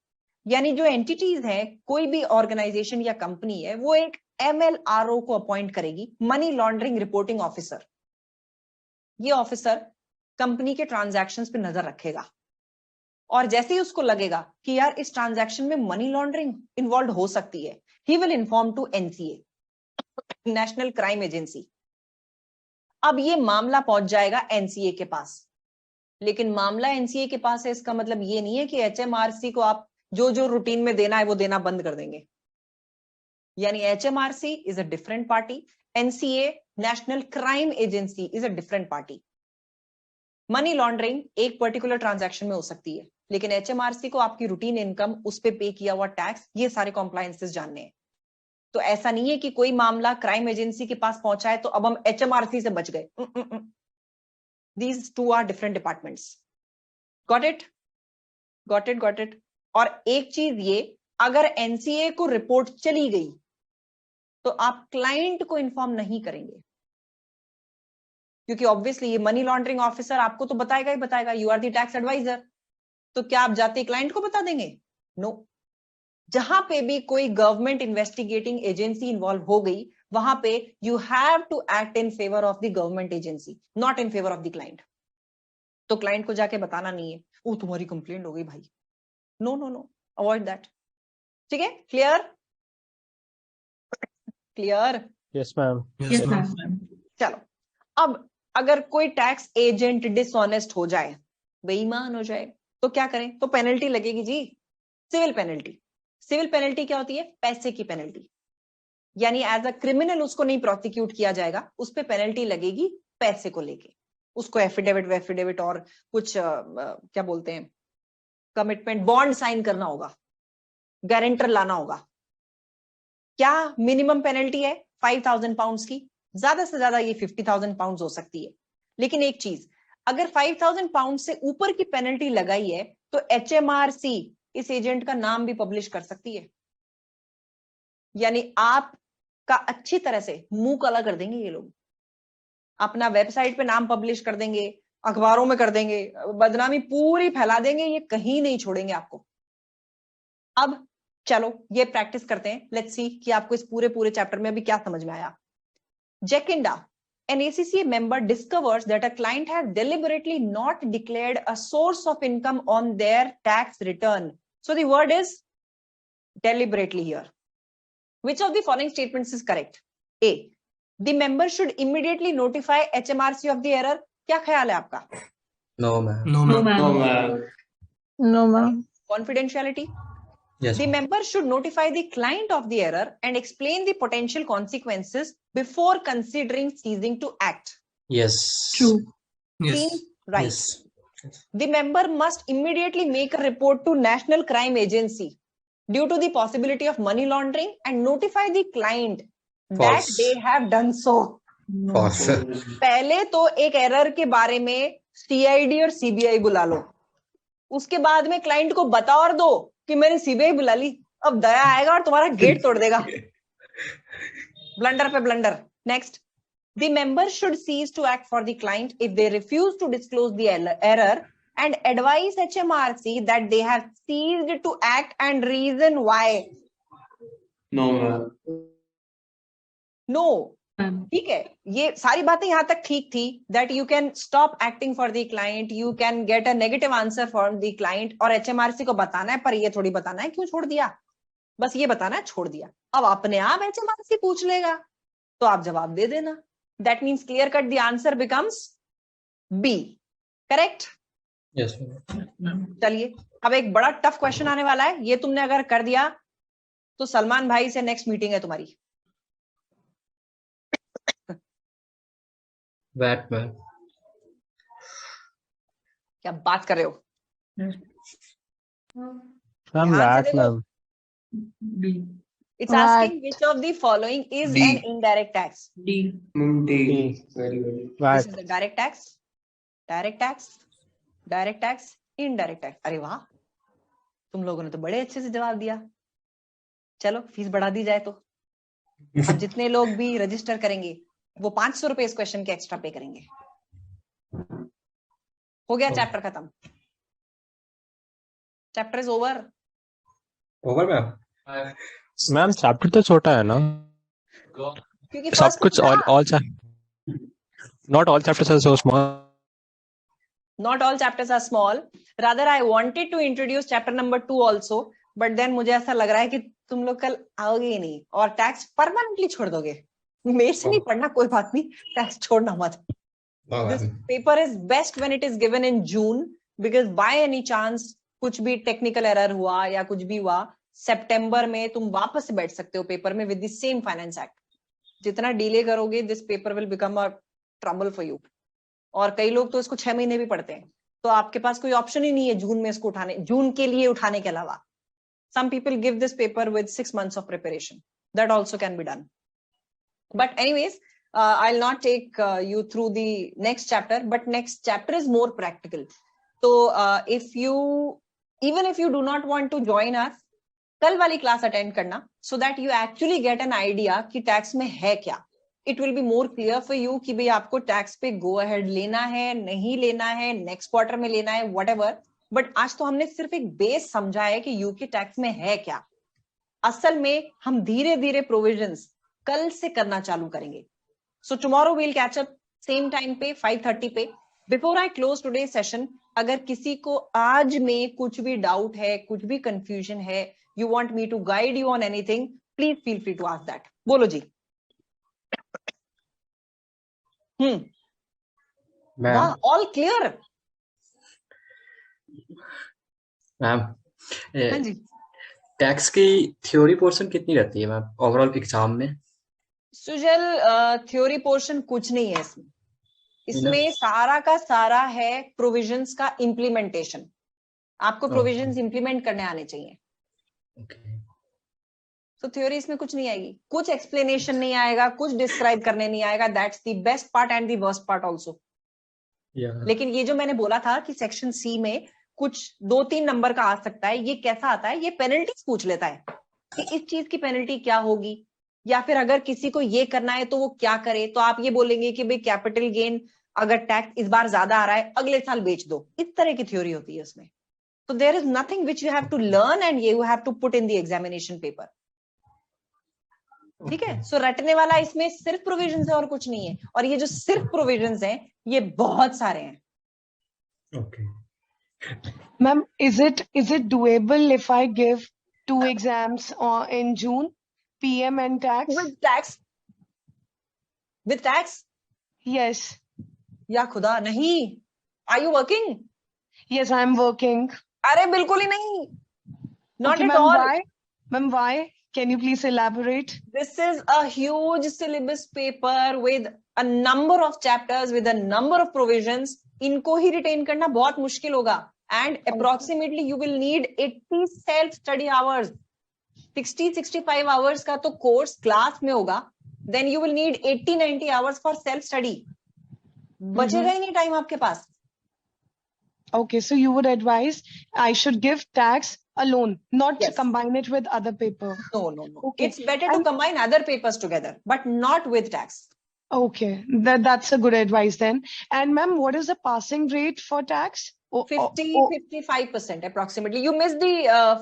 यानी जो एंटिटीज है, कोई भी ऑर्गेनाइजेशन या कंपनी है, वो एक एमएलआरओ को अपॉइंट करेगी, मनी लॉन्ड्रिंग रिपोर्टिंग ऑफिसर। ये ऑफिसर कंपनी के ट्रांजैक्शंस पे नजर रखेगा, और जैसे ही उसको लगेगा कि यार इस ट्रांजैक्शन में मनी लॉन्ड्रिंग इन्वॉल्व हो सकती है, he will inform to NCA, national crime agency. अब ये मामला पहुंच जाएगा एनसीए के पास, लेकिन मामला एनसीए के पास है इसका मतलब ये नहीं है कि एचएमआरसी को आप जो जो रूटीन में देना है वो देना बंद कर देंगे। यानी HMRC is a different party, NCA national crime agency is a different party. Money laundering एक पर्टिकुलर ट्रांजैक्शन में हो सकती है, लेकिन एचएमआरसी को आपकी रूटीन इनकम, उस पे किया हुआ टैक्स, ये सारे कॉम्प्लायंसेस जानने हैं। तो ऐसा नहीं है कि कोई मामला क्राइम एजेंसी के पास पहुंचा है तो अब हम एचएमआरसी से बच गए। These two are different departments. Got it, got it, got it. और एक चीज ये, अगर एनसीए को रिपोर्ट चली गई तो आप क्लाइंट को इन्फॉर्म नहीं करेंगे, क्योंकि ऑब्वियसली ये मनी लॉन्ड्रिंग ऑफिसर आपको तो बताएगा ही बताएगा, you are the tax adviser. तो क्या आप जाते क्लाइंट को बता देंगे? नो। जहां पे भी कोई गवर्नमेंट इन्वेस्टिगेटिंग एजेंसी इन्वॉल्व हो गई, वहां पे you have to act in favour of the government agency, not in favour of the client. तो क्लाइंट को जाके बताना नहीं है, ओ तुम्हारी कंप्लेंट हो गई भाई, no no no, avoid that. ठीक है, clear? Clear? Yes, ma'am. Yes, ma'am. चलो, अब अगर कोई टैक्स एजेंट डिसऑनेस्ट हो जाए, बेईमान हो जाए, तो क्या करें? तो पेनल्टी लगेगी जी, सिविल पेनल्टी। सिविल पेनल्टी क्या होती है? पैसे की पेनल्टी, यानी एज अ क्रिमिनल उसको नहीं प्रोसिक्यूट किया जाएगा, उस पे पेनल्टी लगेगी पैसे को लेके। उसको एफिडेविट और कुछ क्या बोलते हैं, कमिटमेंट बॉन्ड साइन करना होगा, गारंटर लाना होगा। क्या मिनिमम पेनल्टी है? 5,000 पाउंड्स की, ज्यादा से ज्यादा ये 50,000 पाउंड्स हो सकती है। लेकिन एक चीज, अगर 5,000 पाउंड से ऊपर की पेनल्टी लगाई है तो एचएमआरसी इस एजेंट का नाम भी पब्लिश कर सकती है, यानी आपका अच्छी तरह से मुंह काला कर देंगे ये लोग, अपना वेबसाइट पे नाम पब्लिश कर देंगे, अखबारों में कर देंगे, बदनामी पूरी फैला देंगे, ये कहीं नहीं छोड़ेंगे आपको। अब चलो ये प्रैक्टिस करते हैं, लेट्स सी कि आपको इस पूरे चैप्टर में अभी क्या समझ में आया। जेकिंडा, an ACCA member discovers that a client has deliberately not declared a source of income on their tax return. So the word is deliberately here. Which of the following statements is correct? A, the member should immediately notify HMRC of the error. क्या ख्याल है आपका? No, ma'am. No, ma'am. No ma'am. No, ma'am. Confidentiality. Yes. The ma'am. member should notify the client of the error and explain the potential consequences before considering ceasing to act. Yes. True. Seems right. Yes. The member must immediately make a report to National Crime Agency. due to the possibility of money laundering and notify the client that False. they have done so. False. पहले तो एक error के बारे में CID और CBI बुला लो, उसके बाद में क्लाइंट को बता और दो कि मैंने CBI बुला ली, अब दया आएगा और तुम्हारा गेट तोड़ देगा. ब्लंडर पे blunder. Next, the member should cease to act for the client if they refuse to disclose the error and advise HMRC that they have ceased to act and reason why. No, ma'am. No. ठीक है, ये सारी बातें यहां तक ठीक थी. That you can stop acting for the client, you can get a negative answer from the client, और HMRC को बताना है, पर ये थोड़ी बताना है क्यों छोड़ दिया, बस ये बताना है छोड़ दिया. अब अपने आप HMRC पूछ लेगा तो आप जवाब दे देना. That means clear cut the answer becomes B. Correct? Yes. चलिए, अब एक बड़ा टफ क्वेश्चन आने वाला है. ये तुमने अगर कर दिया तो सलमान भाई से नेक्स्ट मीटिंग है तुम्हारी. VAT, ma'am. क्या बात कर रहे हो? Ma'am, ध्यान से that, देखो. ma'am. It's asking which of the following is D. an indirect tax. Ma'am, D. Very good. This VAT. is the direct tax, direct tax, direct tax, indirect tax. अरे वाह, तुम लोगों ने तो बड़े अच्छे से जवाब दिया. चलो फीस बढ़ा दी जाए तो अब जितने लोग भी रजिस्टर करेंगे वो 500 रुपए इस क्वेश्चन के एक्स्ट्रा पे करेंगे. हो गया चैप्टर खत्म. Chapter is over. Over, ma'am. Ma'am chapter तो छोटा है ना, क्योंकि सब first कुछ था, all not all chapters are so small. not all chapters are small. Rather I wanted to introduce chapter number 2 also, but then मुझे ऐसा लग रहा है कि तुम लोग कल आओगे ही नहीं और टैक्स परमानेंटली छोड़ दोगे. मेरे से नहीं पढ़ना, कोई बात नहीं, टैक्स छोड़ना मत. No, This ma'am. paper is best when it is given in June, because by any chance कुछ भी टेक्निकल एरर हुआ या कुछ भी हुआ, सितंबर में तुम वापस बैठ सकते हो पेपर में with the same finance act. जितना डिले करोगे this paper will become a trouble for you. और कई लोग तो इसको 6 महीने भी पढ़ते हैं, तो आपके पास कोई ऑप्शन ही नहीं है जून में इसको उठाने, जून के लिए उठाने के अलावा. Some people give this paper with 6 months of preparation. That also can be done. But anyways, I'll not take you through the next chapter, but next chapter is more practical. So even if you do not want to join us, कल वाली class attend करना, so that you actually get an idea कि tax में है क्या. It will be more clear for you कि भाई आपको टैक्स पे go ahead लेना है, नहीं लेना है, नेक्स्ट क्वार्टर में लेना है, whatever. बट आज तो हमने सिर्फ एक बेस समझा है कि यूके टैक्स में है क्या. असल में हम धीरे धीरे प्रोविजंस कल से करना चालू करेंगे. So tomorrow we'll catch up same time पे 5:30 पे. Before I close today session, अगर किसी को आज में कुछ भी डाउट है, कुछ भी कंफ्यूजन है, you want me to guide you on anything, please feel free to ask that. बोलो जी. Ma'am. All clear. मैम, हाँ जी. टैक्स की थ्योरी पोर्शन कितनी रहती है मैम ओवरऑल एग्जाम में? सुजल, थ्योरी पोर्शन कुछ नहीं है इसमें. इसमें सारा का सारा है प्रोविजंस का इम्प्लीमेंटेशन. आपको प्रोविजंस इम्प्लीमेंट करने आने चाहिए. तो थ्योरी इसमें कुछ नहीं आएगी, कुछ एक्सप्लेनेशन नहीं आएगा, कुछ डिस्क्राइब करने नहीं आएगा. That's the best part and the worst part also. लेकिन ये जो मैंने बोला था कि सेक्शन सी में कुछ 2-3 नंबर का आ सकता है, ये कैसा आता है, ये पेनल्टीज पूछ लेता है कि इस चीज की पेनल्टी क्या होगी, या फिर अगर किसी को ये करना है तो वो क्या करे. तो आप ये बोलेंगे कि भाई कैपिटल गेन अगर टैक्स इस बार ज्यादा आ रहा है अगले साल बेच दो. इस तरह की थ्योरी होती है उसमें. तो there is nothing which you have to learn and you have to put in the examination paper. ठीक है. सो रटने वाला इसमें सिर्फ प्रोविजंस है और कुछ नहीं है. और ये जो सिर्फ प्रोविजंस हैं ये बहुत सारे हैं. Okay. Ma'am, is it doable if I give 2 exams in June, PM and tax? With tax? Yes. या खुदा नहीं. Are you working? Yes, I'm working. अरे बिल्कुल ही नहीं. Not Okay, at ma'am, all. why? Ma'am, why? Can you please elaborate? This is a huge syllabus paper with a number of chapters, with a number of provisions. इनको ही retain करना बहुत मुश्किल होगा. And approximately you will need 80 self-study hours. 60-65 hours का तो course class में होगा, then you will need 80-90 hours for self study. बचेगा ही नहीं टाइम आपके पास. Okay, so you would advise I should give tax alone, not Yes. combine it with other paper. No. Okay. It's better to combine other papers together, but not with tax. Okay, that's a good advice then. And ma'am, what is the passing rate for tax? 55% approximately. You missed the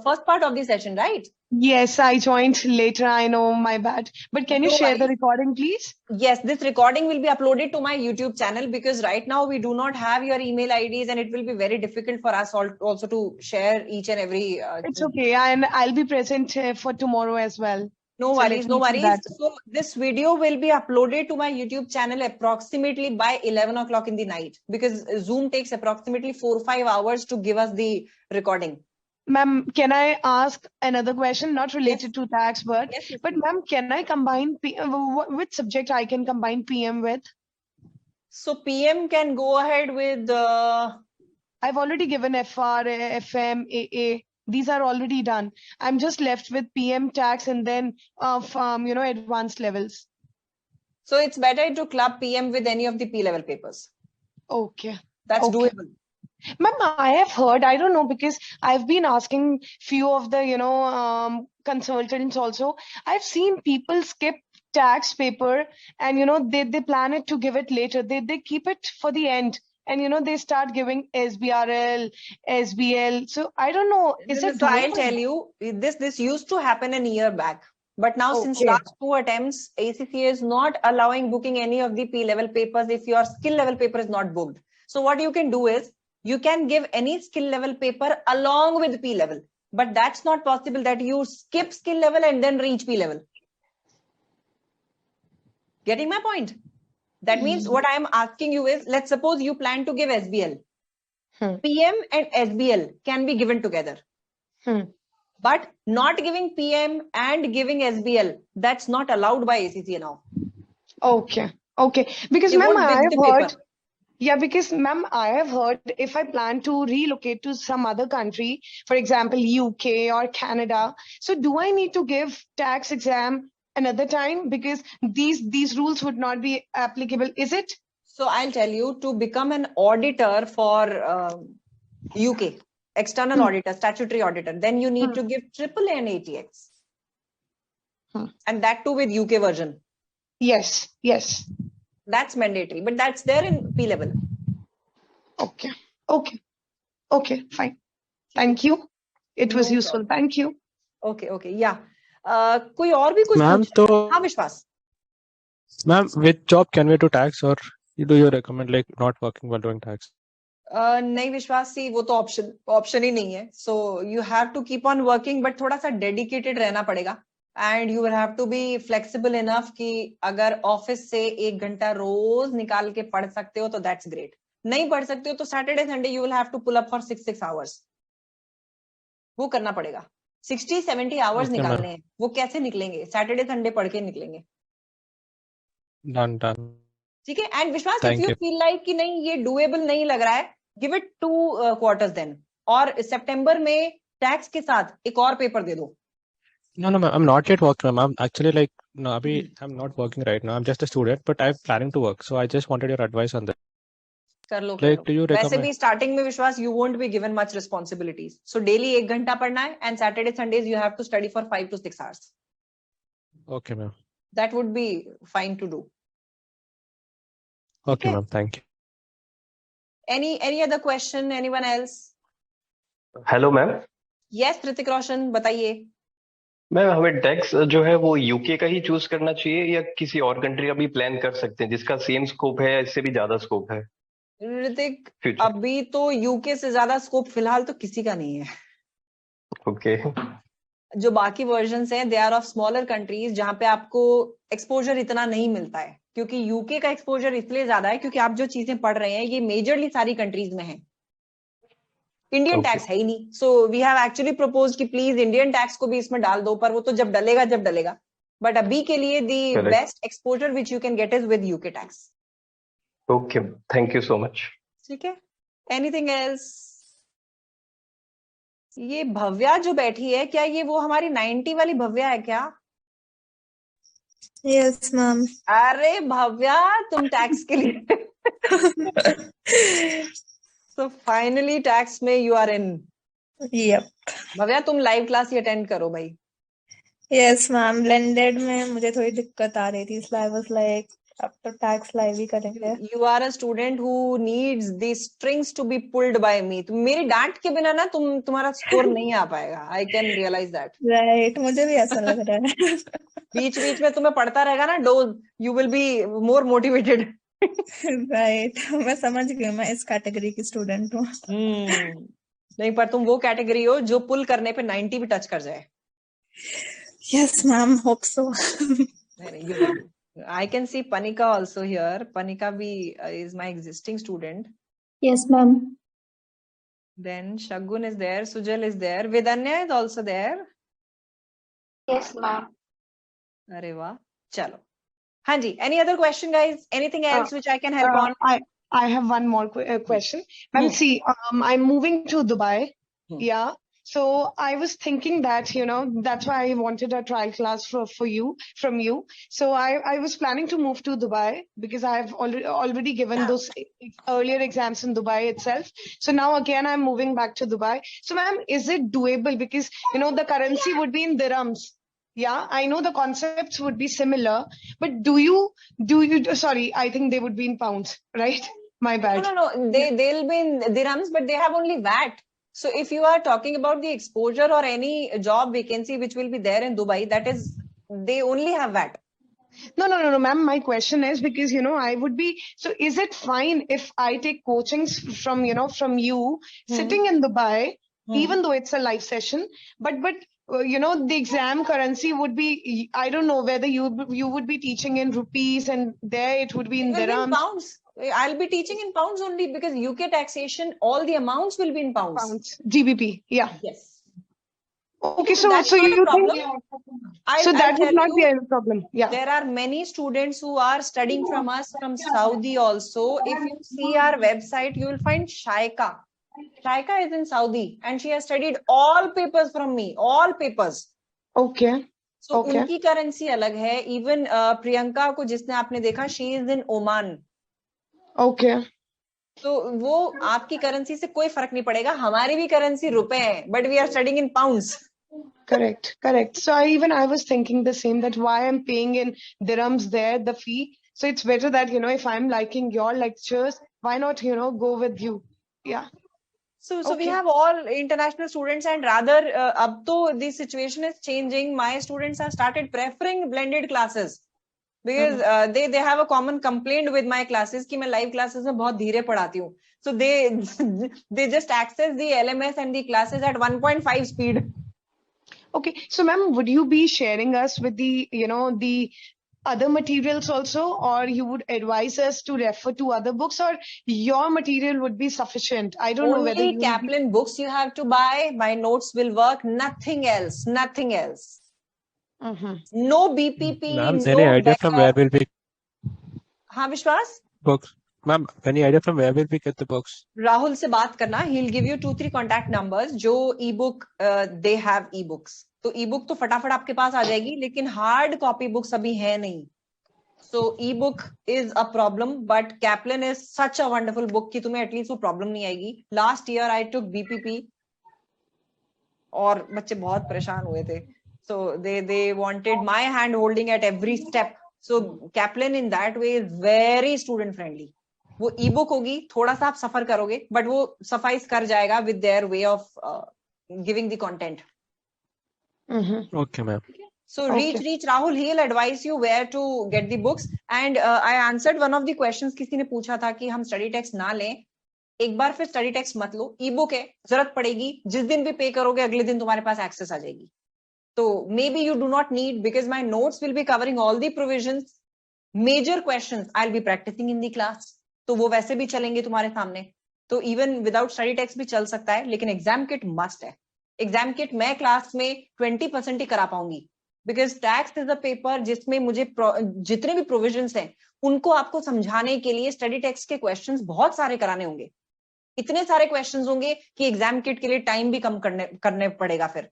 first part of the session, right? Yes, I joined later. I know, my bad. But can you No share the worries. recording, please? Yes, this recording will be uploaded to my YouTube channel because right now we do not have your email IDs and it will be very difficult for us also to share each and every. It's okay, and I'll be present for tomorrow as well. No So let worries, me no do worries. that. So this video will be uploaded to my YouTube channel approximately by 11 o'clock in the night because Zoom takes approximately 4-5 hours to give us the recording. Ma'am, can I ask another question, not related Yes. to tax, but Yes, yes, but please. ma'am, can I combine which subject I can combine PM with? So PM can go ahead with I've already given FR, FM, AA. These are already done. I'm just left with PM tax and then advanced levels. so it's better to club PM with any of the P level papers. Okay. That's Okay. doable. Ma'am, I have heard, I don't know, because I've been asking few of the, consultants also. I've seen people skip tax paper and, they plan it to give it later. They keep it for the end and, they start giving SBRL, SBL. So I don't know, is it So I'll doable? tell you, this used to happen a year back. But now since Okay. last 2 attempts, ACCA is not allowing booking any of the P level papers if your skill level paper is not booked. So what you can do is, you can give any skill level paper along with P level. But that's not possible that you skip skill level and then reach P level. Getting my point? That means what I am asking you is, let's suppose you plan to give SBL. PM and SBL can be given together. But not giving PM and giving SBL, that's not allowed by ACCA now. Okay. Okay. Because They ma'am, won't I book have the heard. paper. Yeah, because ma'am, I have heard if I plan to relocate to some other country, for example, UK or Canada, so do I need to give tax exam another time? Because these rules would not be applicable, is it? So I'll tell you, to become an auditor for UK, external auditor, statutory auditor, then you need to give AAA and ATX. And that too with UK version. Yes, yes. That's mandatory, but that's there in P level. Okay, okay, okay, fine. Thank you. It was No useful. problem. Thank you. Okay, yeah. कोई और भी कुछ Ma'am, पूछना है? तो- हाँ विश्वास. Ma'am, which job can we do tax, or do you recommend like not working while doing tax? नहीं विश्वास सी वो तो ऑप्शन ही नहीं है. So you have to keep on working, but थोड़ा सा डेडिकेटेड रहना पड़ेगा. And you will have to be flexible enough कि अगर ऑफिस से 1 घंटा रोज निकाल के पढ़ सकते हो तो that's great. नहीं पढ़ सकते हो तो Saturday Sunday you will have to pull up for 6 hours. वो करना पड़ेगा. 60-70 hours Okay, निकालने ma'am. हैं. वो कैसे निकलेंगे? सैटरडे संडे पढ़ के निकलेंगे. Done. ठीक है. एंड विश्वास, if Thank you you. Feel like कि नहीं ये डूएबल नहीं लग रहा है, गिव इट 2 quarters देन. और सितंबर में टैक्स के साथ एक और पेपर दे दो. No, ma'am. I'm not yet working, ma'am. I'm actually like, no, I'm not working right now. I'm just a student, but I'm planning to work. So I just wanted your advice on that. कर लो. Like, do you वैसे recommend? भी starting में विश्वास, you won't be given much responsibilities. So daily 1 घंटा पढ़ना है and Saturday Sundays you have to study for 5 to 6 hours. Okay, ma'am. That would be fine to do. Okay, ma'am. Thank you. Any other question? Anyone else? Hello ma'am. Yes, Hrithik Roshan, बताइए. मैम, हमें tax जो है वो UK का ही choose करना चाहिए या किसी और कंट्री का भी प्लान कर सकते हैं जिसका सेम स्कोप है या इससे भी ज्यादा स्कोप है ऋतिक, फ्यूचर? अभी तो यूके से ज्यादा स्कोप फिलहाल तो किसी का नहीं है. ओके. जो बाकी वर्जन्स हैं, they are of smaller countries जहां पे आपको एक्सपोजर इतना नहीं मिलता है. क्योंकि यूके का एक्सपोजर इसलिए ज्यादा है क्योंकि आप जो चीजें पढ़ रहे हैं ये मेजरली सारी कंट्रीज में है. Indian Okay. टैक्स है ही नहीं. So we have actually propose कि प्लीज इंडियन टैक्स को भी इसमें डाल दो, पर वो तो जब डलेगा. बट अभी के लिए दी Correct. Best exposure which you can get is with UK tax. Okay, thank you so much. ठीक है. Anything else? ये भव्या जो बैठी है, क्या ये वो हमारी 90 वाली भव्या है क्या? Yes, ma'am. अरे भव्या, तुम टैक्स के लिए तो फाइनली टैक्स में you are in. Yep. Bhavya तुम लाइव क्लास ही अटेंड करो भाई। Yes, ma'am. Blended में मुझे थोड़ी दिक्कत आ रही थी, इसलिए I was like, अब तो टैक्स लाइव ही करेंगे। You are a student who needs these strings to be pulled by me. तुम मेरी डांट के बिना ना तुम्हारा स्कोर नहीं आ पाएगा। I can realize that. Right, मुझे भी ऐसा लग रहा है। बीच बीच में तुम्हें पढ़ता रहेगा ना dose, you will be more motivated. Right, मैं समझ गई, मैं इस कैटेगरी की स्टूडेंट हूँ। नहीं, पर तुम वो कैटेगरी हो जो पुल करने पे 90 भी टच कर जाए। Yes, ma'am. Hope so. You will. I can see Panika also here. Panika is my existing student. Yes, ma'am. Then Shagun is there. Sujal is there. Vidanya is also there. Yes, ma'am. अरे वाह, चलो। हाँ जी, any other question guys? Anything else which I can help on? I have one more question. Ma'am, see, I'm moving to Dubai. Yeah. So I was thinking that, that's why I wanted a trial class from you. So I was planning to move to Dubai because I've already given those earlier exams in Dubai itself. So now again, I'm moving back to Dubai. So ma'am, is it doable? Because, the currency would be in dirhams. Yeah, I know the concepts would be similar, but do you, sorry, I think they would be in pounds, right? My bad. No. They'll be in dirhams, but they have only VAT. So if you are talking about the exposure or any job vacancy which will be there in Dubai, that is, they only have VAT. No, ma'am. My question is because, I would be, so is it fine if I take coachings from you sitting in Dubai, even though it's a live session, but the exam currency would be, I don't know whether you would be teaching in rupees and there it would be in dirhams. In pounds. I'll be teaching in pounds only because UK taxation, all the amounts will be in pounds. Pounds, GBP, yeah. Yes. Okay, so that's so not you a problem. think so that would not be a problem. Yeah. There are many students who are studying from us from Saudi also. If you see our website, you will find Shaika. Shaika is in Saudi and she has studied all papers from me, all papers. Okay. So उनकी currency अलग है. Even Priyanka को जिसने आपने देखा, she is in Oman. Okay. तो वो आपकी करेंसी से कोई फर्क नहीं पड़ेगा. हमारी भी करेंसी रुपए है, but we are studying in pounds. Correct. So I was thinking the same, that why I'm paying in dirhams there, the fee. So it's better that, if I'm liking your lectures, why not, go with you? Yeah. So we have all international students, and rather, ab to the situation is changing. My students have started preferring blended classes because they have a common complaint with my classes कि मैं live classes में बहुत धीरे पढ़ाती हूँ. So they just access the LMS and the classes at 1.5 speed. Okay, so ma'am, would you be sharing us with the the other materials also, or you would advise us to refer to other books, or your material would be sufficient? I don't know whether only Kaplan books you have to buy. My notes will work. Nothing else. No BPP. Ma'am, no any idea from where will we हाँ विश्वास? books? Ma'am, any idea from where will we get the books? Rahul से बात करना. He'll give you 2-3 contact numbers. जो ebook they have ebooks. तो ebook तो फटाफट आपके पास आ जाएगी, लेकिन hard copy books अभी है नहीं. So ebook is a problem, but Kaplan is such a wonderful book कि तुम्हें at least वो problem नहीं आएगी. Last year I took BPP और बच्चे बहुत परेशान हुए थे. So they wanted my hand holding at every step. So Kaplan in that way is very student friendly. वो ebook होगी, थोड़ा सा आप सफर करोगे, but वो suffice कर जाएगा with their way of giving the content. Okay, ma'am. So reach Rahul. He'll advise you where to get the books. And I answered one of the questions. किसी ने पूछा था कि हम study text ना लें. एक बार फिर study text मत लो. ebook है, जरूरत पड़ेगी. जिस दिन भी पे करोगे, अगले दिन तुम्हारे पास access आ जाएगी. So maybe you do not need, because my notes will be covering all the provisions. Major questions I'll be practicing in the class. तो वो वैसे भी चलेंगे तुम्हारे सामने. तो even without study text भी चल सकता है, लेकिन exam kit must है. Exam kit मैं क्लास में 20% ही करा पाऊंगी, because tax is a paper जिसमें मुझे जितने भी provisions हैं उनको आपको समझाने के लिए study text के questions बहुत सारे कराने होंगे. इतने सारे क्वेश्चंस होंगे कि एग्जाम किट के लिए टाइम भी कम करने पड़ेगा फिर।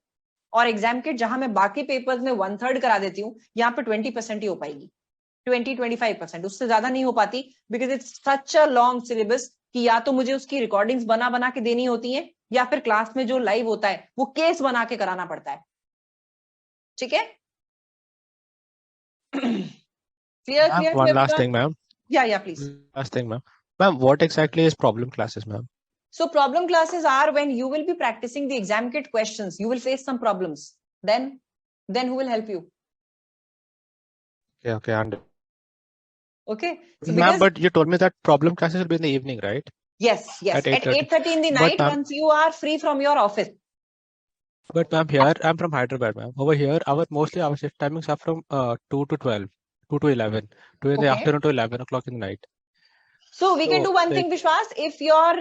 और एग्जाम किट जहां मैं बाकी पेपर्स में 1/3 करा देती हूँ, यहाँ पे 20% ही हो पाएगी, 20-25%, उससे ज्यादा नहीं हो पाती, because it's such a long syllabus कि या तो मुझे उसकी रिकॉर्डिंग्स बना बना के देनी होती हैं, या फिर क्लास में जो लाइव होता है वो केस बना के कराना पड़ता है। ठीक है? clear One last everyone? thing, ma'am. Yeah, please. Last thing, ma'am. Ma'am, what exactly is problem classes, ma'am? So problem classes are when you will be practicing the exam kit questions, you will face some problems, then who will help you? Okay, Okay, so ma'am, because but you told me that problem classes will be in the evening, right? yes, At at 8:30. 8:30 in the But night, ma'am, once you are free from your office. but ma'am, here I'm from Hyderabad, ma'am. Over here, mostly our shift timings are from 2 to 12, 2 to 11, 2 in the Okay. afternoon to 11 o'clock in the night. So we can So, do one like, thing, Vishwas. If your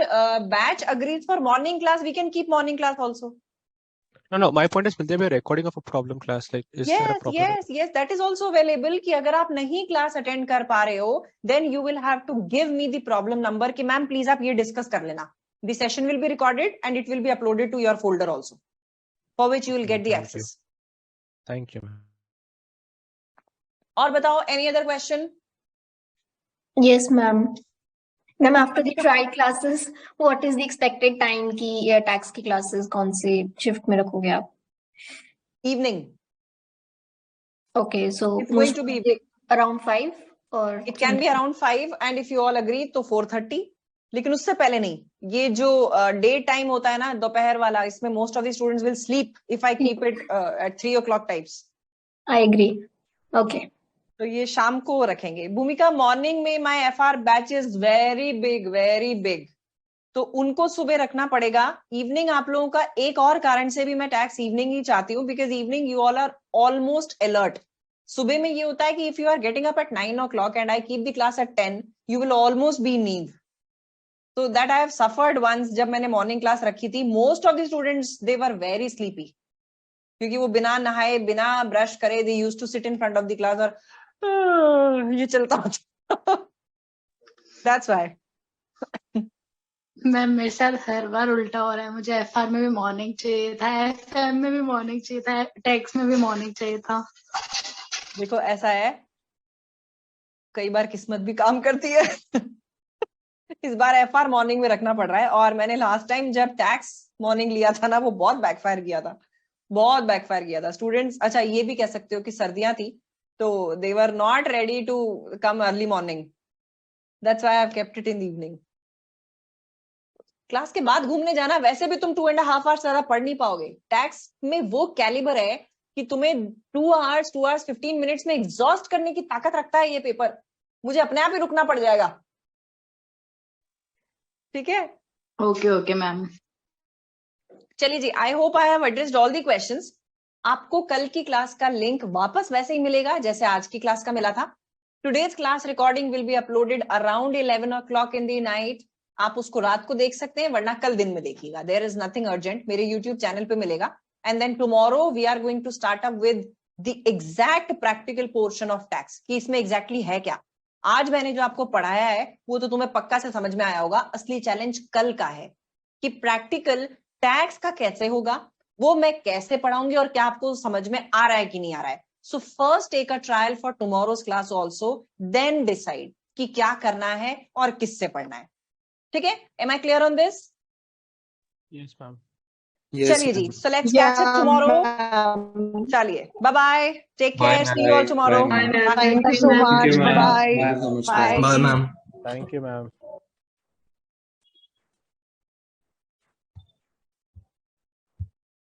batch agrees for morning class, we can keep morning class also. no. My point is, will there be a recording of a problem class? Like, is there a problem? Yes. That is also available. कि अगर आप नहीं class attend कर पा रहे हो, then you will have to give me the problem number कि ma'am please आप ये discuss कर लेना. The session will be recorded and it will be uploaded to your folder also, for which you will get the access. Thank you, ma'am. और बताओ, any other question? Yes, ma'am. Ma'am, after the trial classes, what is the expected time की tax की classes कौन से shift में रखोगे आप? Evening. Okay, so It's going to be around 5 or it can be around 5 and if you all agree तो 4:30, लेकिन उससे पहले नहीं। ये जो डे टाइम होता है ना, दोपहर वाला, इसमें most of the students will sleep if I keep it at 3 o'clock types. I agree. Okay. तो ये शाम को रखेंगे। भूमिका, मॉर्निंग में my FR batch is very big, तो उनको सुबह रखना पड़ेगा। इवनिंग आप लोगों का एक और कारण से भी मैं टैक्स इवनिंग ही चाहती हूँ, because evening you all are almost alert. सुबह में ये होता है कि if you are getting up at 9 o'clock and I keep the class at 10, you will almost be नींद। तो that I have suffered once, जब मैंने मॉर्निंग क्लास रखी थी, most of the students they were very sleepy, क्योंकि वो बिना नहाए बिना ब्रश करे they used to sit in front of the class और ये चलता होता। That's why. मैम, मेरे साथ हर बार उल्टा हो रहा है। मुझे एफआर में भी मॉर्निंग चाहिए था, एफएम में भी मॉर्निंग चाहिए था, टैक्स में भी मॉर्निंग चाहिए था। देखो ऐसा है, कई बार किस्मत भी काम करती है। इस बार एफआर मॉर्निंग में रखना पड़ रहा है, और मैंने लास्ट टाइम जब टैक्स मॉर्निंग लिया था ना, वो बहुत बैकफायर किया था। स्टूडेंट्स, अच्छा ये भी कह सकते हो कि सर्दियां थी, तो they were not ready to come early morning. That's why I've kept it in the evening. Class के बाद घूमने जाना, वैसे भी तुम 2.5 hours ज्यादा पढ़ नहीं पाओगे। टैक्स में वो कैलिबर है कि तुम्हें 2 hours 15 minutes में एग्जॉस्ट करने की ताकत रखता है ये पेपर। मुझे अपने आप ही रुकना पड़ जाएगा। ठीक है? Okay ma'am. चलिए जी, I hope I have addressed all the questions. आपको कल की क्लास का लिंक वापस वैसे ही मिलेगा जैसे आज की क्लास का मिला था। Today's class recording will be uploaded around 11 o'clock in the night. आप उसको रात को देख सकते हैं, वरना कल दिन में देखिएगा। देयर इज नथिंग अर्जेंट, मेरे यूट्यूब चैनल पे मिलेगा। And then tomorrow we are going to start up with the exact practical portion of tax, कि इसमें एग्जैक्टली है क्या। आज मैंने जो आपको पढ़ाया है वो तो तुम्हें पक्का से समझ में आया होगा। असली चैलेंज कल का है कि प्रैक्टिकल टैक्स का कैसे होगा, वो मैं कैसे पढ़ाऊंगी, और क्या आपको समझ में आ रहा है कि नहीं आ रहा है। So first take a trial for tomorrow's class also, then decide कि क्या करना है और किससे पढ़ना है। ठीक है? Am I clear on this? Yes, ma'am. चलिए जी, so let's catch up tomorrow. चलिए, bye bye, take care, see you all tomorrow. Thank you so much. Thank you, ma'am. Bye. Thank you so much. Bye. Bye, ma'am. Thank you, ma'am.